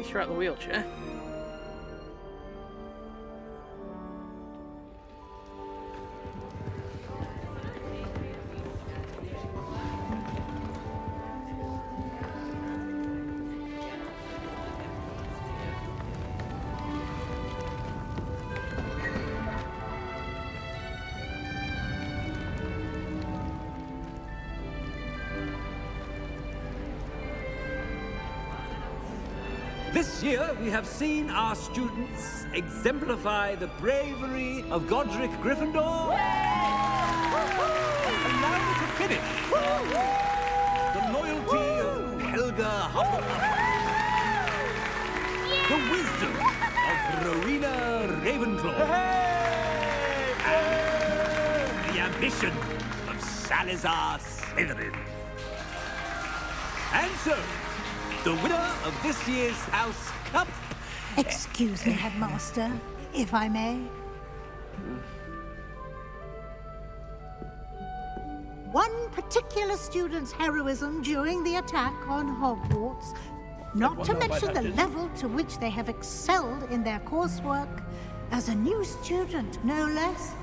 You're out the wheelchair. This year, we have seen our students exemplify the bravery of Godric Gryffindor. And now to finish, the loyalty of Helga Hufflepuff. The wisdom of Rowena Ravenclaw. And the ambition of Salazar Slytherin. And so, the winner of this year's House Cup... Excuse me, Headmaster, if I may. One particular student's heroism during the attack on Hogwarts, not to mention the level to which they have excelled in their coursework, as a new student, no less.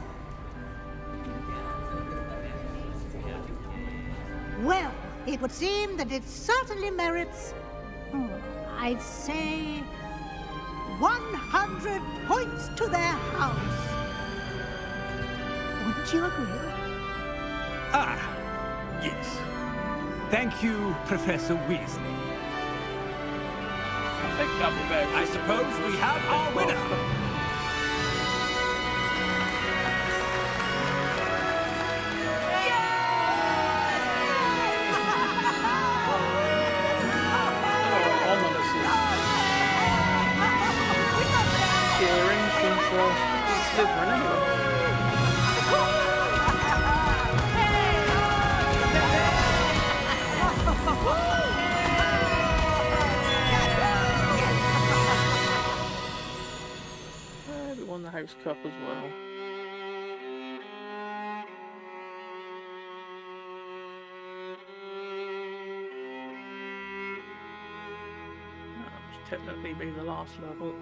Well, it would seem that it certainly merits... I'd say 100 points to their house. Wouldn't you agree? Ah, yes. Thank you, Professor Weasley. I suppose we have our winner. Slytherin anyway. We won the House Cup as well. That must technically be the last level.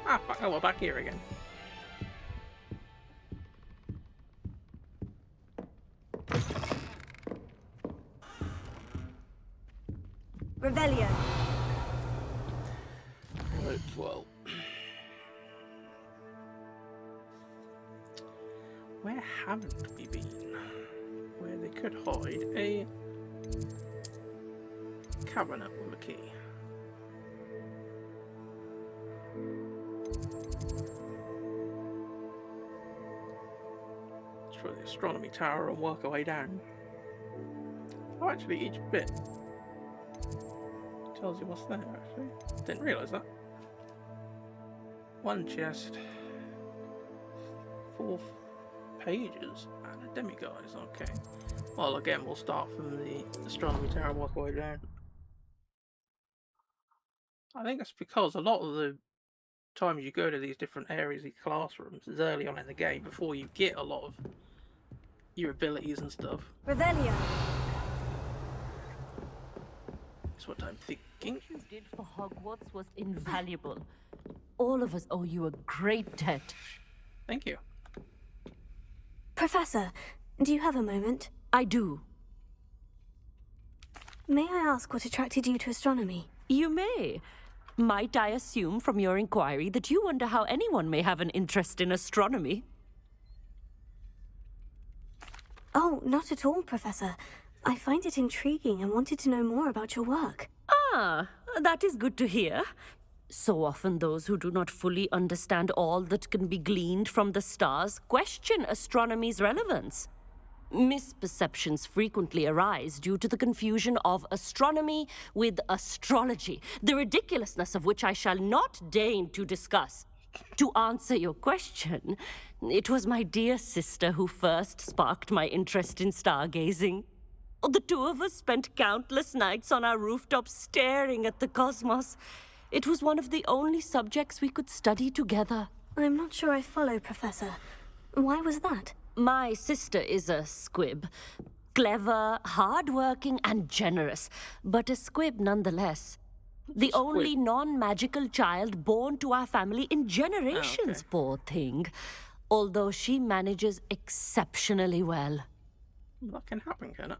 Ah, fuck, oh, we're back here again. Revelio. Right, well. Where haven't we been? Where they could hide a cabinet with a key. Let's try the astronomy tower and work our way down. Oh, actually, each bit tells you what's there, actually. Didn't realise that. One chest. 4 pages and a demiguise, okay. Well, again, we'll start from the astronomy tower and work our way down. I think that's because a lot of the times you go to these different areas, these classrooms, is early on in the game before you get a lot of your abilities and stuff. Revelio. That's what I'm King. What you did for Hogwarts was invaluable. All of us owe you a great debt. Thank you. Professor, do you have a moment? I do. May I ask what attracted you to astronomy? You may. Might I assume from your inquiry that you wonder how anyone may have an interest in astronomy? Oh, not at all, Professor. I find it intriguing and wanted to know more about your work. Ah, that is good to hear. So often those who do not fully understand all that can be gleaned from the stars question astronomy's relevance. Misperceptions frequently arise due to the confusion of astronomy with astrology, the ridiculousness of which I shall not deign to discuss. To answer your question, it was my dear sister who first sparked my interest in stargazing. The two of us spent countless nights on our rooftop staring at the cosmos. It was one of the only subjects we could study together. I'm not sure I follow, Professor. Why was that? My sister is a squib. Clever, hard-working, and generous, but a squib nonetheless. The only non-magical child born to our family in generations, poor thing. Although she manages exceptionally well. That can happen, can it?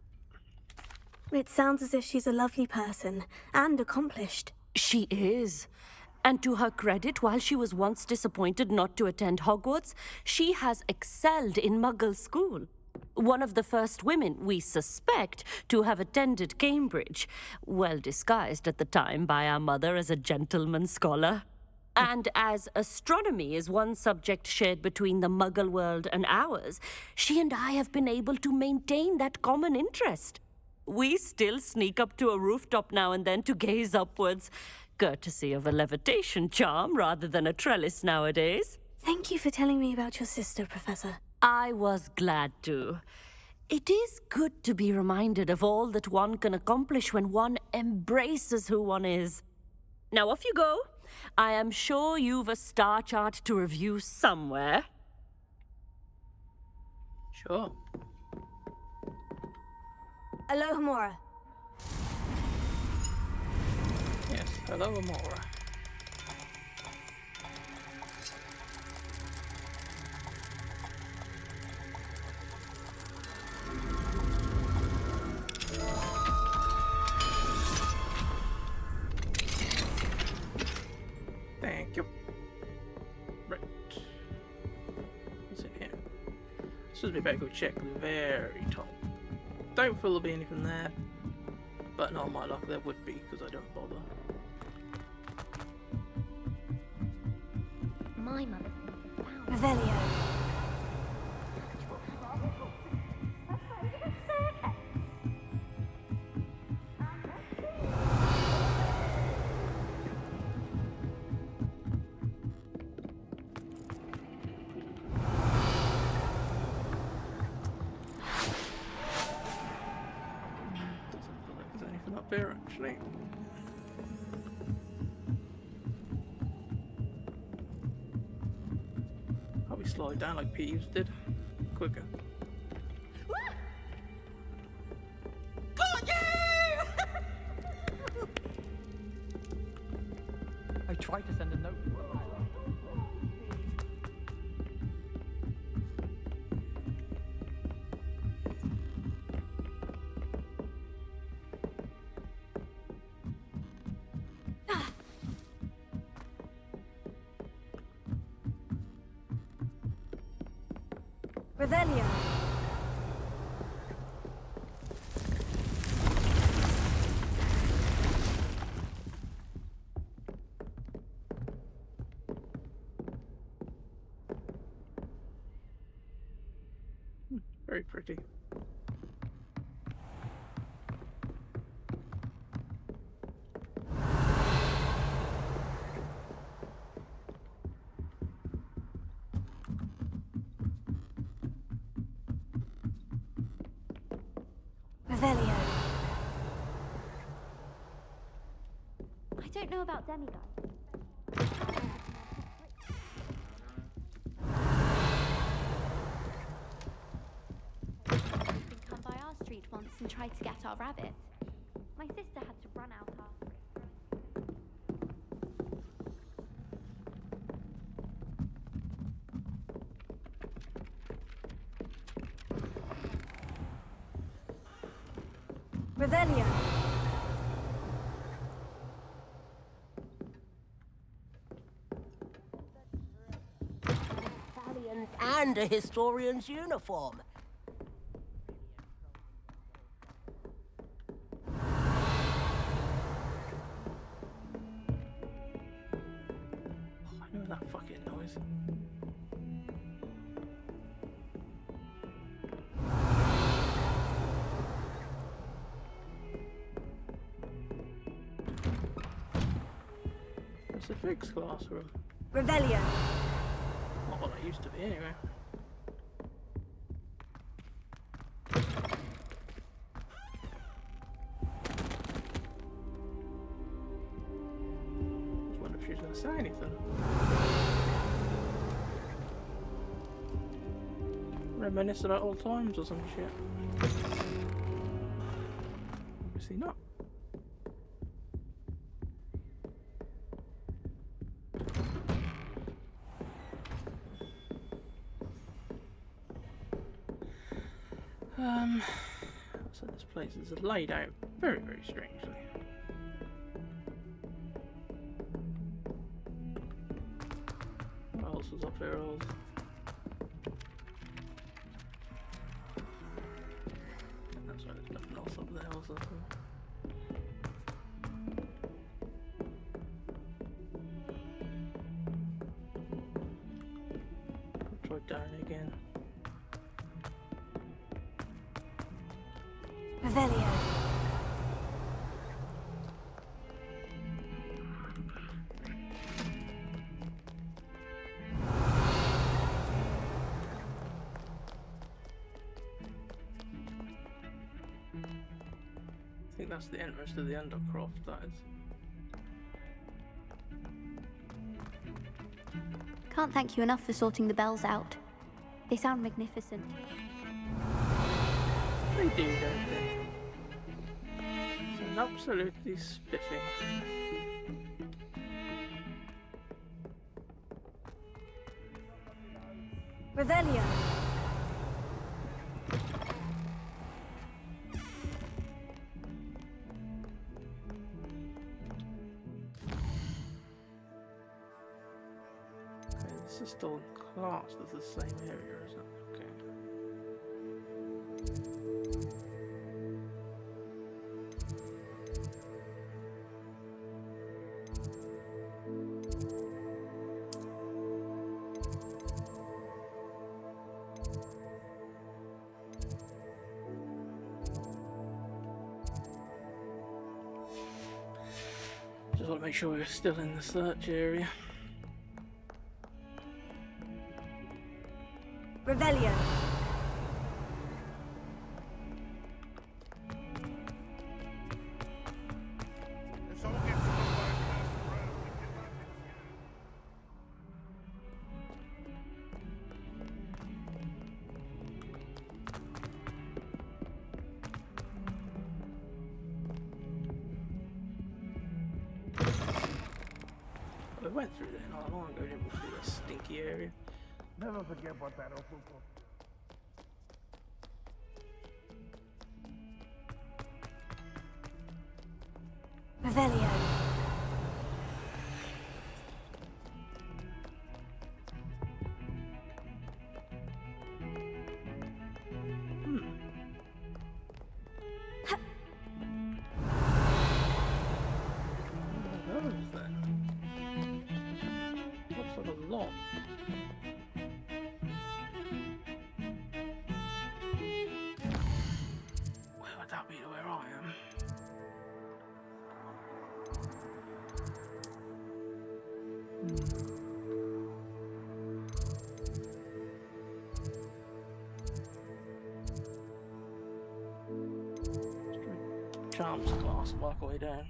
It sounds as if she's a lovely person and accomplished. She is. And to her credit, while she was once disappointed not to attend Hogwarts, she has excelled in Muggle school. One of the first women, we suspect, to have attended Cambridge, well disguised at the time by our mother as a gentleman scholar. And as astronomy is one subject shared between the Muggle world and ours, she and I have been able to maintain that common interest. We still sneak up to a rooftop now and then to gaze upwards, courtesy of a levitation charm rather than a trellis nowadays. Thank you for telling me about your sister, Professor. I was glad to. It is good to be reminded of all that one can accomplish when one embraces who one is. Now off you go. I am sure you've a star chart to review somewhere. Sure. Alohomora. Yes, hello, Amora. Thank you. Right. What's in here? Suppose we better go check the very top. Don't feel there'll be anything there. But in all my luck, there would be, because I don't bother. My mother. Revelio. Up there actually. I'll be slowed down like Peeves did. Quicker. Got you! I tried to send a note. Revelio. Very pretty. Revelio. I don't know about demigods. Come by our street once and tried to get our rabbit. My sister had to run out after it. Revelio. And a historian's uniform. I know that fucking noise. It's a fixed classroom. Revelio. Not what it used to be, anyway. Just wonder if she's going to say anything. Reminisce about old times or some shit. Obviously not. So this place is laid out very, very strangely. What else was up there? That's right, there's nothing else up there, was there? I'll try down again. Revelio. I think that's the entrance to the Undercroft, that is. Can't thank you enough for sorting the bells out. They sound magnificent. They do, don't they? Sound absolutely spiffing. Revelio. Okay, this is still classed as the same area, isn't it? Okay. Just want to make sure we're still in the search area. Revelio. We went through there not long ago, didn't we? Through that stinky area. Never forget what that Ofuko. Revelio. What was that? Looks like a lot. Where would that be to where I am? Charms class, work our way down.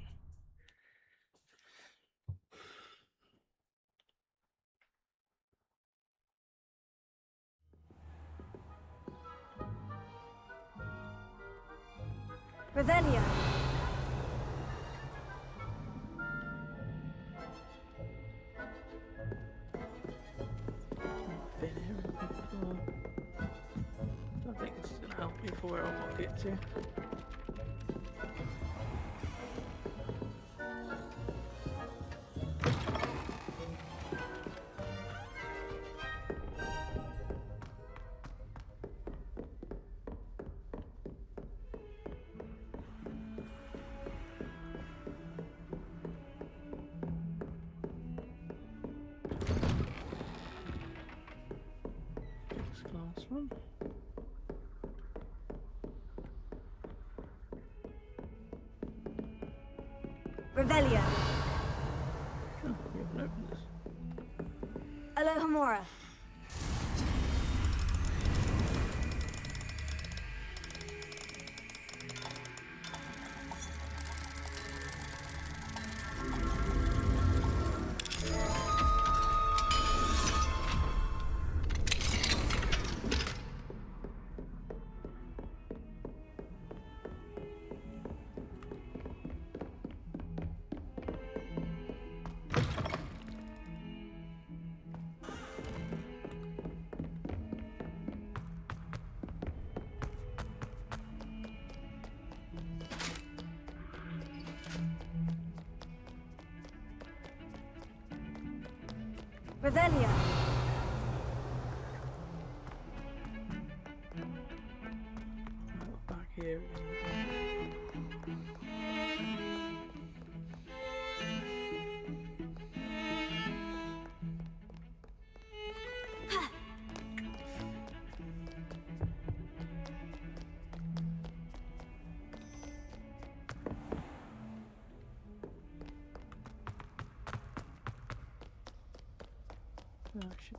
Revelio. Been here before. Don't think this is gonna help me for where I want to get to. one. Revelio. Oh, we haven't opened this. Alohomora. Revelio. Back here.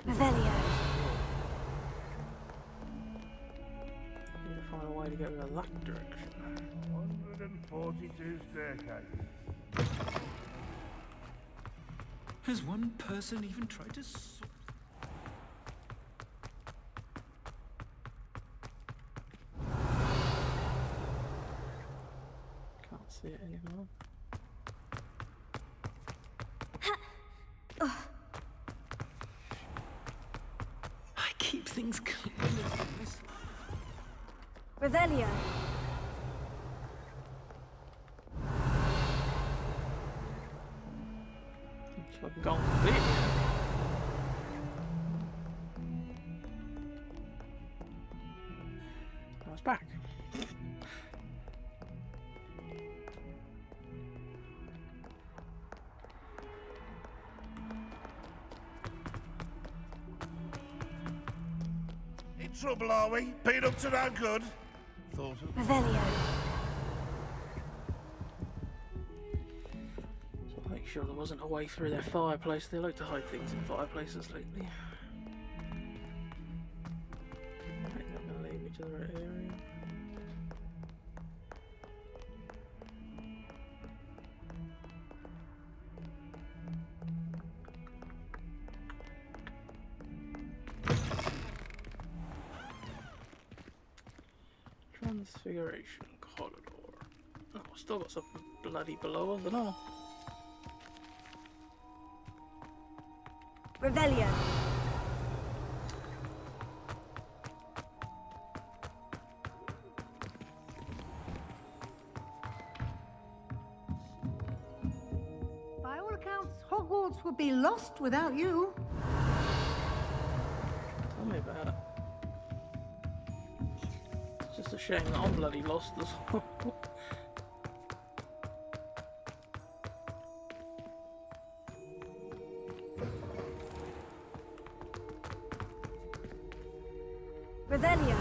Revelio. Need to find a way to go in that direction. 142 staircase. Has one person even tried to sort? Can't see it anymore. I keep things clean as this. Revelio. So I've gone completely. I was back. In trouble, are we? Been up to no good? Thought of. Revelio. So make sure there wasn't a way through their fireplace. They like to hide things in fireplaces lately. I think that's gonna lead me to the right area. Transfiguration corridor. Oh, still got something bloody below us and all. Revelio. By all accounts, Hogwarts would be lost without you. Tell me about it. It's just a shame that I'm bloody lost as well. Revelio.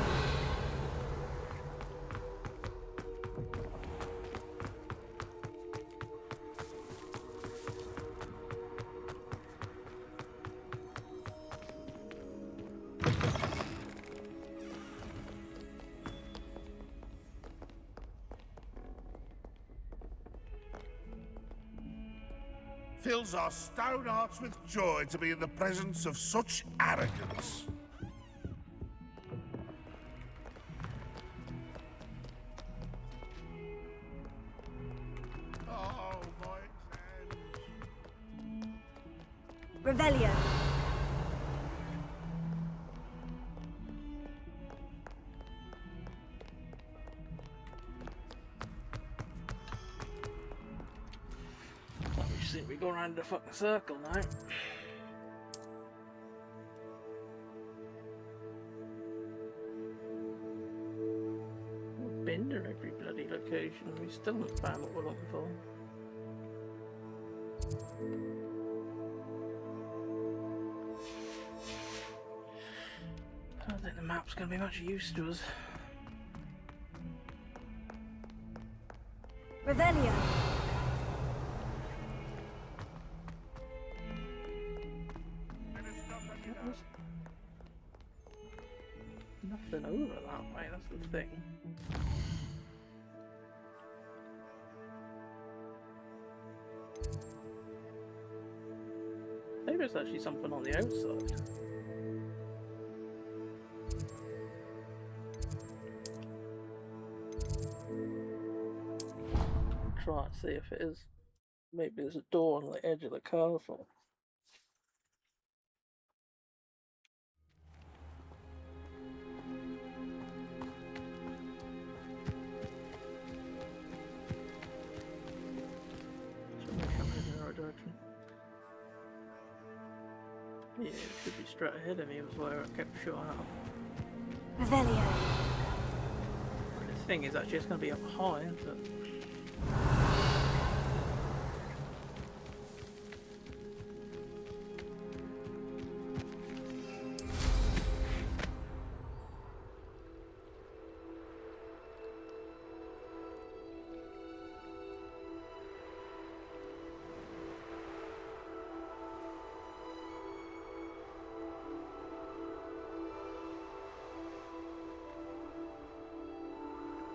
Fills our stone hearts with joy to be in the presence of such arrogance. Oh, my exams. Revelio. We think we go around the fucking circle now. We've been to every bloody location. We still haven't found what we're looking for. I don't think the map's going to be much use to us. Revelio. Nothing over that way, that's the thing. Maybe it's actually something on the outside. Try and see if it is. Maybe there's a door on the edge of the castle. Direction. Yeah, it should be straight ahead of me, was where it kept showing up. Revelio. The thing is actually it's going to be up high, isn't it?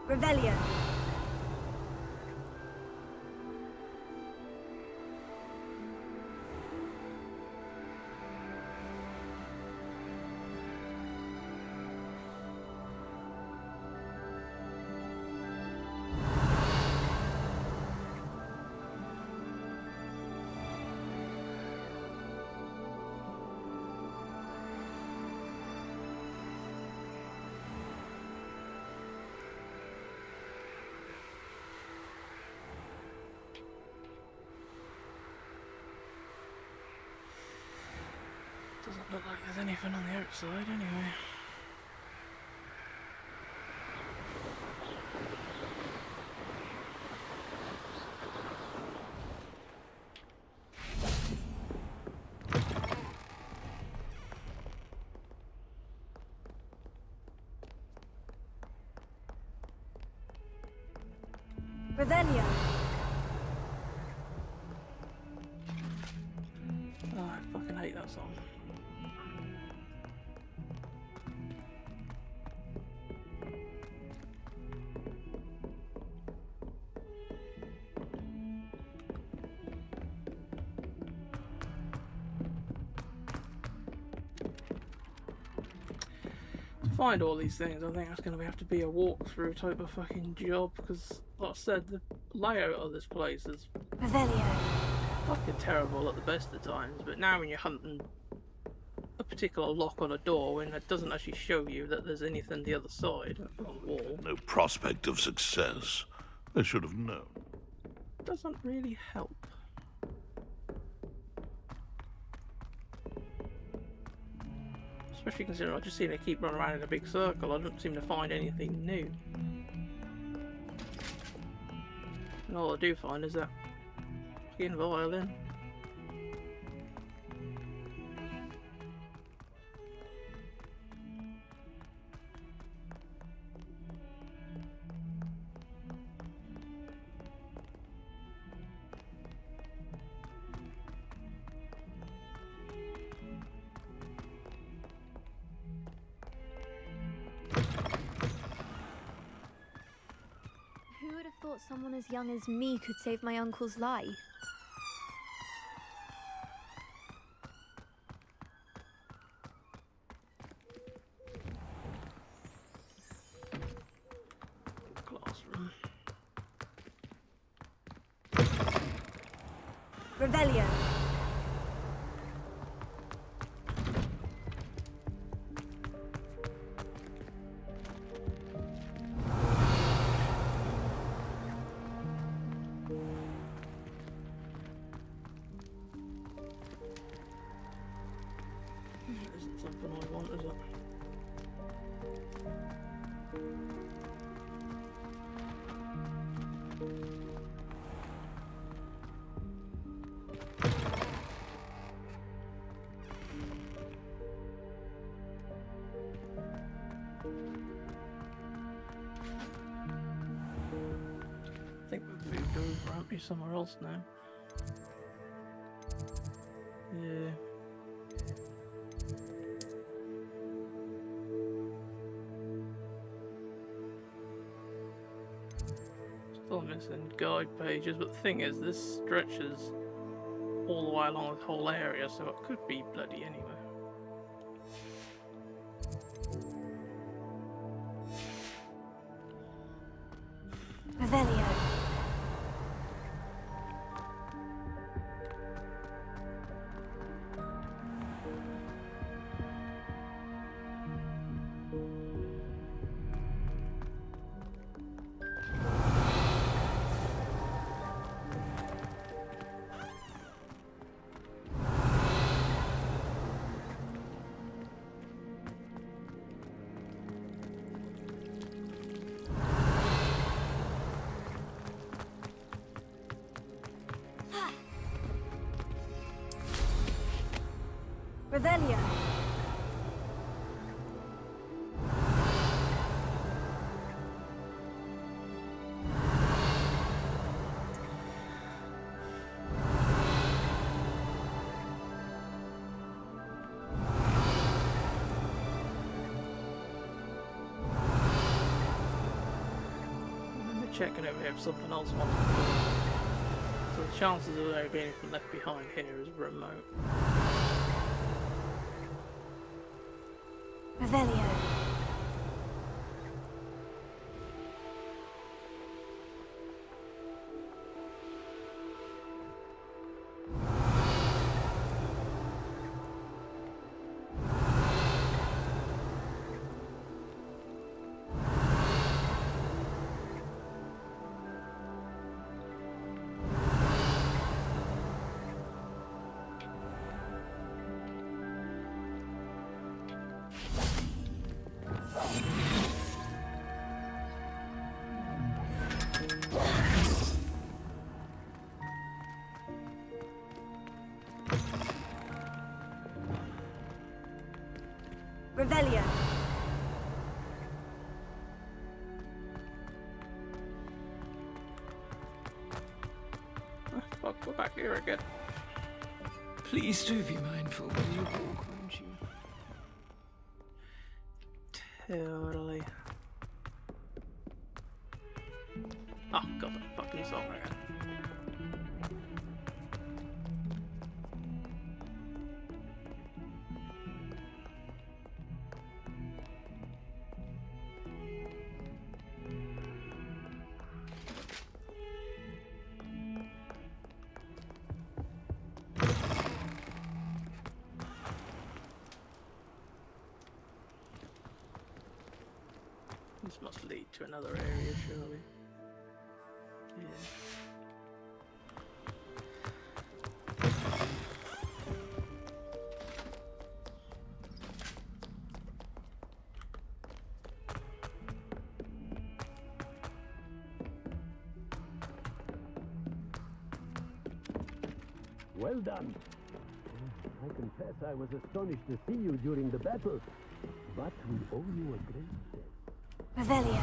Revelio. Doesn't look like there's anything on the outside anyway. Revelio. Oh, I fucking hate that song. To find all these things, I think that's going to have to be a walkthrough type of fucking job, because, like I said, the layout of this place is fucking terrible at the best of times, but now when you're hunting a particular lock on a door, when it doesn't actually show you that there's anything the other side on the wall, No prospect of success. I should have known. doesn't really help. Especially considering I just seem to keep running around in a big circle. I don't seem to find anything new. And all I do find is that fucking violin. Who would have thought someone as young as me could save my uncle's life? Classroom. Revelio. Isn't something I want, is it? Ramp me somewhere else now. Yeah. Still missing guide pages, but the thing is, this stretches all the way along the whole area, so it could be bloody anywhere. Revelio. Revelio. I'm checking over here if something else wants to do. So the chances of there being anything left behind here is remote. Revelio. Revelio. Oh, fuck, we're back here again. Please do be mindful when you walk, won't you? Totally. Oh god, that fucking song again. This must lead to another area, surely. Yeah. Well done. I confess I was astonished to see you during the battle, but we owe you a great debt. Revelio.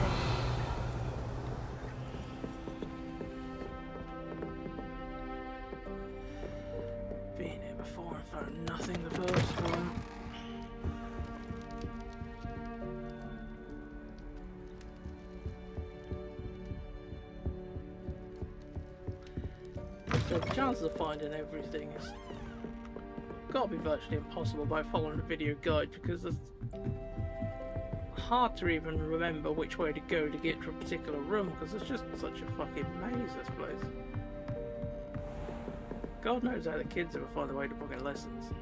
Been here before and found nothing the first one. So the chances of finding everything is gotta be virtually impossible by following the video guide, because it's hard to even remember which way to go to get to a particular room, because it's just such a fucking maze, this place. God knows how the kids ever find a way to book in lessons.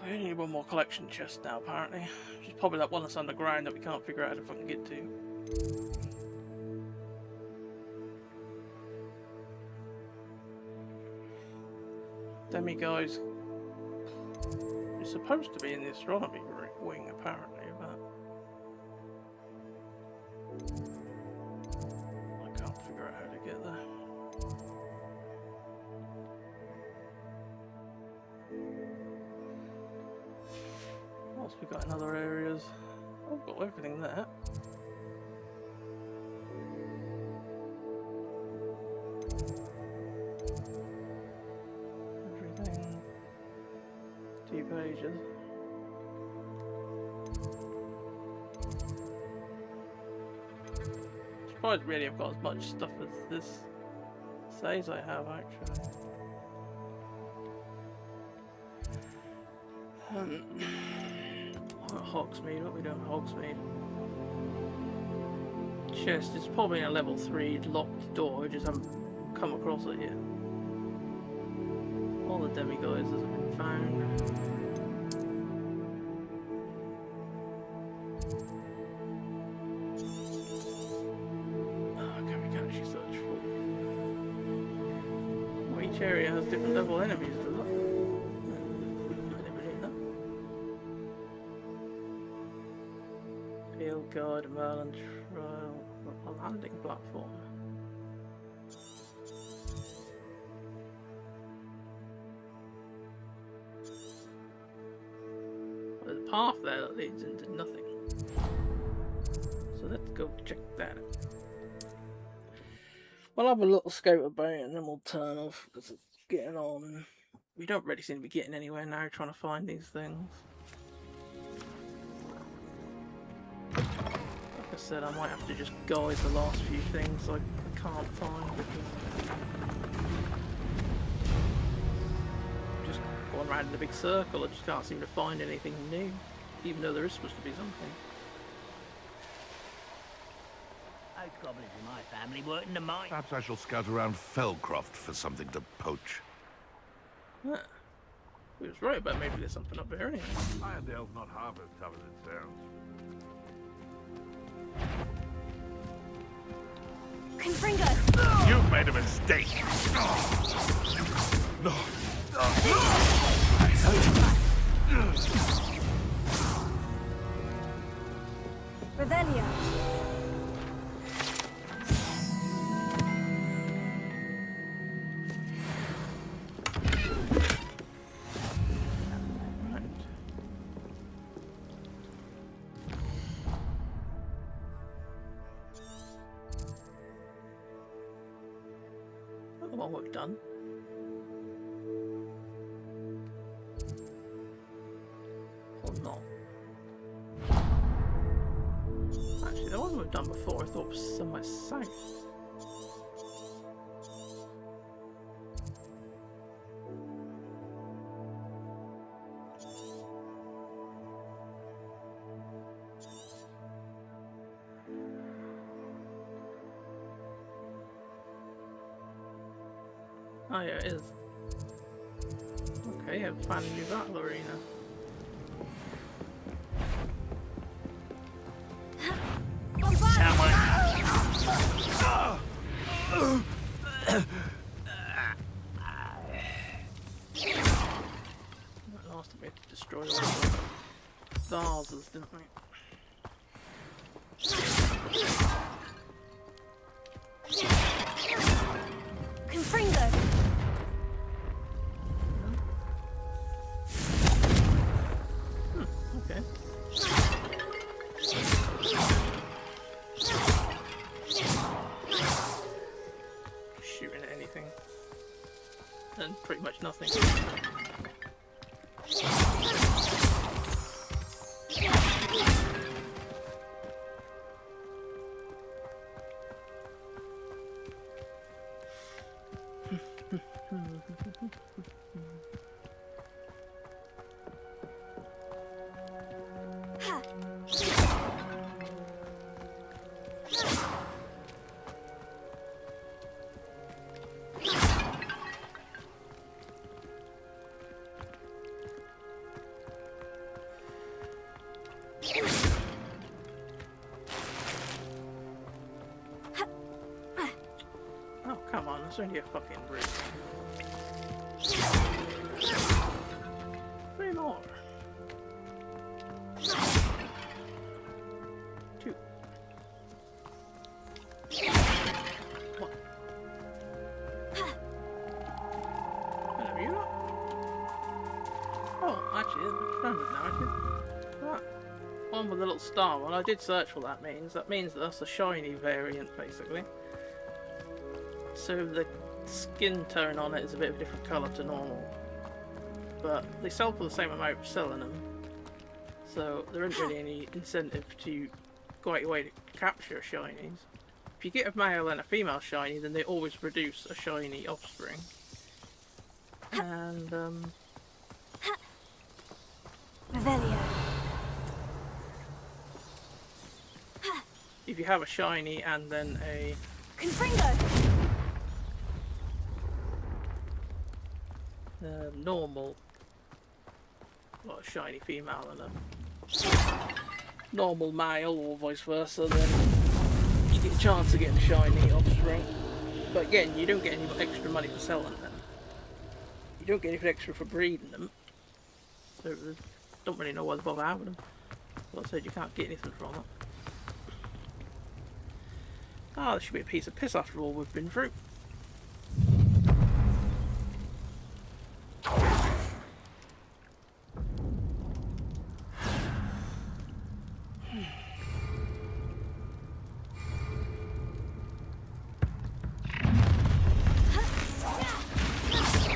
We only need one more collection chest now, apparently. Which is probably that one that's underground that we can't figure out how to fucking get to. Guys, you're supposed to be in the astronomy wing, apparently, but I can't figure out how to get there. we got in other areas? I've got everything there. Everything. 2 pages. Surprised really I've got as much stuff as this says I have actually. Hogsmeade, what are we doing Hogsmeade? Chest is probably in a level 3 locked door, I just haven't come across it yet. All the demigods have been found. Each area has different level enemies, does it? I never knew that. Field guide, Merlin trial, a landing platform. There's a path there that leads into nothing. So let's go check that out. We'll have a little scout about and then we'll turn off because it's getting on and we don't really seem to be getting anywhere now trying to find these things. Like I said, I might have to just guide the last few things I can't find because I'm just going around in a big circle. I just can't seem to find anything new, even though there is supposed to be something. Goblins in my family work in the mine. Perhaps I shall scout around Felcroft for something to poach. Huh. We was right about maybe there's something up there anyway. Irondale's not half as tough as it sounds. Confringo! You've made a mistake! No! Revelio. The one we've done. Or not. Actually, the one we've done before I thought was somewhere south. Oh yeah, it is. Okay, yeah, found a new battle arena. Last time we had to destroy all the vases, didn't we? Confringo! Okay. Shooting at anything. And pretty much nothing. Oh, come on, that's only a fucking bridge. 3 more. 2. 1. Hello, you lot. Oh, actually, it's standard now, actually. Ah. little star one, I did search what that means. That means that's a shiny variant, basically. So the skin tone on it is a bit of a different colour to normal. But they sell for the same amount of selling them. So there isn't really any incentive to go out your way to capture shinies. If you get a male and a female shiny, then they always produce a shiny offspring. And, Revelio. if you have a shiny and then a Confringo. normal, well, a shiny female and a normal male, or vice versa, then you get a chance of getting a shiny offspring. But again, you don't get any extra money for selling them. You don't get anything extra for breeding them. So don't really know why they bother having them. Like I said, you can't get anything from it. Ah, this should be a piece of piss after all we've been through.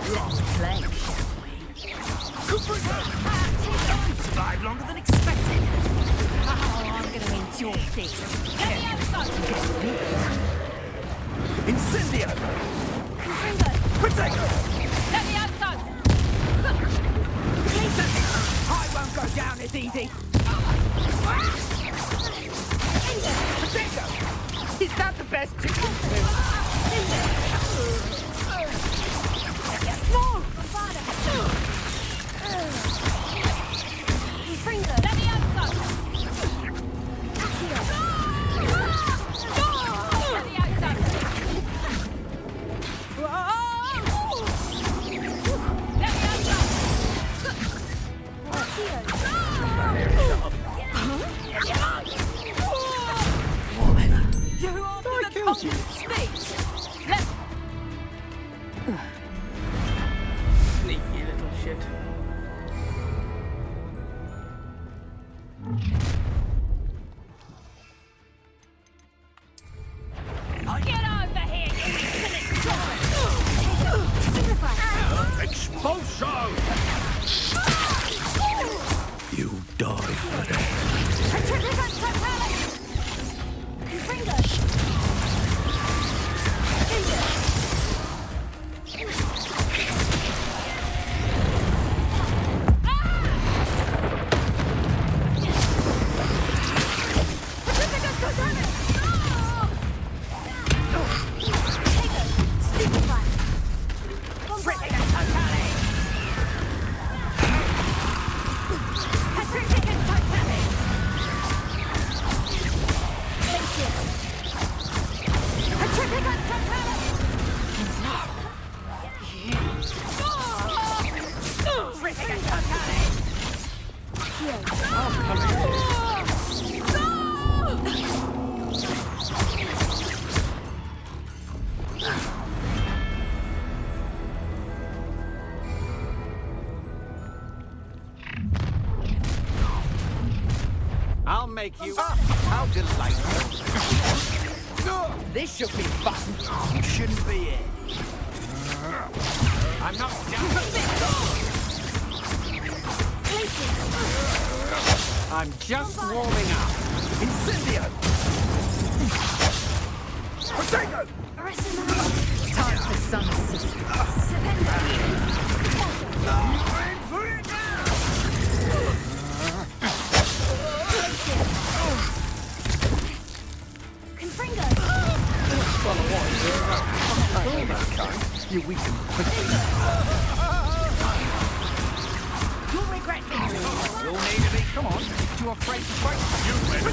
Let's play, shall we? Survived longer than expected. Oh, I'm going to enjoy this. Incendio! Potato! Let me outside! I won't go down as easy! Potato! Is that the best you can do? No! Let me outside! Let me outside! You're on the constant speech! Sneaky little shit. Get over here, you infinite Expulsion! You die for that. I'll make you... how delightful. This should be fun. You shouldn't be here. I'm not done. I'm just warming up. Incendio! Potato! Time for some assistance. You weaken quickly. You'll regret this. You'll need to be. Come on. Too afraid to fight? You win.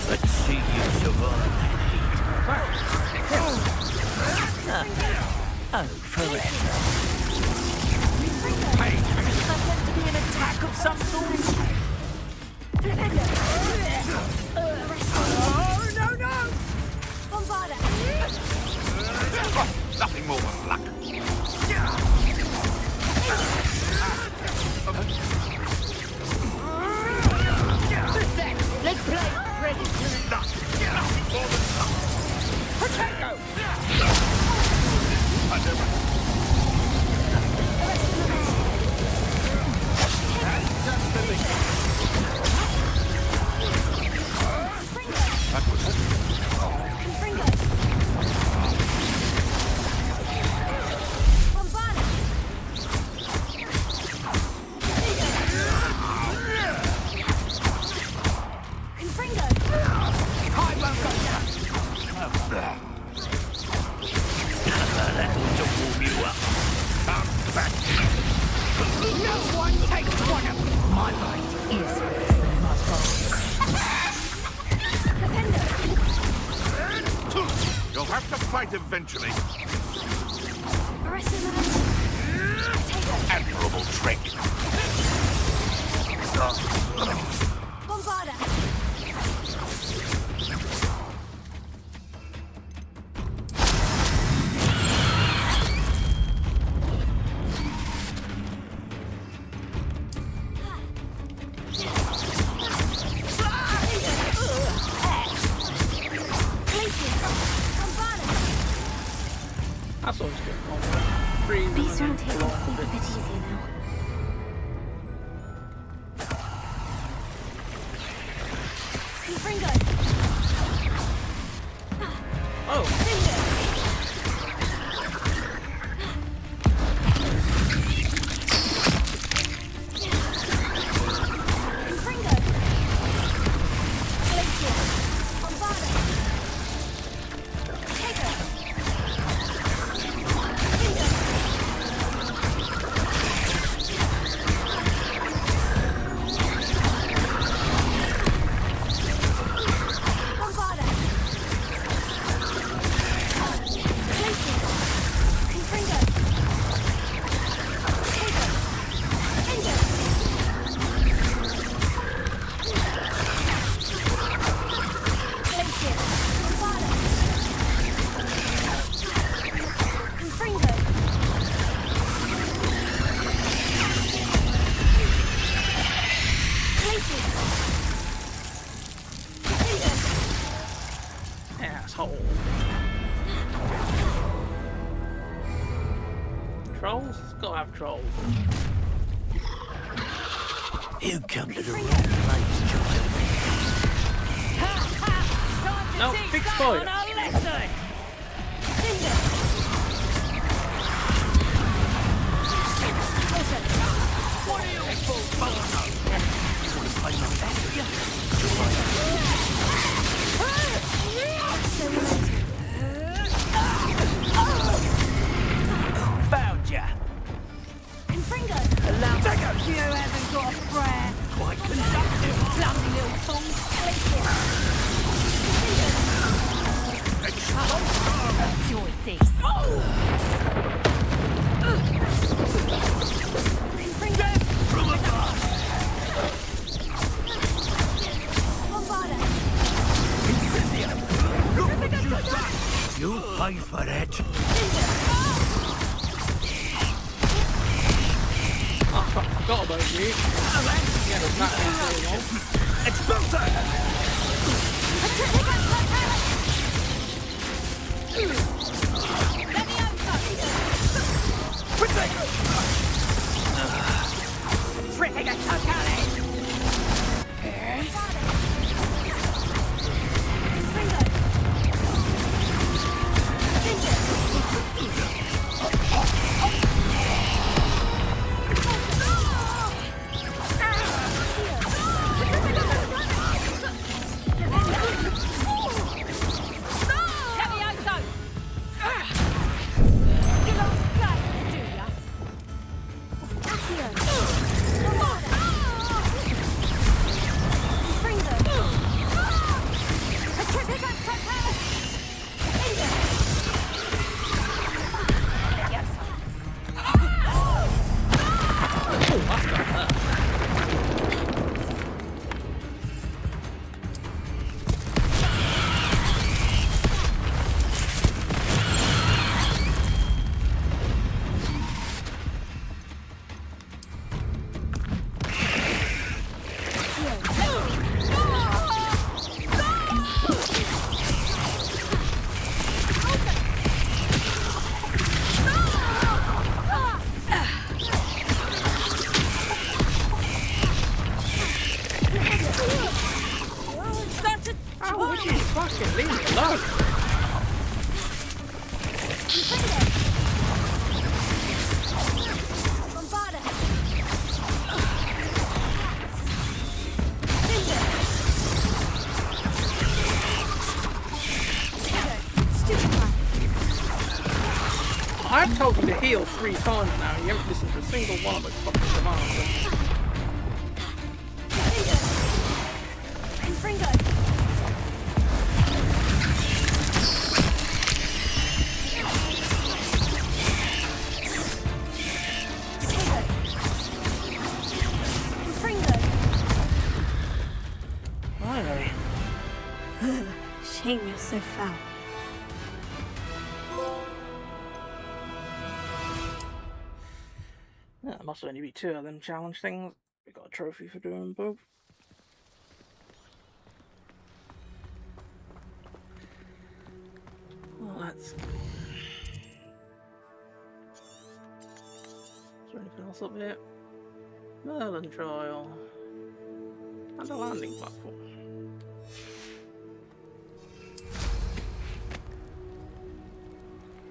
Let's see you survive. Oh, forever. Hey, is that meant to be an attack of some sort? Oh, no, no! Nothing more than luck. Let's play ready to Potato! That was You'll have to fight eventually. Admirable trick. That's always good. Beast around here will sleep a bit easier now. Asshole. Trolls? It's gotta have trolls. You come to the wrong place, child. No, big spoiler. What are you for? You want to play like that, do you? Found ya. Allow me. You haven't got a prayer. Quite conductive. Clumsy little fool. Enjoy this. From above. Look what you've done. You pay for that. Oh, fuck, I forgot about you. Yeah, there's not going on. Expulsor! Let me Tripping a totally! Oh, would you fucking leave me alone? I've told you to heal 3 times now, and you haven't listened to a single one of those fucking commands. Finally. Shame you're so foul. Yeah, there must only be 2 of them challenge things. We got a trophy for doing both. Well, that's good. Is there anything else up here? Merlin trial. And a landing platform.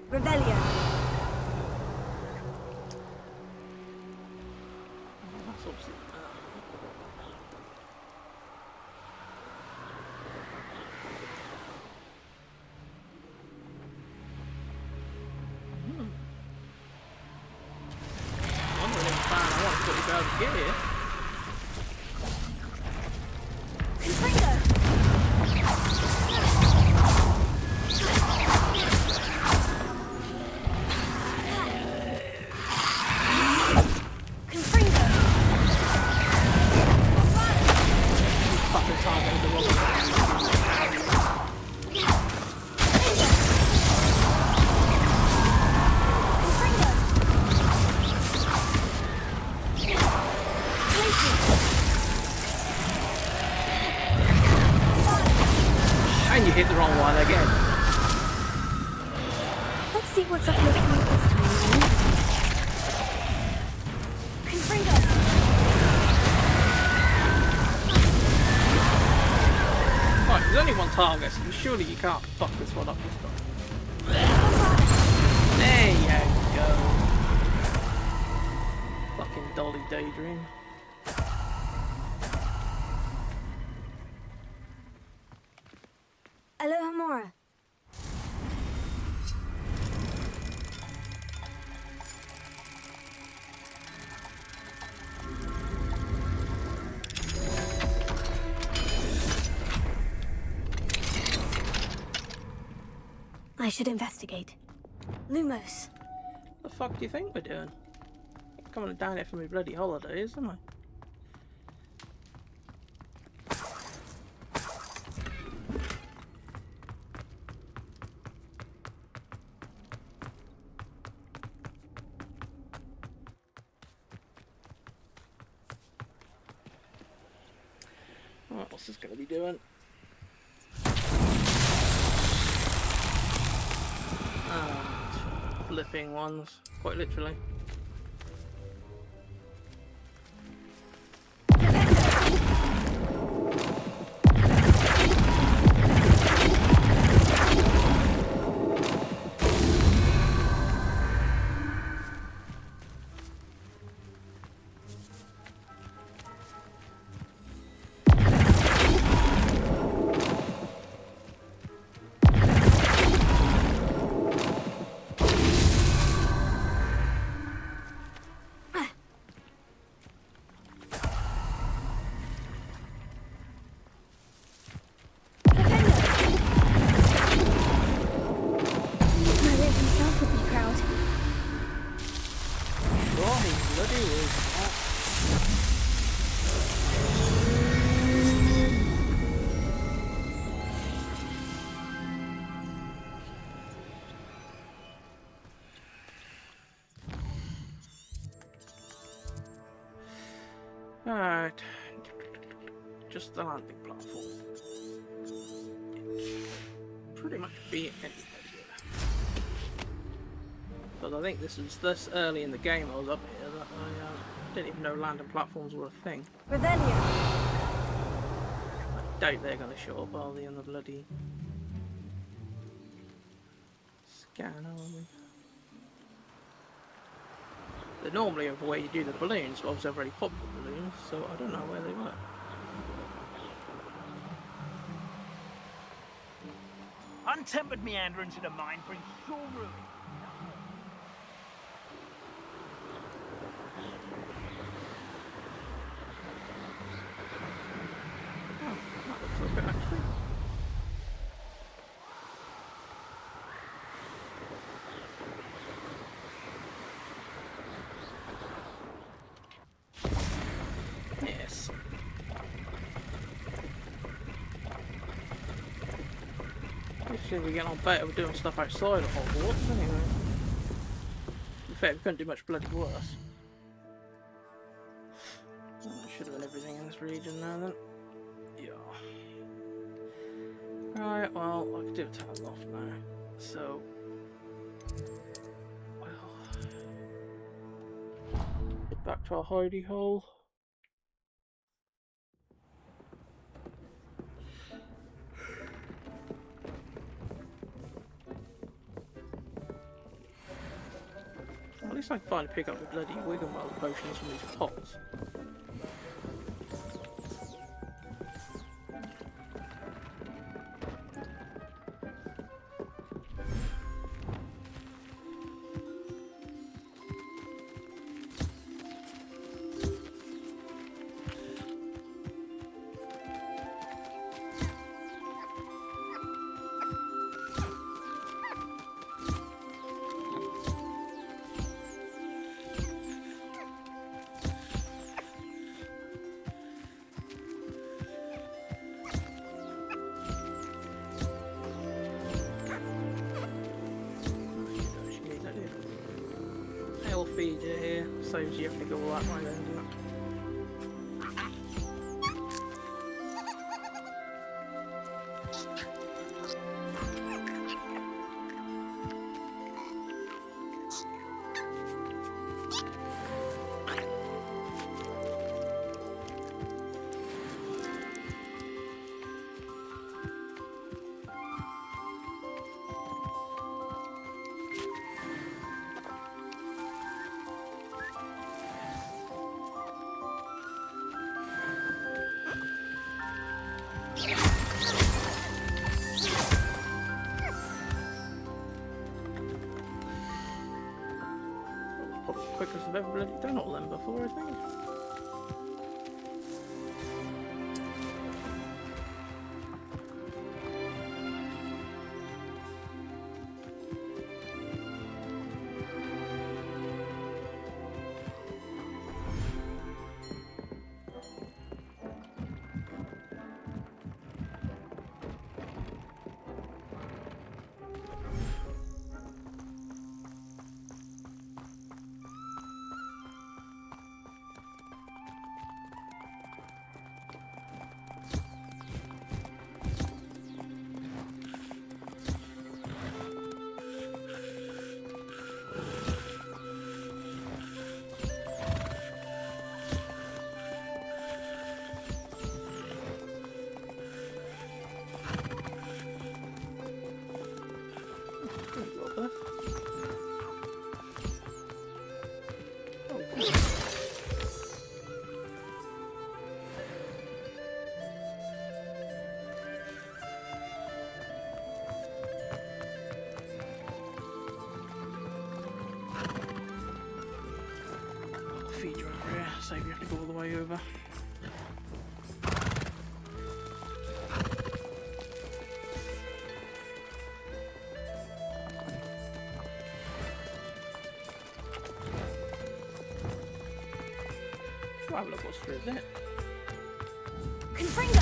Revelio. That's obviously I'm not really a fan. I want to put you guys to get here. And you hit the wrong one again. Let's see what's up your sleeve this time, Confringo! Right, there's only one target, so surely you can't fuck this one up this time. There you go. Fucking Dolly Daydream. Alohomora. I should investigate. Lumos. The fuck do you think we're doing? Coming down here for my bloody holidays, am I? Right, what's this going to be doing? Flipping ones, quite literally. Alright, just the landing platform. Pretty much be anywhere here. But I think this was this early in the game I was up here that I didn't even know landing platforms were a thing. Revelio. I doubt they're going to show up, are they, on the bloody scan, are they? They're normally over where you do the balloons, but obviously I've already popped the balloons, so I don't know where they were. Untempered meanderings in a mine bring sure ruin. Yes. Hopefully we get on better with doing stuff outside of Hogwarts anyway. In fact, we couldn't do much bloody worse. Oh, should have been everything in this region now then. Yeah. Right, well, I can do a tab off now. So, well, get back to our hidey hole. At least I can finally pick up the bloody Wiggenweld potions from these pots. Feed you here, saves you having to go all that way then, doesn't it? Probably the quickest I've ever bloody done all them before, I think. Feed you over here, save you have to go all the way over. Well, have a look what's through there. Confringo!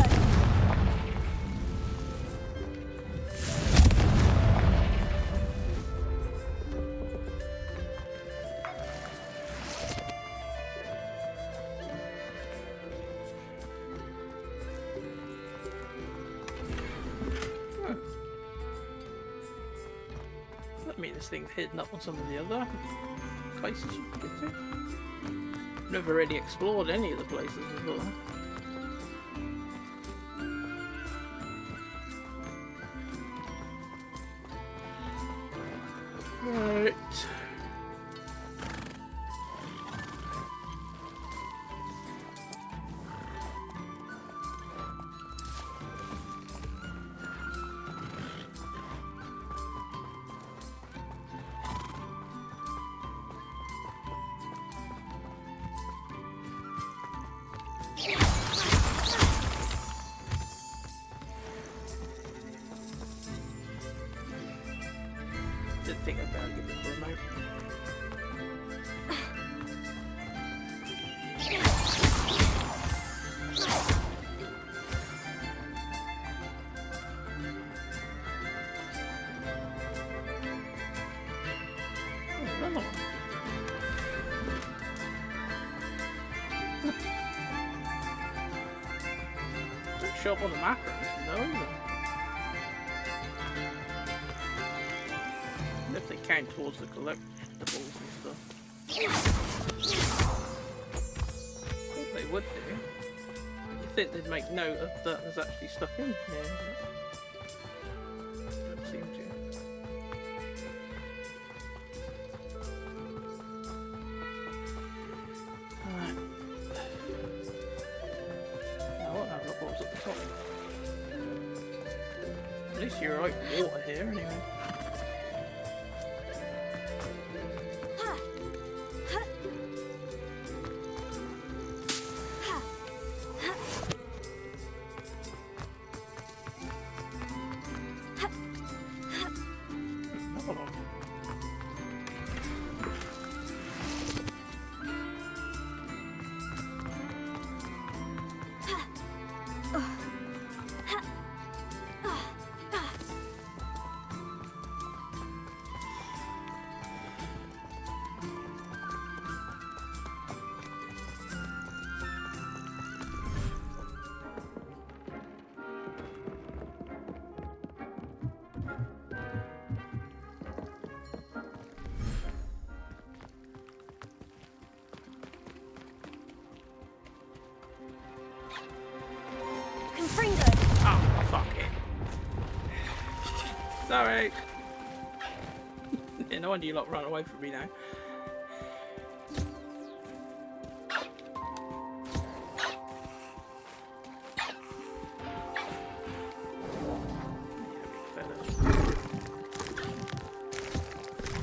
This thing's hidden up on some of the other places you can get to. Never really explored any of the places as well. Right. Didn't think I'd better give it the remote. Oh, another one. Don't show up on the map or anything, though, is it? If they count towards the collectibles and stuff. I think they would do. You think they'd make note of that there's actually stuff in here, but don't seem to. Alright. Now what have a look what was at the top. At least you're out of water here anyway. Oh, fuck it. Sorry. Yeah, no wonder you lot run away from me now.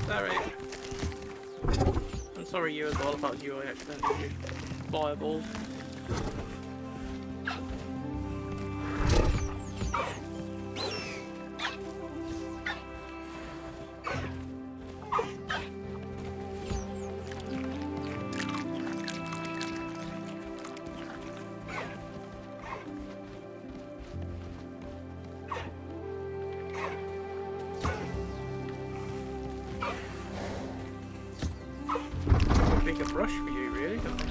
Sorry. I'm sorry you as well if that was you I accidentally used fireballs. Make a brush for you, really, don't they?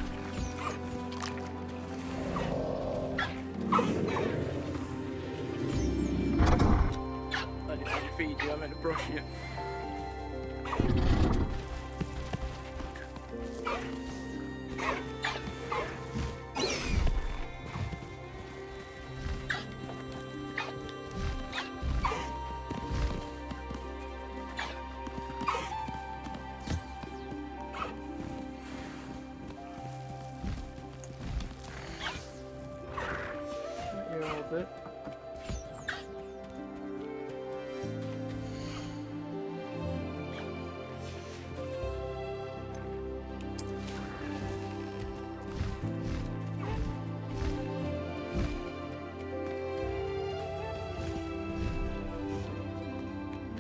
I didn't mean to feed you, I meant to brush you. Bit.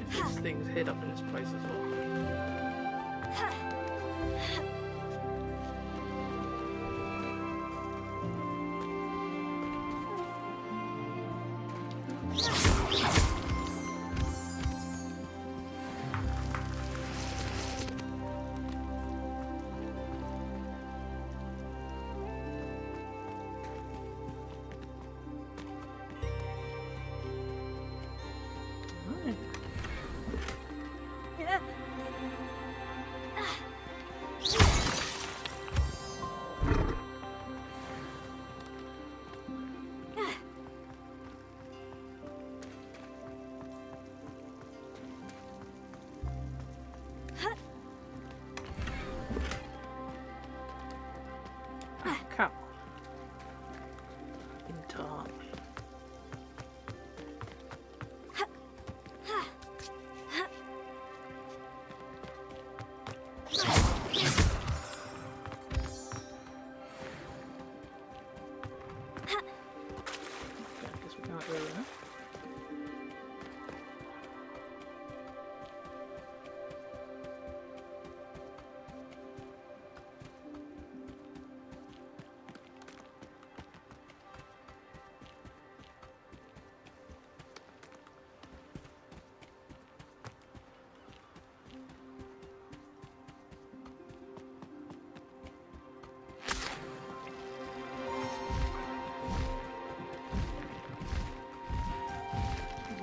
These things hid up in this place as well.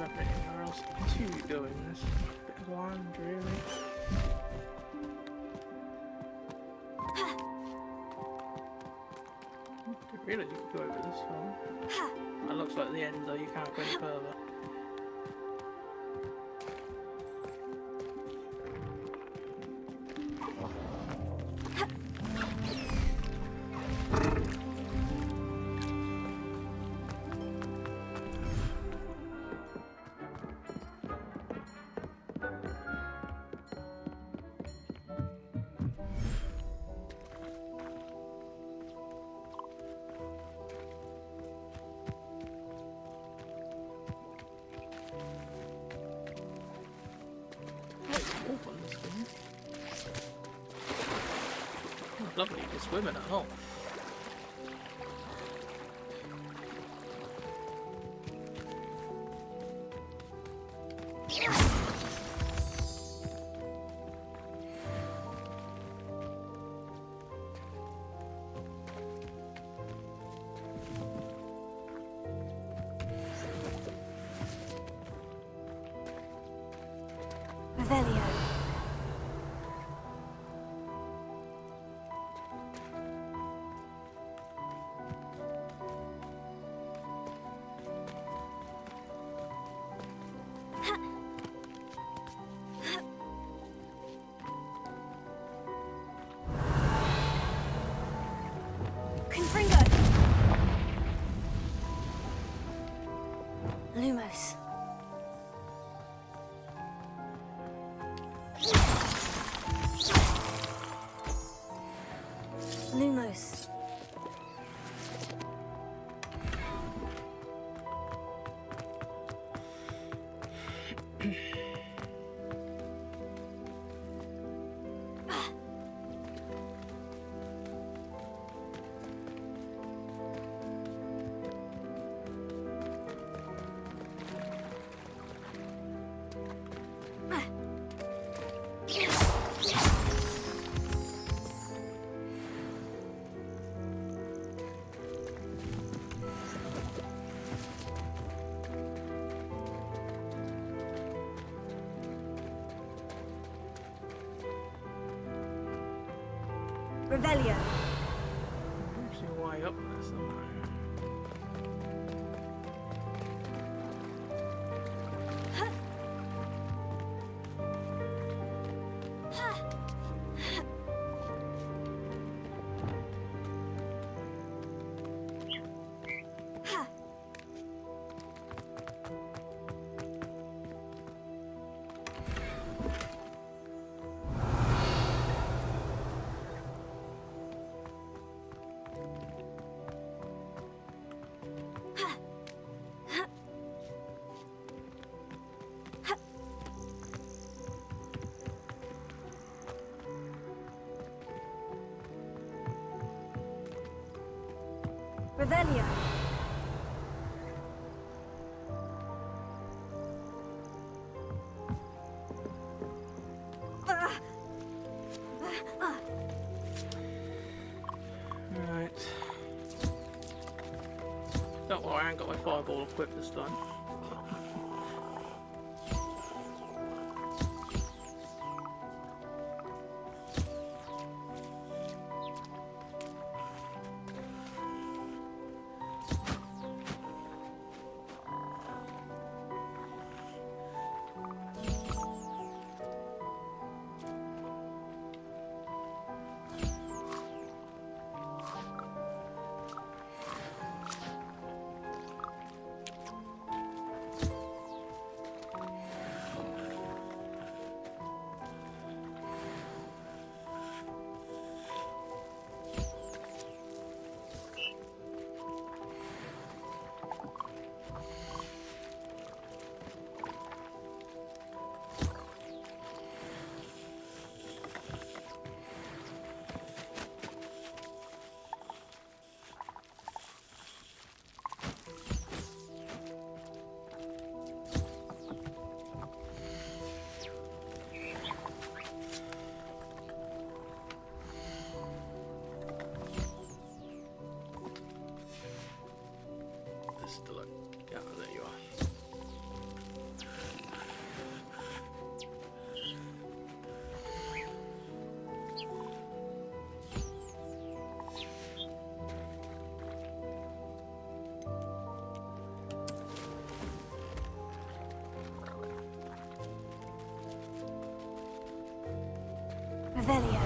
don't really know where else to go in this bit of land, really. Really, you could go over this one. That looks like the end, though. You can't go any further. Lovely, you can swim in it, oh. Revelio. Lumos. Lumos. Revelio. Actually, way up there somewhere. Revelio. Right. Don't worry, I ain't got my fireball equipped this time. Revelio.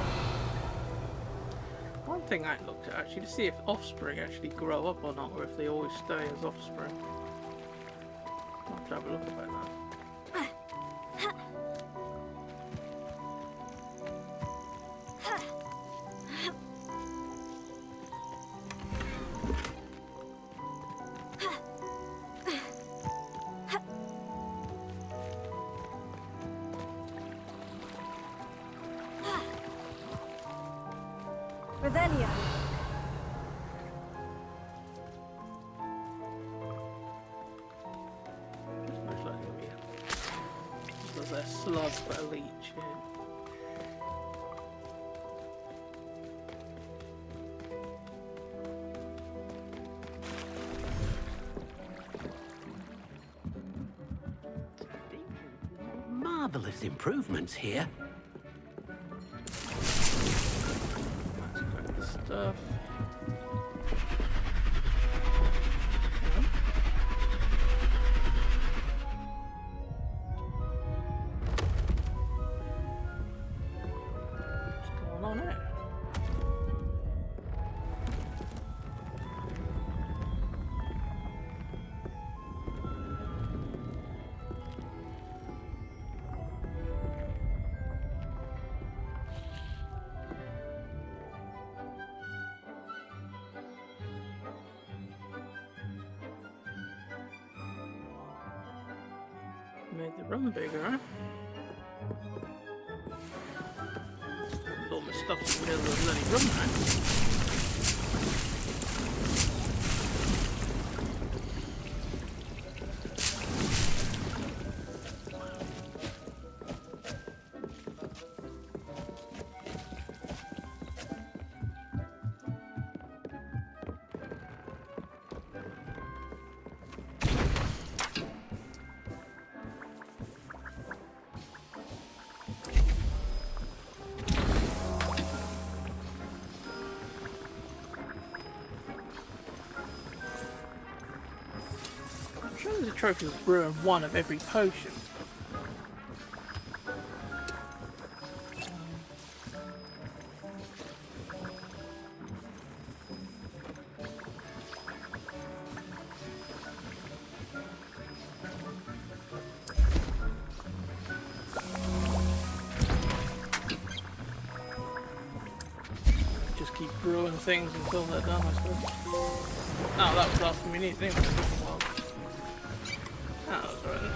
One thing I looked at actually to see if offspring actually grow up or not, or if they always stay as offspring. I'll have to have a look about that. Revelio. Most likely it'll be so they're slugs but a leech. Yeah. Marvelous improvements here. Stuff. What's going on here? Made the room bigger, huh? All my stuff's in the middle of the bloody room now. I'm sure there's a trophy of brewing one of every potion. Just keep brewing things until they're done, I suppose. Oh, that was the last thing we need anyway. Well, that was right then.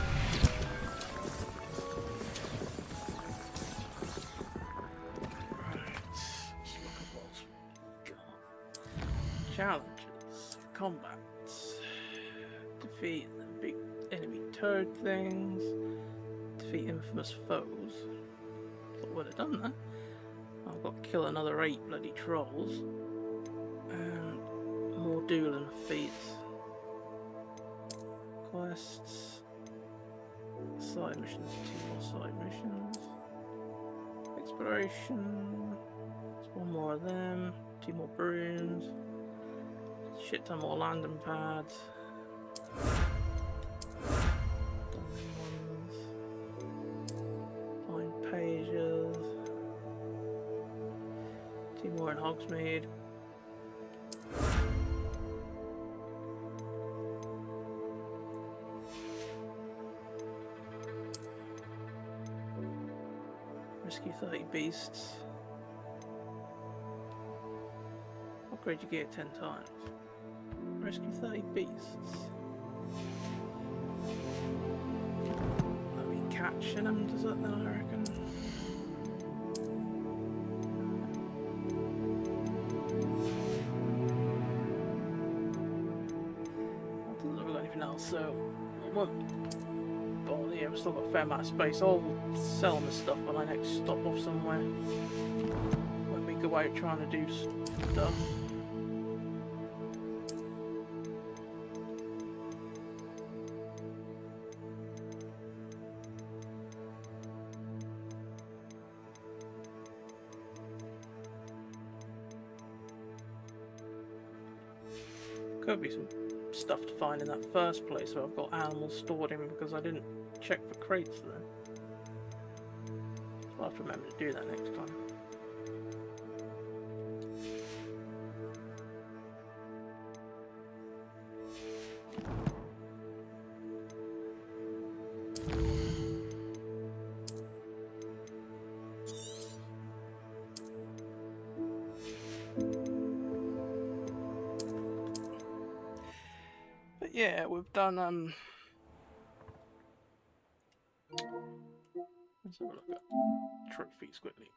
Challenges, combat, defeat the big enemy turd things, defeat infamous foes. Thought I would have done that. I've got to kill another 8 bloody trolls, and more dueling feats, quests, side missions, 2 more side missions, exploration. There's 1 more of them, 2 more brooms. Shit ton more landing pads. Find pages. 2 more in Hogsmeade. Rescue 30 beasts. Upgrade your gear 10 times. Rescue 30 beasts. I mean, catching them, does that then, I reckon? I don't think we've got anything else, so it won't bother. Yeah, we've still got a fair amount of space. I'll sell my stuff when I next stop off somewhere. When we go out trying to do stuff. Could be some stuff to find in that first place where I've got animals stored in because I didn't check for crates there. So I'll have to remember to do that next time. But yeah, we've done let's have a look at trophies quickly.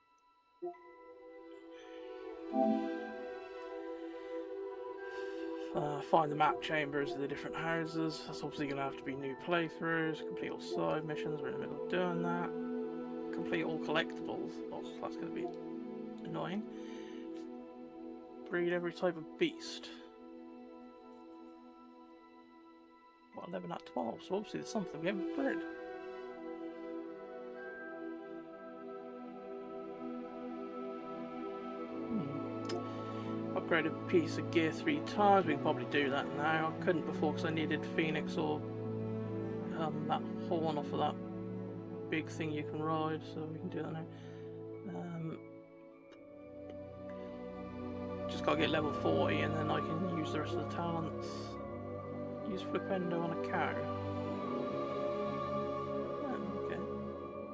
Find the map chambers of the different houses. That's obviously going to have to be new playthroughs. Complete all side missions. We're in the middle of doing that. Complete all collectibles. Oh, that's going to be annoying. Breed every type of beast. Well, 11 out of 12, so obviously there's something we haven't bred. Upgrade a piece of gear 3 times. We can probably do that now. I couldn't before because I needed Phoenix or that horn off of that big thing you can ride, so we can do that now. Just gotta get level 40 and then I can use the rest of the talents. Use Flipendo on a cow. Oh, okay.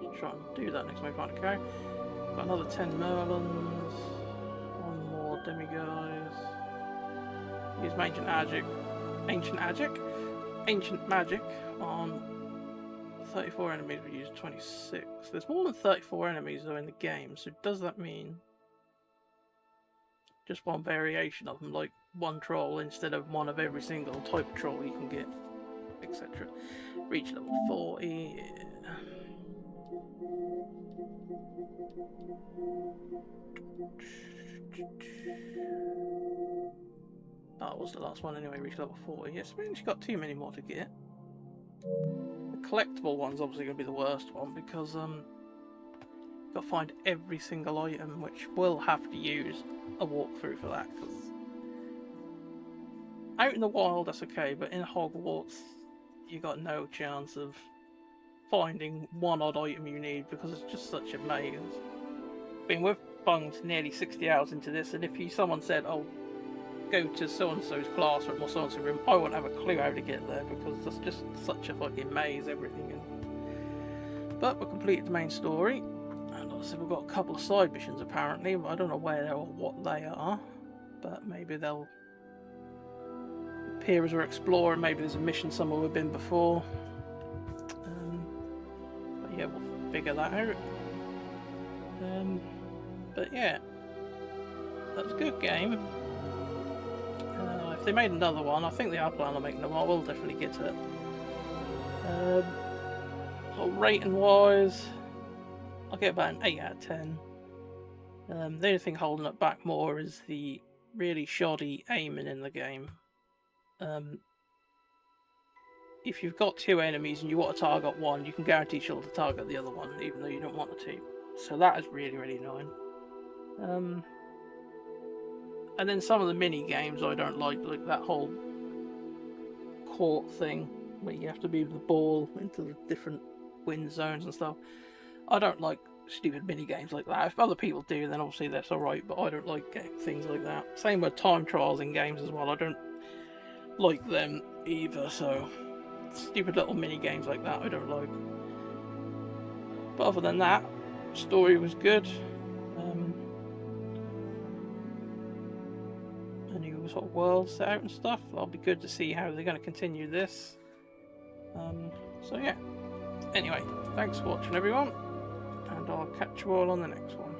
Just try and do that next time I find a cow. Got another 10 Merlins. One more Demiguise. Use Ancient Magic on 34 enemies. We use 26. There's more than 34 enemies though in the game, so does that mean just one variation of them, like one troll instead of one of every single type of troll you can get, etc. Reach level 40. That was the last one anyway, reach level 40. Yes, I mean, she's got too many more to get. The collectible one's obviously going to be the worst one because you've got to find every single item, which we'll have to use a walkthrough for that. Cause out in the wild, that's okay, but in Hogwarts, you got no chance of finding one odd item you need because it's just such a maze. I mean, we've bunged nearly 60 hours into this, and if someone said, "Oh, go to so-and-so's classroom or so-and-so room," I wouldn't have a clue how to get there because it's just such a fucking maze, everything. But we completed the main story, and like I said, we've got a couple of side missions apparently. I don't know where they're or what they are, but maybe they'll appear as we're exploring. Maybe there's a mission somewhere we've been before. But yeah, we'll figure that out. But yeah, that was a good game. If they made another one, I think they are planning on making another one. I will definitely get it. Rating wise, I'll get about an 8 out of 10. The only thing holding it back more is the really shoddy aiming in the game. If you've got two enemies and you want to target one, you can guarantee she'll target the other one, even though you don't want her to. So that is really, really annoying. And then some of the mini games I don't like that whole court thing where you have to move the ball into the different win zones and stuff. I don't like stupid mini games like that. If other people do, then obviously that's alright, but I don't like things like that. Same with time trials in games as well. I don't like them either, so stupid little mini games like that I don't like. But other than that, story was good. Sort of world set out and stuff. That'll be good to see how they're going to continue this. So yeah. Anyway, thanks for watching everyone, and I'll catch you all on the next one.